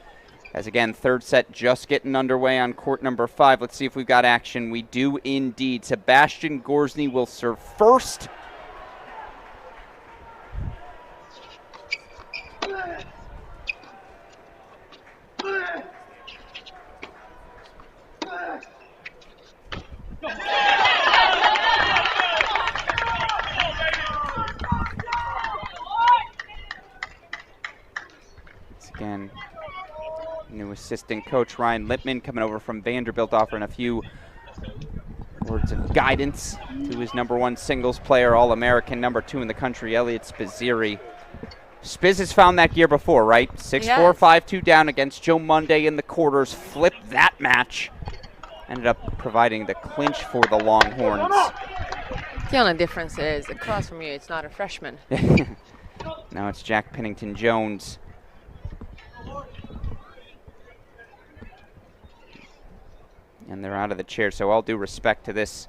As again, third set just getting underway on court number 5. Let's see if we've got action. We do indeed. Sebastian Gorsny will serve first. Again, new assistant coach Ryan Lippman coming over from Vanderbilt, offering a few words of guidance to his #1 singles player, All-American, #2 in the country, Elliot Spizzirri. Spiz has found that gear before, right? 6-4, 5-2 down against Joe Monday in the quarters. Flipped that match. Ended up providing the clinch for the Longhorns. The only difference is across from you, it's not a freshman. Now it's Jack Pennington-Jones. And they're out of the chair, so all due respect to this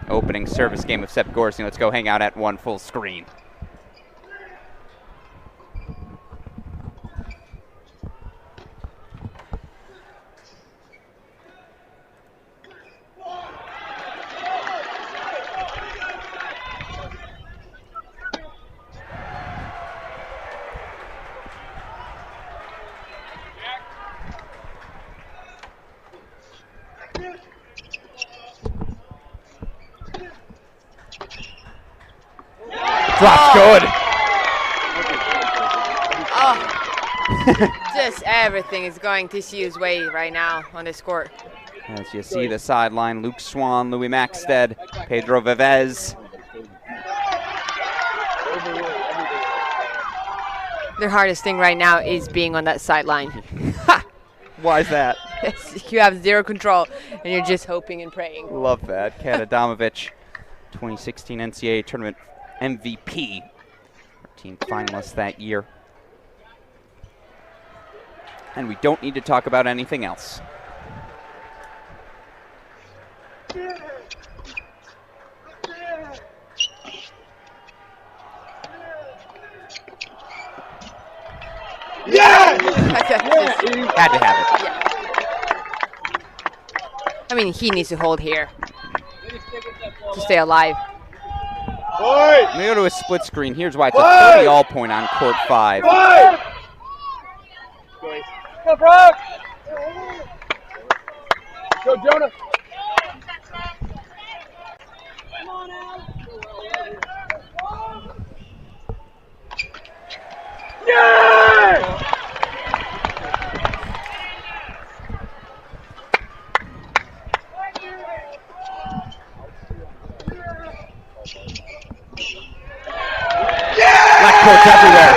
opening service game of Sep Gorsny. Let's go hang out at 1 full screen. Drops good. Oh, just everything is going TCU's way right now on this court. As you see the sideline, Luke Swan, Louis Maxted, Pedro Vivez. Their hardest thing right now is being on that sideline. Why is that? You have 0 control, and you're just hoping and praying. Love that. Kat Adamovich, 2016 NCAA tournament MVP, our team finalist that year. And we don't need to talk about anything else. Yeah! Had to have it. Yeah. I mean, he needs to hold here to stay alive. Let me go to a split screen. Here's why. It's a 30-all point on court 5. Go, Brock! Go, Jonah! Yeah! Black courts everywhere.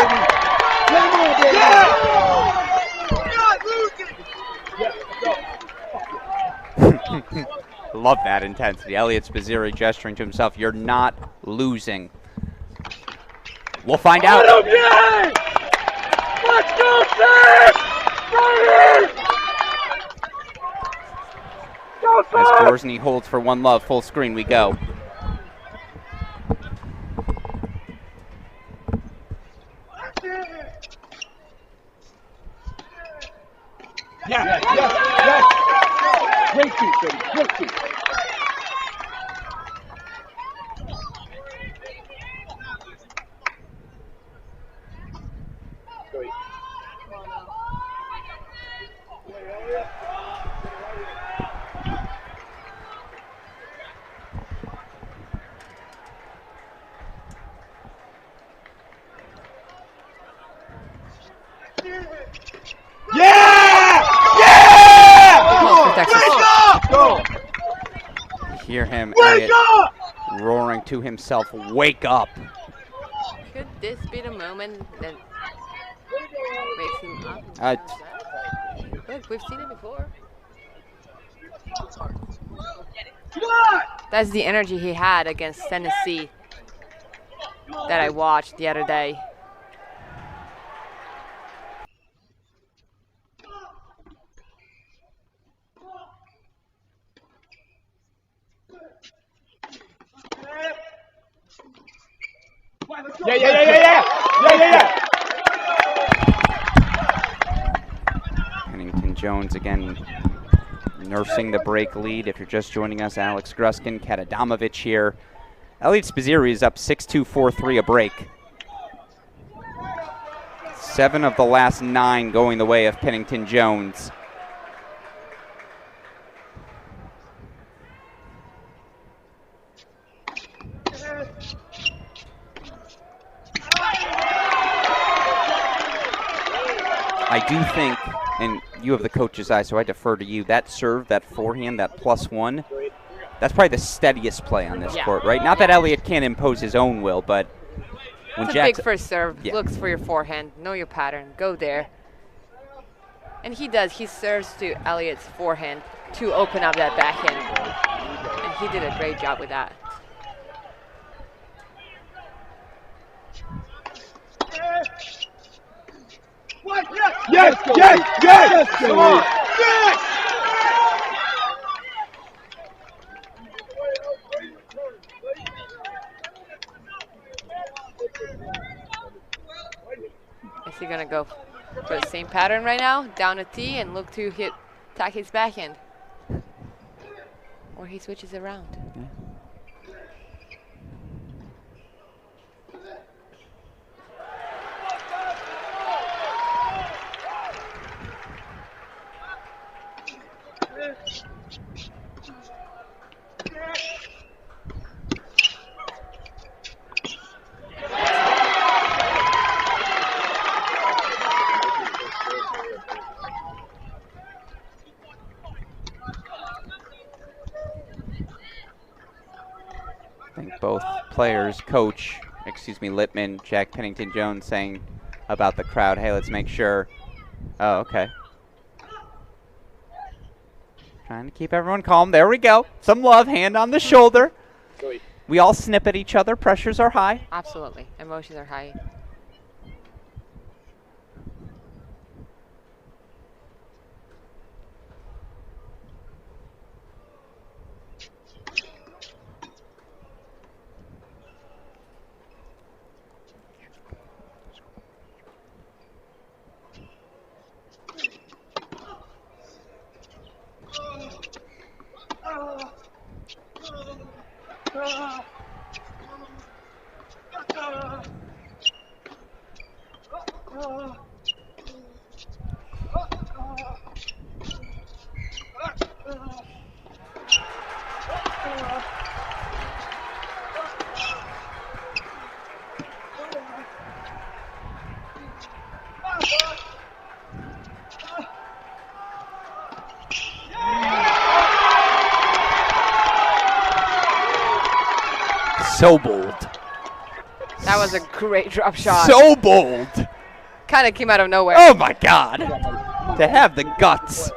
Love that intensity. Elliot Spizzirri gesturing to himself, you're not losing. We'll find out. Okay! Let's go, Sam! Right here! Go, As Sam! Gorsny holds for one love, full screen we go. Hear him, Wake Elliott, up! roaring to himself, wake up. Could this be the moment that wakes him up? Look, we've seen it before. That's the energy he had against Tennessee that I watched the other day. Yeah. Pennington Jones again nursing the break lead. If you're just joining us, Alex Gruskin, Katadamovich here. Elliott Spizzirri is up 6-2, 4-3 a break. 7 of the last 9 going the way of Pennington Jones. I do think, and you have the coach's eye, so I defer to you, that serve, that forehand, that +1, that's probably the steadiest play on this court, right? Not that Elliott can't impose his own will, but when It's a big first serve. Looks for your forehand. Know your pattern. Go there. And he does. He serves to Elliott's forehand to open up that backhand. And he did a great job with that. Yes! Come on! Yes! Is he gonna go for the same pattern right now? Down a tee and look to attack his backhand. Or he switches around. I think both players, Littman, Jack Pennington Jones, saying about the crowd, hey, let's make sure. Oh, okay. Trying to keep everyone calm. There we go. Some love, hand on the shoulder. We all snip at each other. Pressures are high. Absolutely. Emotions are high. So bold. That was a great drop shot. So bold. Kind of came out of nowhere. Oh my God. To have the guts.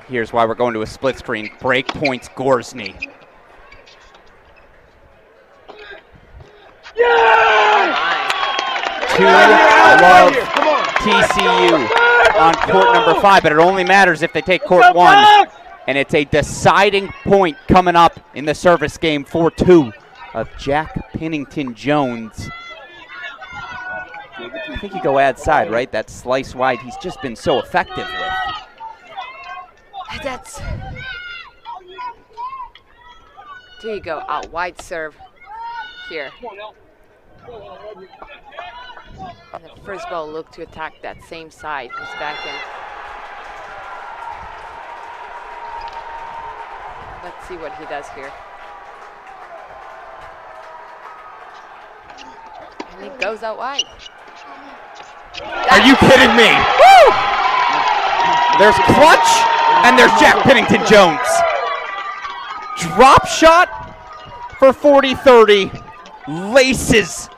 Here's why we're going to a split screen. Break points, Gorsny. To love TCU on court number 5, but it only matters if they take court 1. And it's a deciding point coming up in the service game, 4-2 of Jack Pennington Jones. I think you go ad side, right? That slice wide he's just been so effective with. That's... There you go, out wide serve here. And the first ball looked to attack that same side, his backhand. Let's see what he does here. And it goes out wide. Are you kidding me? Woo! There's clutch, and there's Jack Pennington Jones. Drop shot for 40-30. Laces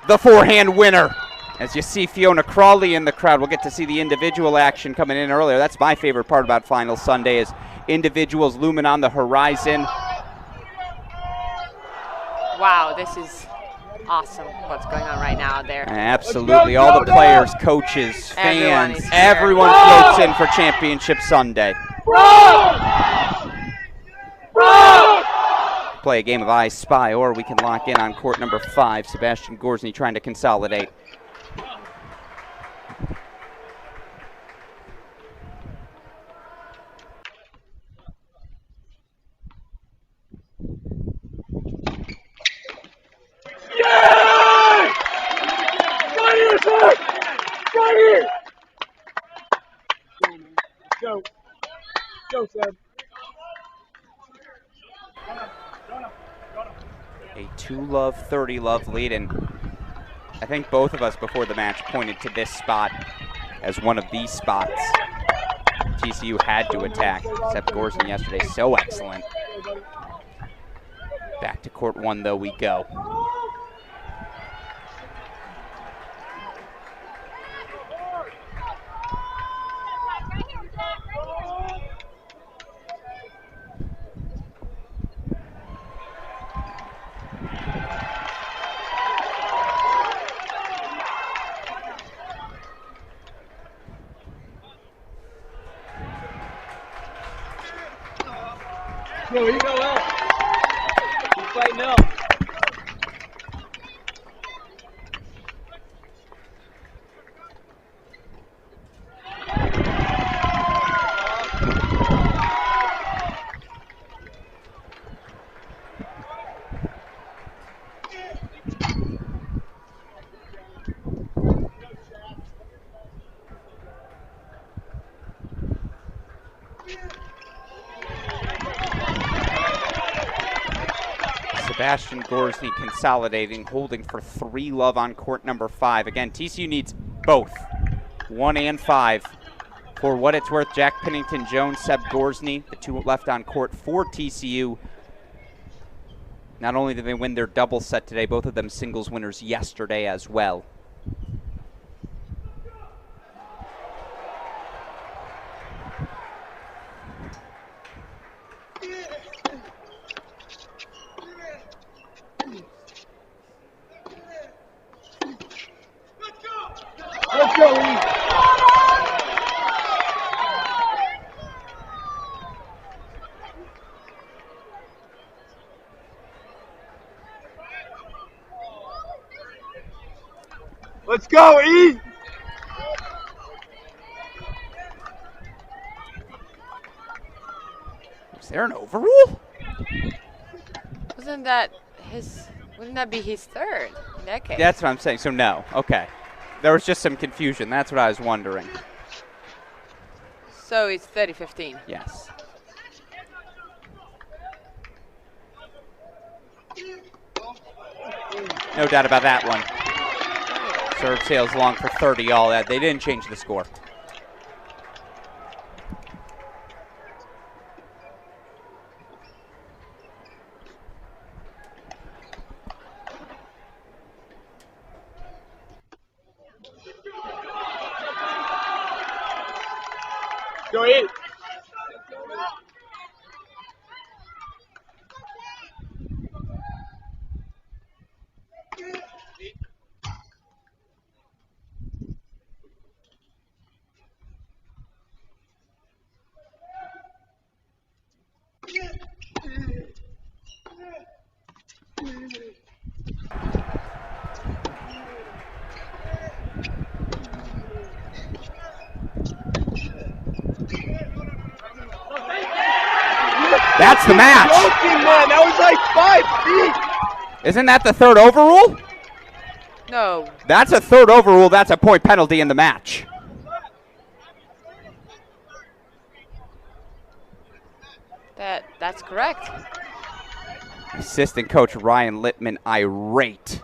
the forehand winner. As you see Fiona Crawley in the crowd, we'll get to see the individual action coming in earlier. That's my favorite part about Final Sunday is individuals looming on the horizon. Wow, this is awesome what's going on right now there. Absolutely. All the players, coaches, fans, everyone floats in for Championship Sunday. Play a game of I Spy, or we can lock in on court number 5. Sebastian Gorsny trying to consolidate. Go. Go, Seb. A 2-love, 30-love lead, and I think both of us before the match pointed to this spot as one of these spots TCU had to attack. Seb Gorsny yesterday, so excellent. Back to court 1, though, we go. Yo, you go out. Keep fighting up. Sebastian Gorsny consolidating, holding for 3-love on court number 5. Again, TCU needs both, 1 and 5. For what it's worth, Jack Pennington Jones, Seb Gorsny, the 2 left on court for TCU. Not only did they win their double set today, both of them singles winners yesterday as well. Let's go, E. Let's go, E. Is there an overrule? Wouldn't that be his third in that case? That's what I'm saying. So no. Okay. There was just some confusion. That's what I was wondering. So it's 30-15. Yes. No doubt about that one. Serve sails long for 30 all that. They didn't change the score. Go E. That's the match. Joking, man. That was like 5 feet. Isn't that the third overrule? No. That's a third overrule. That's a point penalty in the match. That's correct. Assistant coach Ryan Littman irate.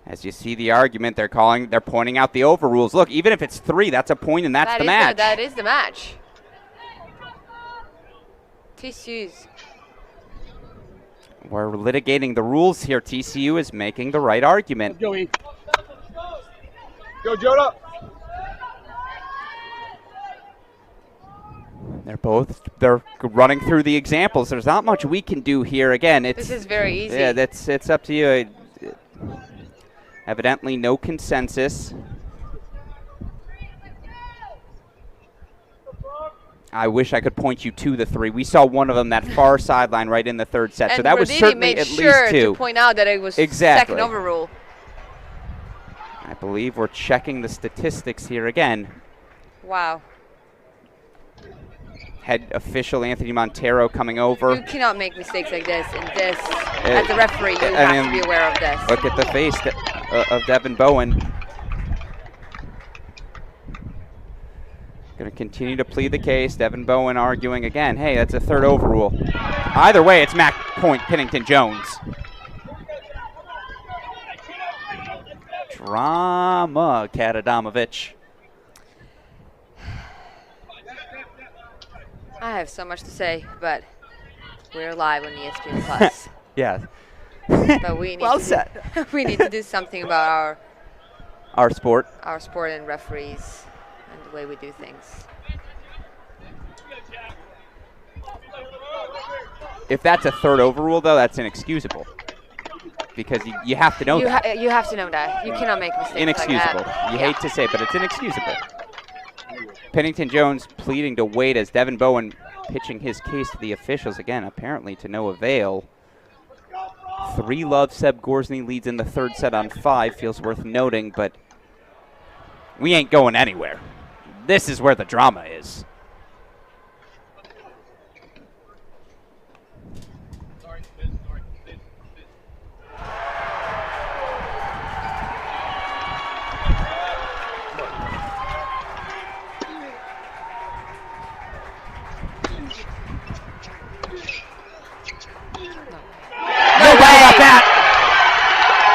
As you see the argument, they're pointing out the overrules. Look, even if it's 3, that's a point, and that's the match. That is the match. TCU's. We're litigating the rules here. TCU is making the right argument. Go, Joda. They're running through the examples. There's not much we can do here. Again, This is very easy. Yeah, it's up to you. Evidently no consensus. I wish I could point you to the 3. We saw one of them, that far sideline right in the third set. And so that was Rodini certainly made at sure least 2. to point out that it was exactly. second overrule. I believe we're checking the statistics here again. Wow. Head official Anthony Montero coming over. You cannot make mistakes like this. And this, as a referee, you have to be aware of this. Look at the face of Devin Bowen. Going to continue to plead the case. Devin Bowen arguing again. Hey, that's a third overrule. Either way, it's Mac Point Pennington Jones. Drama, Katadamovich. I have so much to say, but we're live on ESPN Plus. Yeah. But we need we need to do something about our sport and referees and the way we do things. If that's a third overrule, though, that's inexcusable. Because you have to know that. You have to know that. You cannot make mistakes inexcusable. like that. You hate to say it, but it's inexcusable. Pennington Jones pleading to wait as Devin Bowen pitching his case to the officials again, apparently to no avail. 3-love Seb Gorsny leads in the third set on 5. Feels worth noting, but we ain't going anywhere. This is where the drama is.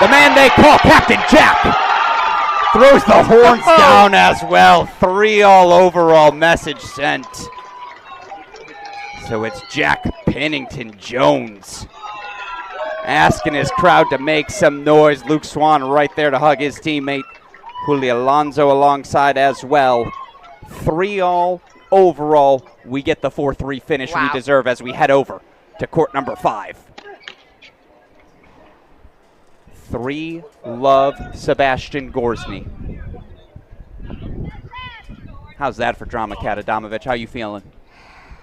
The man they call Captain Jack throws the horns down as well. 3-all overall message sent. So it's Jack Pennington Jones asking his crowd to make some noise. Luke Swan right there to hug his teammate. Julio Alonso alongside as well. 3-all overall. We get the 4-3 finish we deserve as we head over to court number 5. 3-love Sebastian Gorsny. How's that for drama, Katadamovich? How you feeling?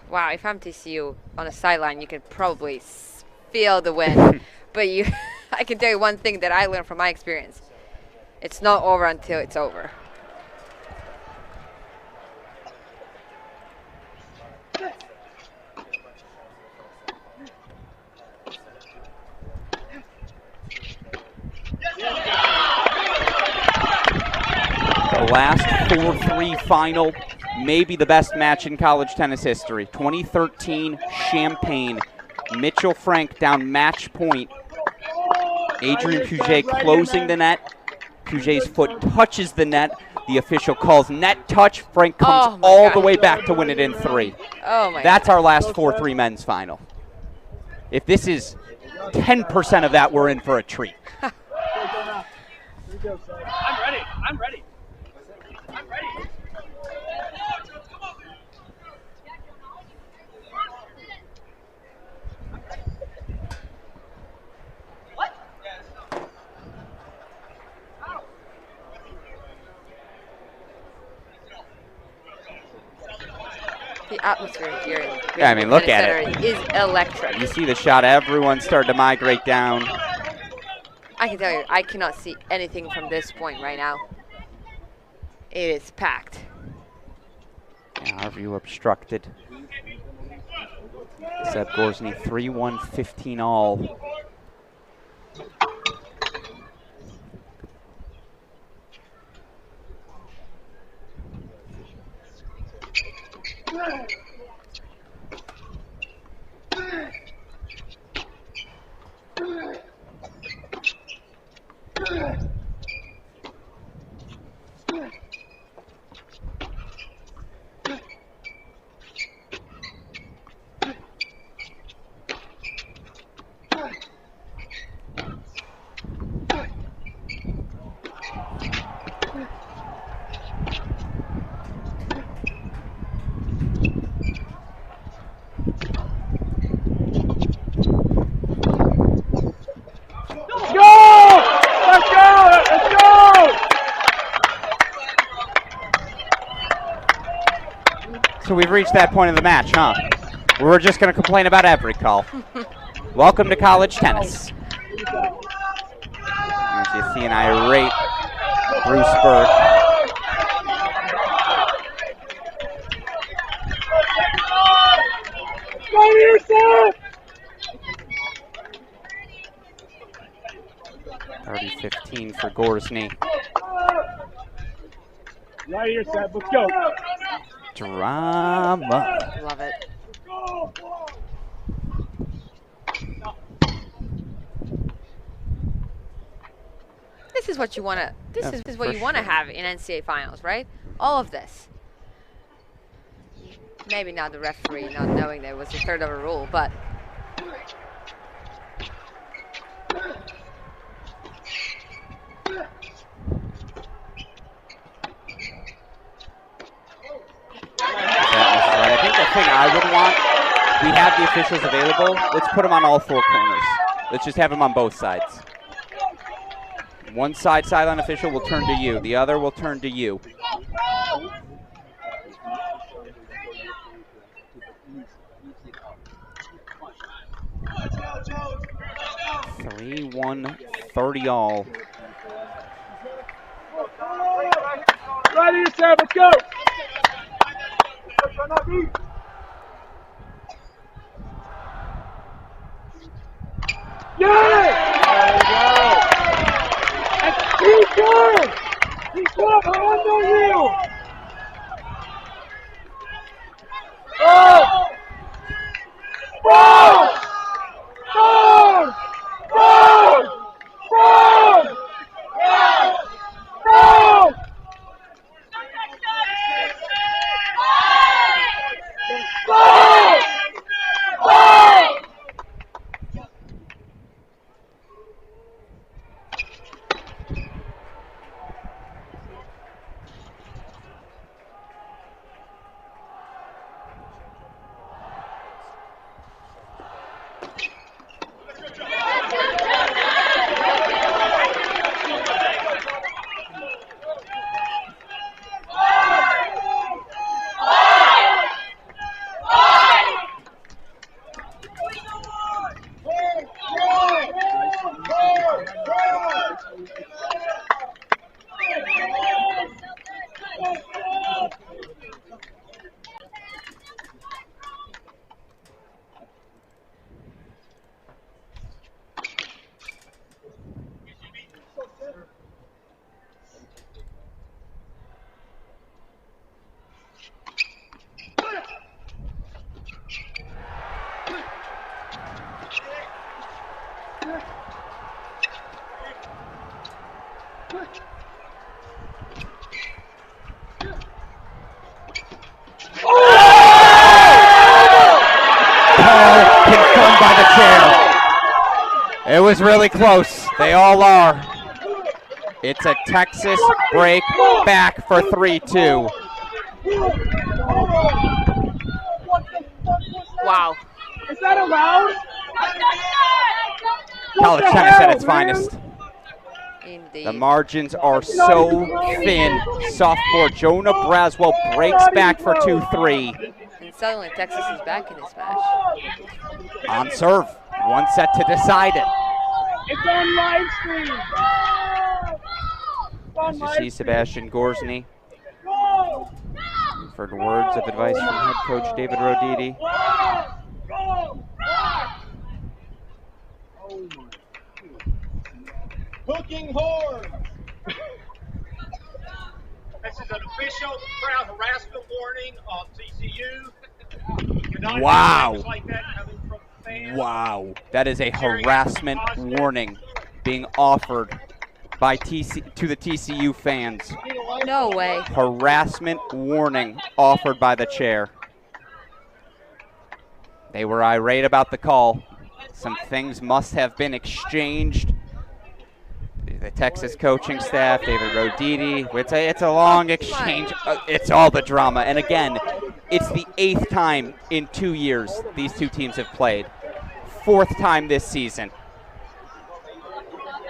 Wow, if I'm TCU on the sideline, you can probably feel the wind. But I can tell you one thing that I learned from my experience. It's not over until it's over. The last 4-3 final, maybe the best match in college tennis history. 2013 Champaign. Mitchell Frank down match point. Adrian Puget closing the net. Puget's foot touches the net. The official calls net touch. Frank comes all the way back to win it in 3. Oh my That's our last 4-3 men's final. If this is 10% of that, we're in for a treat. I'm ready. I'm ready. I'm ready. The atmosphere here in Yeah, I mean, look at it. Is electric. You see the shot. Everyone's starting to migrate down. I can tell you, I cannot see anything from this point right now. It is packed. Yeah, Our view obstructed. Seb Gorsny 3-1, 15 all. So we've reached that point of the match, huh? We're just going to complain about every call. Welcome to college tennis. As you see an irate Bruce Berg. Go to yourself! 30-15 for Gorsny. Right here, Seth. Let's go. Drama. Love it. This is what you want to. This is what you want to have in NCAA finals, right? All of this. Maybe not the referee not knowing there was a third of a rule, but. I think the thing I would want, we have the officials available. Let's put them on all four corners. Let's just have them on both sides. One sideline official will turn to you. The other will turn to you. Three, 1, 30 all. Right here, Seth. Let's go. Yes! There you go. Keep going. Keep up. I'm under you. Oh! Bro! Bro! Bro! Bro! Bro! Bro! Bro! Confirmed by the chair. It was really close. They all are. It's a Texas break back for 3-2. Wow. Is that allowed? College tennis at its finest. Indeed. The margins are so thin. Sophomore Jonah Braswell breaks back for 2-3. And suddenly Texas is back in this match. On serve. One set to decide it. It's on live stream. As you see Sebastian Gorsny Offered words of advice from head coach David Roditi. Hooking horns. This is an official crowd harassment warning on TCU. Wow. Like that coming from fans. Wow. That is a harassment warning being offered by to the TCU fans. No way. Harassment warning offered by the chair. They were irate about the call. Some things must have been exchanged. The Texas coaching staff, David Roditi. It's a long exchange. It's all the drama. And again, it's the 8th time in 2 years these two teams have played. 4th time this season.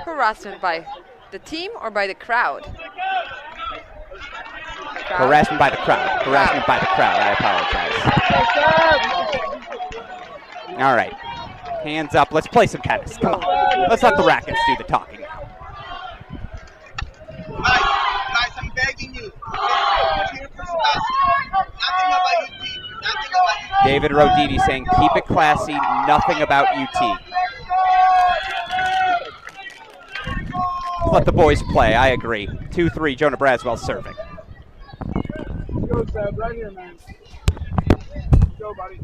Harassment by the team or by the crowd? Harassment by the crowd. Harassment by the crowd. I apologize. All right. Hands up. Let's play some tennis. Come on. Let's let the rackets do the talking now. Guys, I'm begging you. Nothing about UT. Nothing about UT. David Roditi saying, keep it classy, nothing about UT. Let the boys play, I agree. 2-3, Jonah Braswell serving. Go, Seb, right here, man. Go, buddy.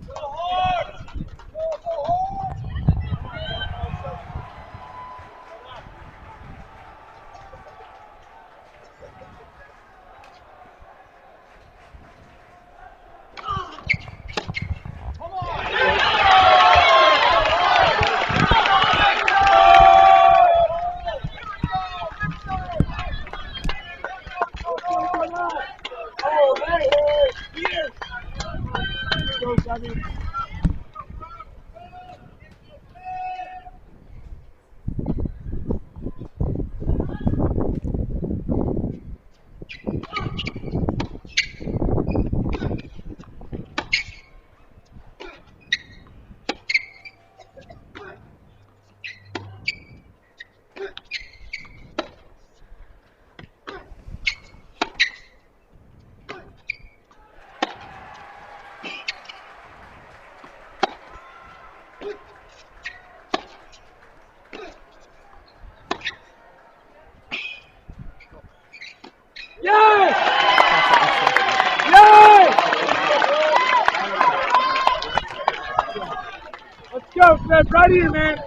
Go, Seb, right here, man.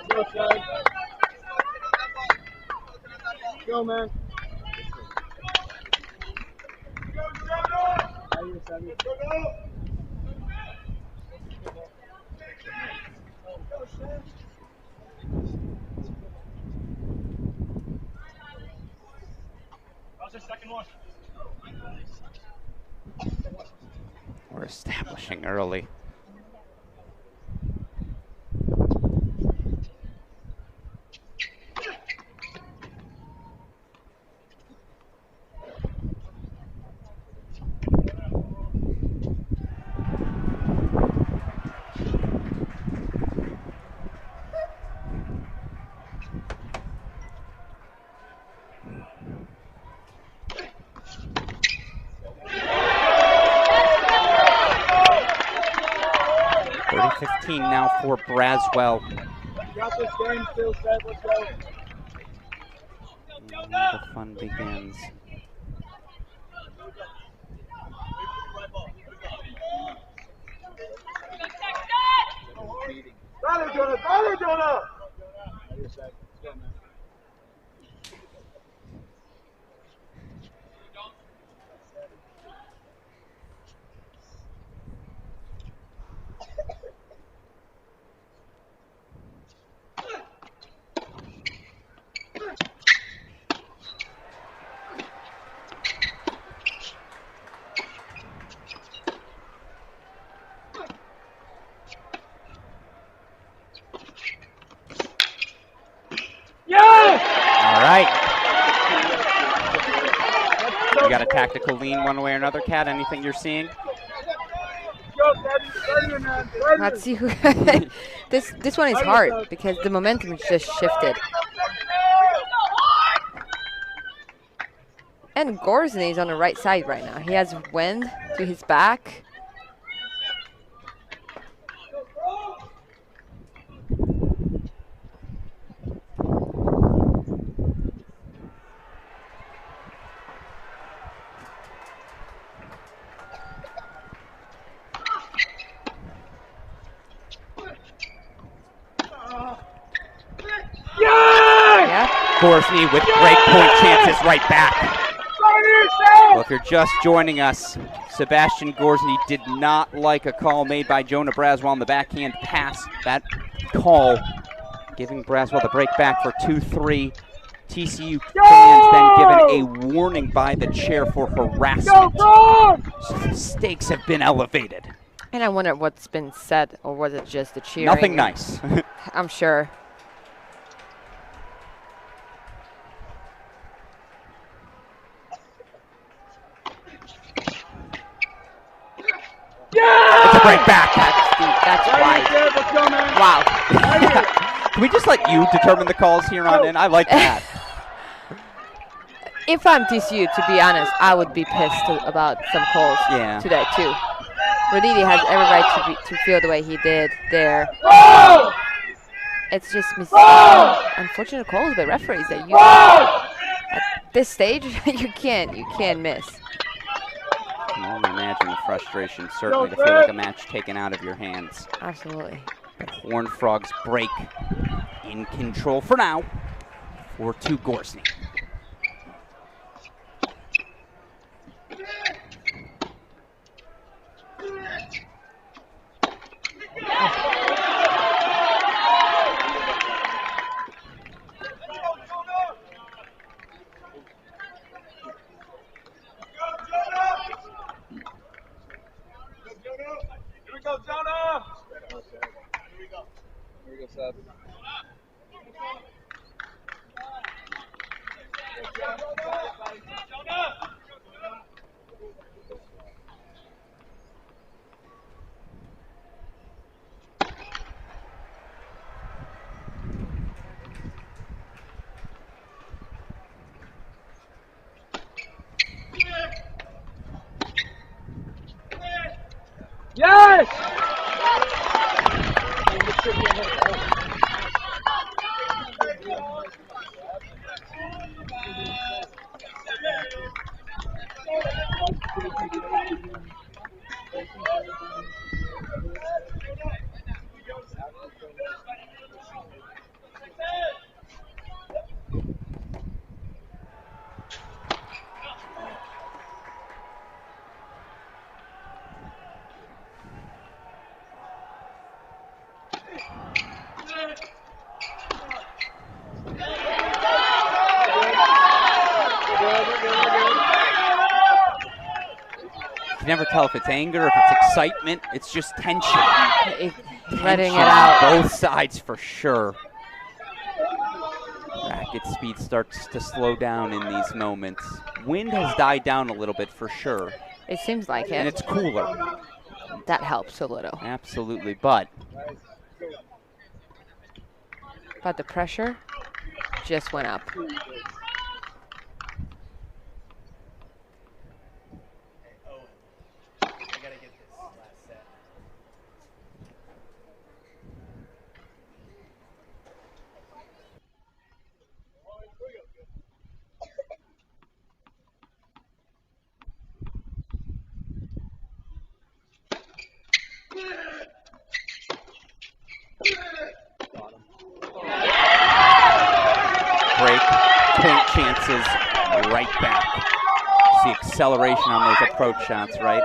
Go, Seb. Go, man. Right here, Seb. How's the second one? We're establishing early. Now for Braswell. Got this game still, Seb. Let's go. And the fun begins. Better, Jonah! Better, Jonah! All right. You got a tactical lean one way or another, Kat? Anything you're seeing? Let's see who. This one is hard because the momentum is just shifted. And Gorsney is on the right side right now. He has wind to his back. Yeah! Gorsney with break point chances right back. Well, if you're just joining us, Sebastian Gorsney did not like a call made by Jonah Braswell on the backhand pass. That call giving Braswell the break back for 2-3. TCU fans then given a warning by the chair for harassment. So the stakes have been elevated. And I wonder what's been said, or was it just the cheering? Nothing nice. I'm sure. Yeah! It's a break back. That's wide. Wow. Can we just let you determine the calls here on in? I like that. If I'm TCU, to be honest, I would be pissed about some calls today too. Roditi has every right to feel the way he did there. It's just unfortunate calls by referees that you at this stage you can't miss. I can only imagine the frustration, certainly, to feel like a match taken out of your hands. Absolutely. But Horned Frogs break in control for now. 4-2 Gorsney. Here we go, Jonah! Here we go. Here we go, Seth. Yes! You can never tell if it's anger, if it's excitement. It's just tension. Letting it out. Both sides for sure. Racket speed starts to slow down in these moments. Wind has died down a little bit for sure. It seems like it. And it's cooler. That helps a little. Absolutely, but the pressure just went up. break point chances right back. See acceleration on those approach shots, right?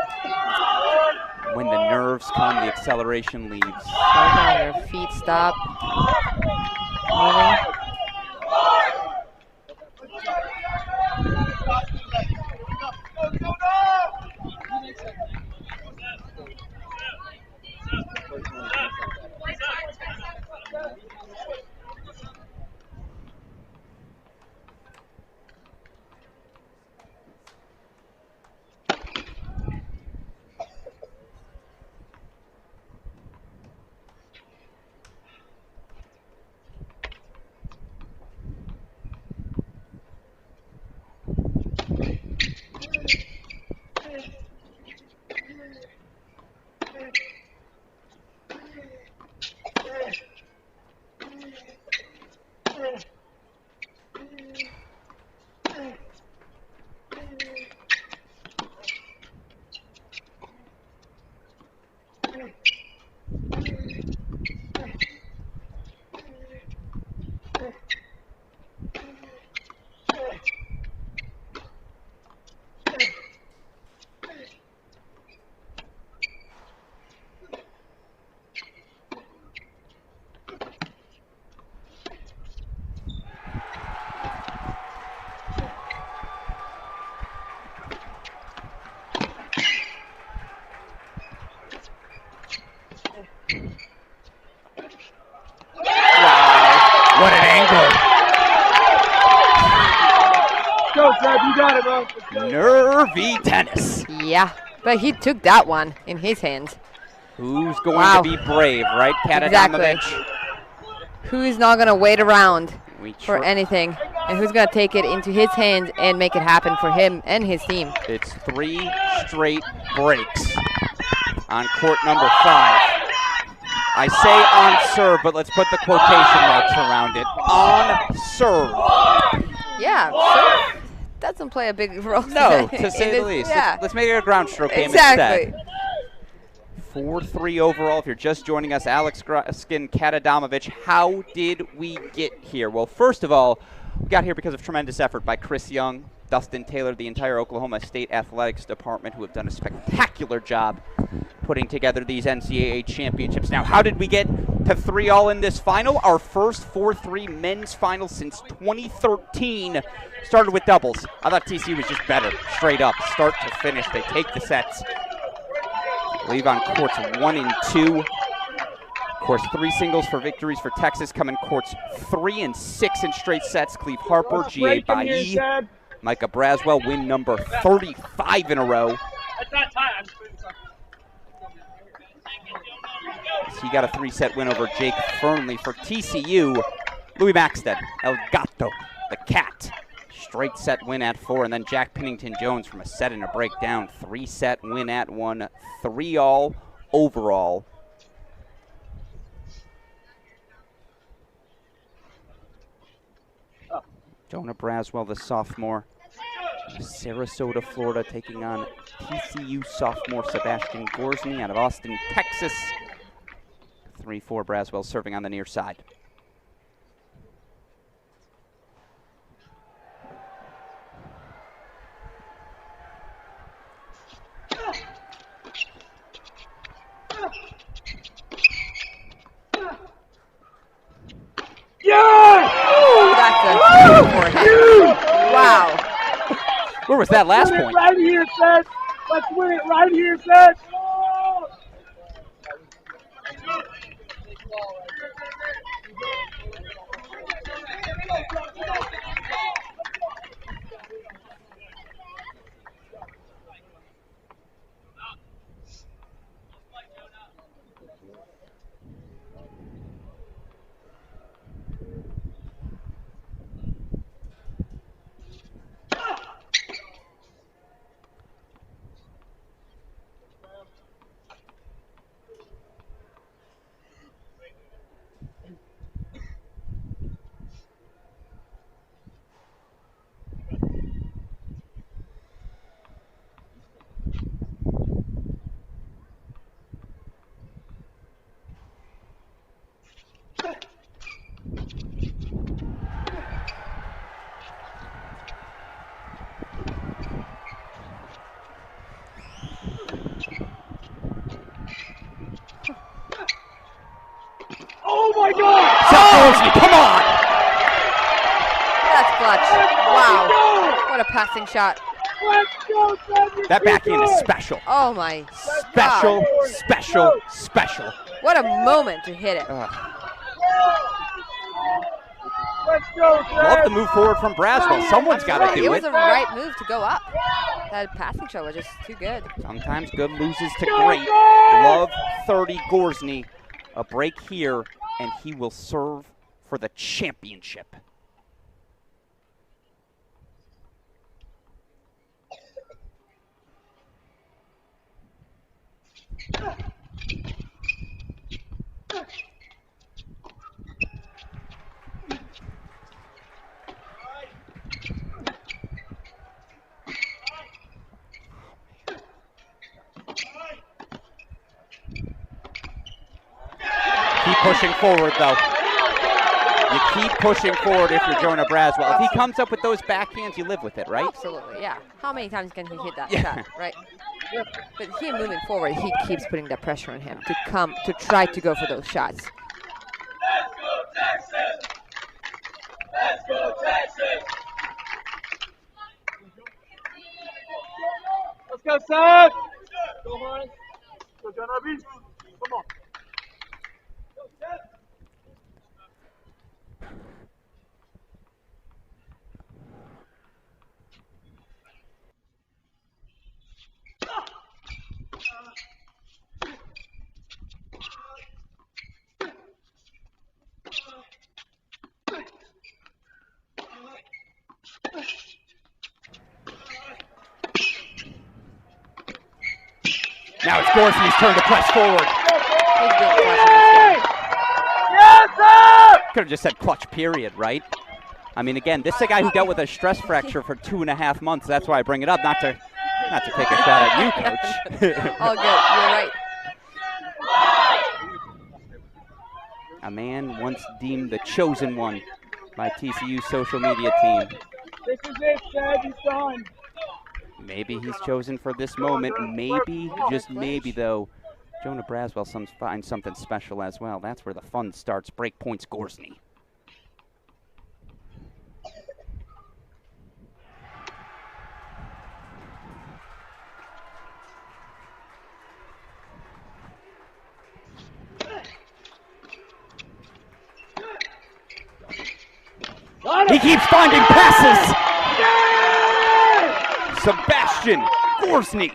When the nerves come, the acceleration leaves. Slow down, your feet stop moving. go, Trev. You got it, bro. Nervy tennis. Yeah, but he took that one in his hands. Who's going to be brave, right, Katadamovich? Exactly. Who's not going to wait around for anything, and who's going to take it into his hands and make it happen for him and his team? It's 3 straight breaks on court number 5. I say on serve, but let's put the quotation marks around it. On serve. Yeah, serve doesn't play a big role. No, to say the least. Yeah. Let's make it a ground stroke game exactly. instead. 4-3 overall. If you're just joining us, Alex Skin, Katadamovich, how did we get here? Well, first of all, we got here because of tremendous effort by Chris Young, Dustin Taylor, the entire Oklahoma State Athletics Department, who have done a spectacular job putting together these NCAA championships. Now, how did we get to 3-all in this final? Our first 4-3 men's final since 2013 started with doubles. I thought TCU was just better, straight up, start to finish. They take the sets. Leave on courts 1 and 2. Of course, 3 singles for victories for Texas. Come in courts 3 and 6 in straight sets. Cleve Harper, G.A. Bailly, Micah Braswell win number 35 in a row. He got a 3-set win over Jake Fernley. For TCU, Louis Maxted, El Gato, the Cat. Straight set win at 4, and then Jack Pennington-Jones from a set and a breakdown. 3-set win at 1, 3-all overall. Jonah Braswell, the sophomore. Sarasota, Florida, taking on TCU sophomore Sebastian Gorsny out of Austin, Texas. 3-4 Braswell serving on the near side. That's a huge forehand. Wow. Where was that last point? Right here, Seth. Let's win it right here, Seth. Oh my God! Come on! That's clutch. Wow. What a passing shot. Let's go, Seth. That backhand is special. Oh my Special, God. special, special. What a moment to hit it. Let's go, Seth. Love the move forward from Braswell. Someone's got to do It was it. the right move to go up. That passing shot was just too good. Sometimes good loses to great. Love 30 Gorsny. A break here, and he will serve for the championship. Keep pushing forward, though. You keep pushing forward if you're Jonah Braswell. If he comes up with those backhands, you live with it, right? Absolutely, yeah. How many times can he hit that shot, right? But him moving forward, he keeps putting that pressure on him to try to go for those shots. Let's go, Texas! Let's go, Texas! Let's go, Seth! Go, Mike. Go, John Abby. Come on. Go, Seth. Now it's Gorsney's turn to press forward. Could have just said clutch, period, right? I mean, again, this is a guy who dealt with a stress fracture for 2.5 months. That's why I bring it up, not to take a shot at you, Coach. All good. You're right. A man once deemed the chosen one by TCU social media team. This is it, Chad. He's done. Maybe he's chosen for this moment. Maybe, just maybe, though, Jonah Braswell finds something special as well. That's where the fun starts. Break points, Gorsney. He keeps finding passes. Sebastian Gorsney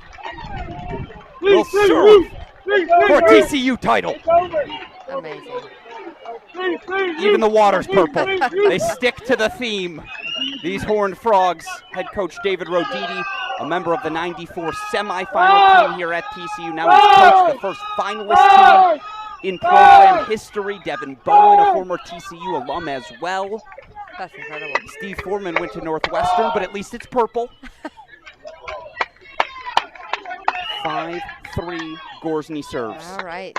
will serve for TCU title. Amazing. Even the water's purple. They stick to the theme. These Horned Frogs, head coach David Roditi, a member of the '94 semifinal team here at TCU. Now he's coached the first finalist team in program history. Devin Bowen, a former TCU alum as well. That's incredible. Steve Foreman went to Northwestern, but at least it's purple. 5-3 Gorsney serves. All right.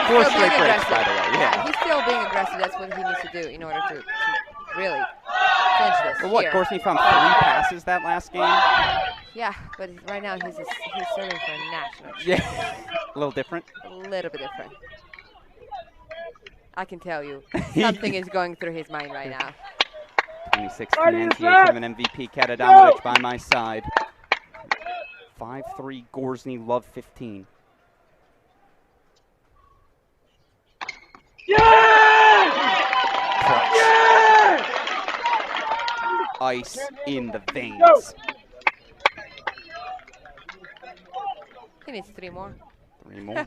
Four straight breaks, by the way. Yeah, he's still being aggressive. That's what he needs to do in order to really clinch this. Well, what, here. Gorsney found 3 passes that last game? Yeah, but right now he's serving for a national championship. Yeah, a little different? A little bit different. I can tell you, something is going through his mind right now. 2016 NCAA tournament MVP Kat Adamovich by my side. 5-3 Gorsney, love 15. Clutch. Ice in the veins. He needs 3 more. 3 more.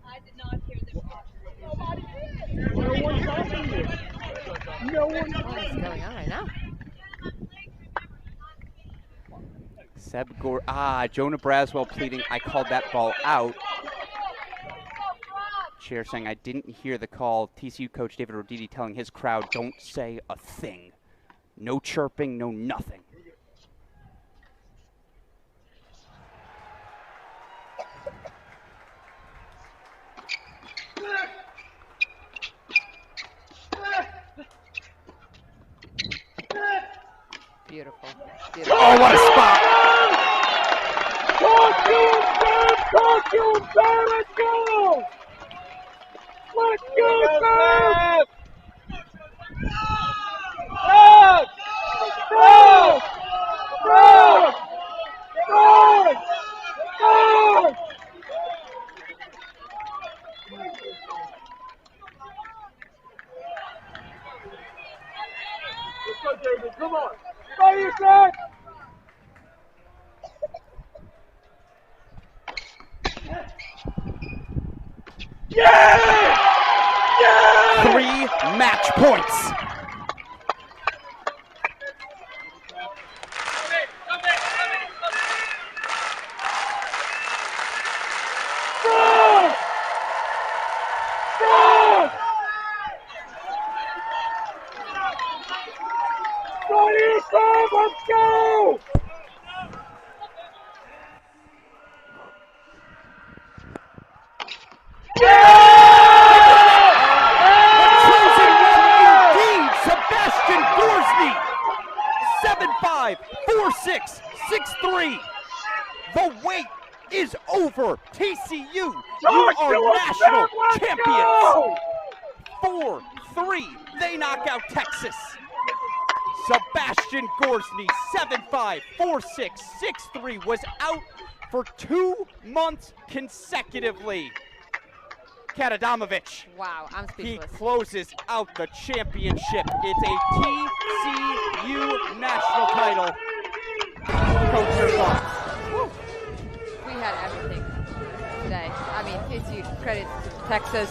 I did not hear them. Nobody did. No one's talking to you. No one. What is going on right now? Jonah Braswell pleading, I called that ball out. Chair saying, I didn't hear the call. TCU coach David Roditi telling his crowd, don't say a thing. No chirping, no nothing. Beautiful. Oh, what a spot! Talk to him, Sam! Talk to him, Sam! Let's go! Let's go, Sam! Frog! Frog! Frog! Frog! Frog! Let's go, David. Come on. By your side. Yeah! Yeah! 3 match points. Frog! Frog! Let's go! Indeed, Sebastian Gorsney. 7-5, 4-6, 6-3. The wait is over. TCU, you are national champions. 4-3, they knock out Texas. Sebastian Gorsny, 7-5, 4-6, 6-3, was out for 2 months consecutively. Katadamovich. Wow, I'm speechless. He closes out the championship. It's a TCU national title. Coach, your thoughts? We had everything today. I mean, TCU, credit to Texas.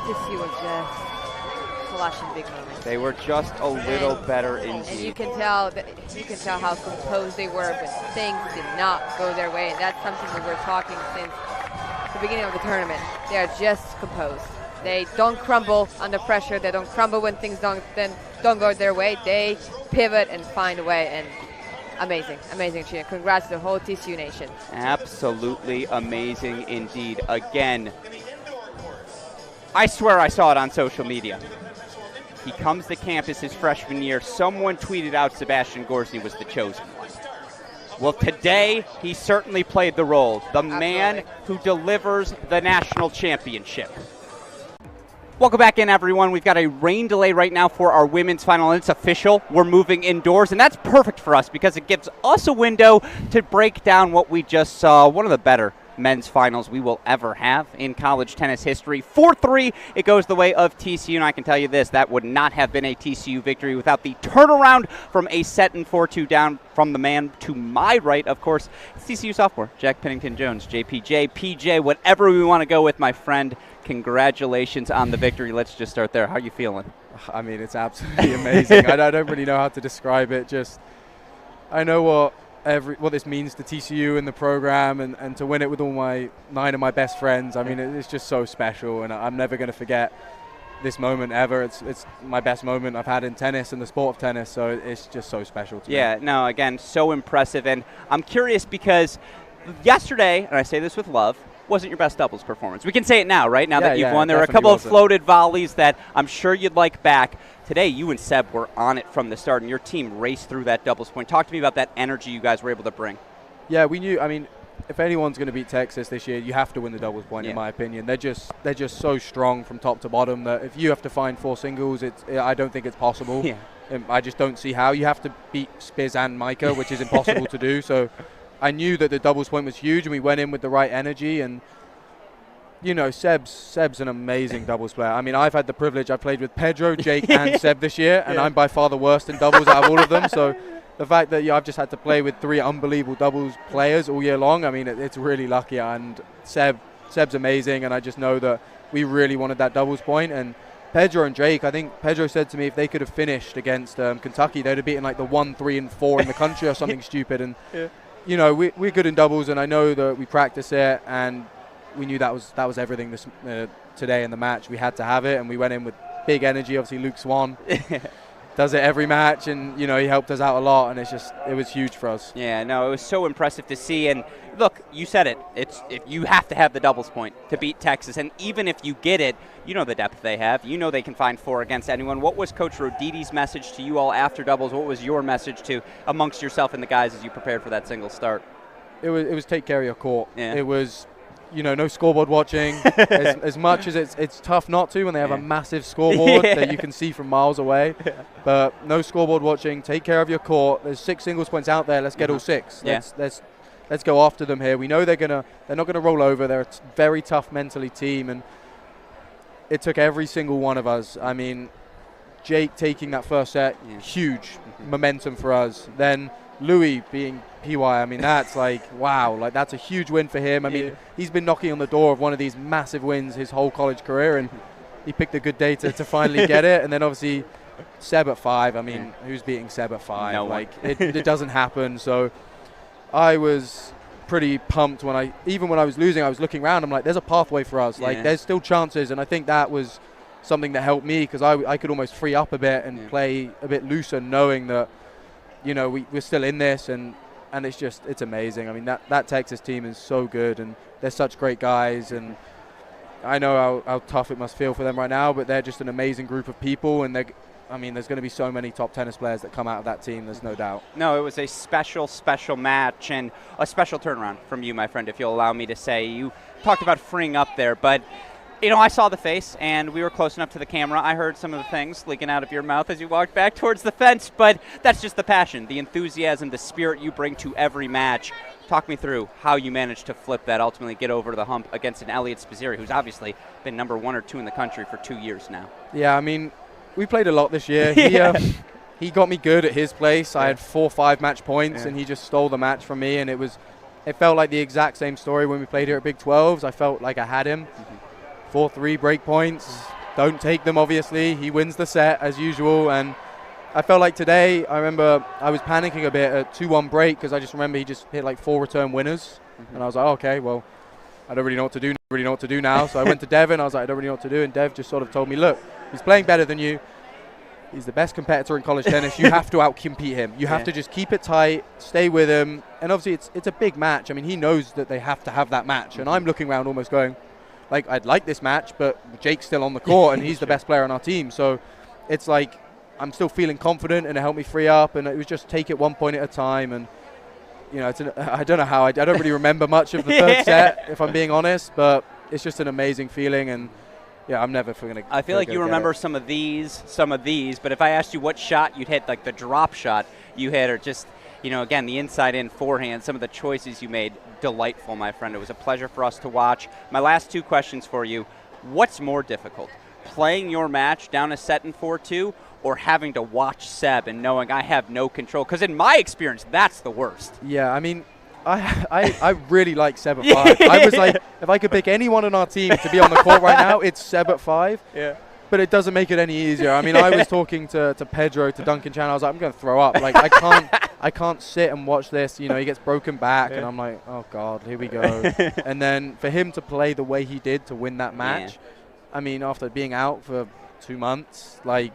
TCU was just flashing big moments. They were just a little better indeed. And you can tell how composed they were when things did not go their way. And that's something we were talking since the beginning of the tournament. They are just composed. They don't crumble under pressure. They don't crumble when things don't go their way. They pivot and find a way. And amazing, amazing achievement. Congrats to the whole TCU nation. Absolutely amazing indeed. Again, I swear I saw it on social media. He comes to campus his freshman year. Someone tweeted out Sebastian Gorsny was the chosen one. Well, today he certainly played the role. The man who delivers the national championship. Welcome back in, everyone. We've got a rain delay right now for our women's final, and it's official. We're moving indoors, and that's perfect for us because it gives us a window to break down what we just saw. One of the better men's finals we will ever have in college tennis history. 4-3, it goes the way of TCU, and I can tell you this, that would not have been a TCU victory without the turnaround from a set and 4-2 down from the man to my right, of course, it's TCU sophomore, Jack Pennington-Jones. JPJ, PJ, whatever we want to go with, my friend, congratulations on the victory. Let's just start there. How are you feeling? I mean, it's absolutely amazing. I don't really know how to describe it. Just, I know what this means to TCU and the program, and to win it with all 9 of my best friends. I mean, it's just so special, and I'm never going to forget this moment ever. It's my best moment I've had in tennis and the sport of tennis, so it's just so special to me. Yeah, no, again, so impressive, and I'm curious because yesterday, and I say this with love, wasn't your best doubles performance. We can say it now, right? Now that you've won. There were a couple of floated volleys that I'm sure you'd like back. Today, you and Seb were on it from the start, and your team raced through that doubles point. Talk to me about that energy you guys were able to bring. Yeah, we knew. I mean, if anyone's going to beat Texas this year, you have to win the doubles point, in my opinion. They're just so strong from top to bottom that if you have to find 4 singles, I don't think it's possible. Yeah. I just don't see how. You have to beat Spiz and Micah, which is impossible to do. So I knew that the doubles point was huge, and we went in with the right energy. And you know, Seb's an amazing doubles player. I mean, I've had the privilege. I played with Pedro, Jake, and Seb this year, and I'm by far the worst in doubles out of all of them. So the fact that I've just had to play with 3 unbelievable doubles players all year long, I mean, it's really lucky. And Seb's amazing, and I just know that we really wanted that doubles point. And Pedro and Jake, I think Pedro said to me if they could have finished against Kentucky, they'd have beaten like the 1, 3, and 4 in the country or something stupid. And you know, we're good in doubles, and I know that we practice it, and we knew that was everything this today in the match. We had to have it, and we went in with big energy. Obviously, Luke Swan does it every match, and you know, he helped us out a lot, and it was huge for us. Yeah, no, it was so impressive to see. And look, you said it. If you have to have the doubles point to beat Texas, and even if you get it, you know the depth they have. You know they can find 4 against anyone. What was Coach Rodidi's message to you all after doubles? What was your message to amongst yourself and the guys as you prepared for that single start? It was take care of your court. Yeah. It was, you know, no scoreboard watching. as much as it's tough not to when they have a massive scoreboard that you can see from miles away. But no scoreboard watching. Take care of your court. There's 6 singles points out there. Let's get all 6. Let's go after them here. We know they're not gonna roll over. They're a very tough mentally team, and it took every single one of us. I mean, Jake taking that first set, huge momentum for us. Then Louis being PY, I mean, that's like, wow, like that's a huge win for him. I mean, he's been knocking on the door of one of these massive wins his whole college career, and he picked a good day to finally get it. And then obviously Seb at 5. I mean, who's beating Seb at 5? No like it doesn't happen. So I was pretty pumped when I was losing. I was looking around. I'm like, there's a pathway for us. Like, there's still chances. And I think that was something that helped me, because I could almost free up a bit and play a bit looser, knowing that, you know, we're still in this, and it's amazing. I mean, that Texas team is so good, and they're such great guys, and I know how tough it must feel for them right now, but they're just an amazing group of people, and I mean, there's going to be so many top tennis players that come out of that team, there's no doubt. No, it was a special match, and a special turnaround from you, my friend, if you'll allow me to say. You talked about freeing up there, but You know, I saw the face, and we were close enough to the camera. I heard some of the things leaking out of your mouth as you walked back towards the fence, but that's just the passion, the enthusiasm, the spirit you bring to every match. Talk me through how you managed to flip that, ultimately get over the hump against an Elliot Spizzirri, who's obviously been number 1 or 2 in the country for 2 years now. Yeah, I mean, we played a lot this year. He got me good at his place. I had 4 or 5 match points, and he just stole the match from me, and it felt like the exact same story when we played here at Big 12s. I felt like I had him. 4-3 break points. Don't take them, obviously. He wins the set, as usual. And I felt like today, I remember I was panicking a bit at 2-1 break because I just remember he just hit like 4 return winners. And I was like, okay, well, I don't really know what to do now. So I went to Devin. I was like, I don't really know what to do. And Dev just sort of told me, look, he's playing better than you. He's the best competitor in college tennis. You have to out-compete him. You have to just keep it tight, stay with him. And obviously, it's a big match. I mean, he knows that they have to have that match. And I'm looking around almost going, like, I'd like this match, but Jake's still on the court, and he's the best player on our team. So it's like I'm still feeling confident, and it helped me free up. And it was just take it one point at a time. And, you know, I don't know how. I don't really remember much of the third set, if I'm being honest. But it's just an amazing feeling. And, yeah, I'm never going to. I feel like you remember some of these. But if I asked you what shot you'd hit, like the drop shot you hit, or just, you know, again, the inside-in forehand, some of the choices you made, delightful, my friend. It was a pleasure for us to watch. My last 2 questions for you. What's more difficult, playing your match down a set in 4-2 or having to watch Seb and knowing I have no control? Because in my experience, that's the worst. Yeah, I mean, I really like Seb at 5. I was like, if I could pick anyone on our team to be on the court right now, it's Seb at 5. Yeah. But it doesn't make it any easier. I mean, I was talking to Pedro, to Duncan Chan. I was like, I'm going to throw up. Like, I can't sit and watch this. You know, he gets broken back, and I'm like, oh, God, here we go. And then for him to play the way he did to win that match, I mean, after being out for 2 months, like,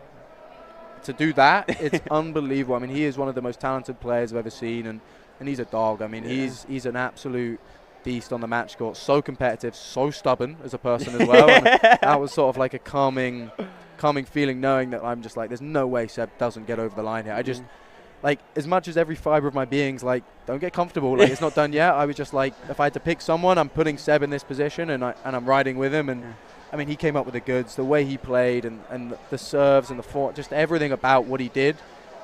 to do that, it's unbelievable. I mean, he is one of the most talented players I've ever seen, and he's a dog. I mean, he's an absolute beast on the match court. So competitive, so stubborn as a person as well. And that was sort of like a calming feeling, knowing that I'm just like, there's no way Seb doesn't get over the line here. I just, like, as much as every fiber of my being's like, don't get comfortable, like, it's not done yet. I was just like, if I had to pick someone, I'm putting Seb in this position, and I'm riding with him. And I mean, he came up with the goods, the way he played, and the serves and the fort, just everything about what he did.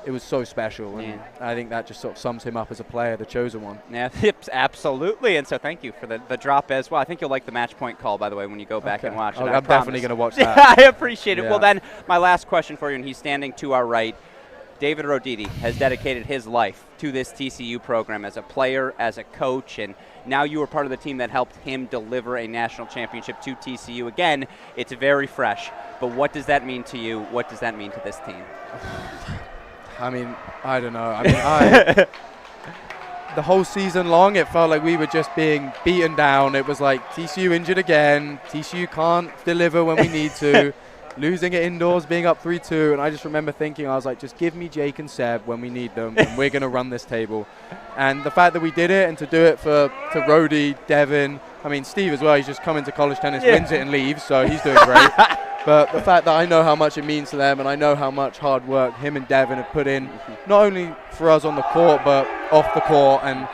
It was so special, and I think that just sort of sums him up as a player, the chosen one. Yeah, absolutely, and so thank you for the drop as well. I think you'll like the match point call, by the way, when you go back and watch it. I'm definitely going to watch that. I appreciate it. Well, then, my last question for you, and he's standing to our right. David Roditi has dedicated his life to this TCU program as a player, as a coach, and now you are part of the team that helped him deliver a national championship to TCU. Again, it's very fresh, but what does that mean to you? What does that mean to this team? I mean, I don't know. I mean, the whole season long, it felt like we were just being beaten down. It was like TCU injured again. TCU can't deliver when we need to. Losing it indoors, being up 3-2. And I just remember thinking, I was like, just give me Jake and Seb when we need them, and we're going to run this table. And the fact that we did it, and to do it to Rhodey, Devin, I mean, Steve as well, he's just come into college tennis, wins it and leaves, so he's doing great. But the fact that I know how much it means to them, and I know how much hard work him and Devin have put in, not only for us on the court, but off the court, and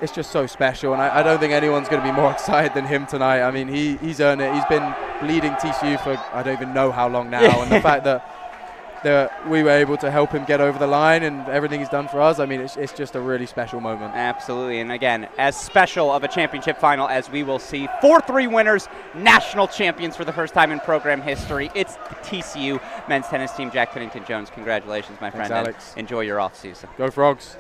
it's just so special. And I don't think anyone's going to be more excited than him tonight. I mean, he's earned it. He's been bleeding TCU for I don't even know how long now. And the fact that we were able to help him get over the line and everything he's done for us, I mean, it's just a really special moment. Absolutely. And again, as special of a championship final as we will see. 4-3 winners, national champions for the first time in program history. It's the TCU men's tennis team. Jack Pennington-Jones, congratulations, my friend. Thanks, Alex. Enjoy your off season. Go Frogs.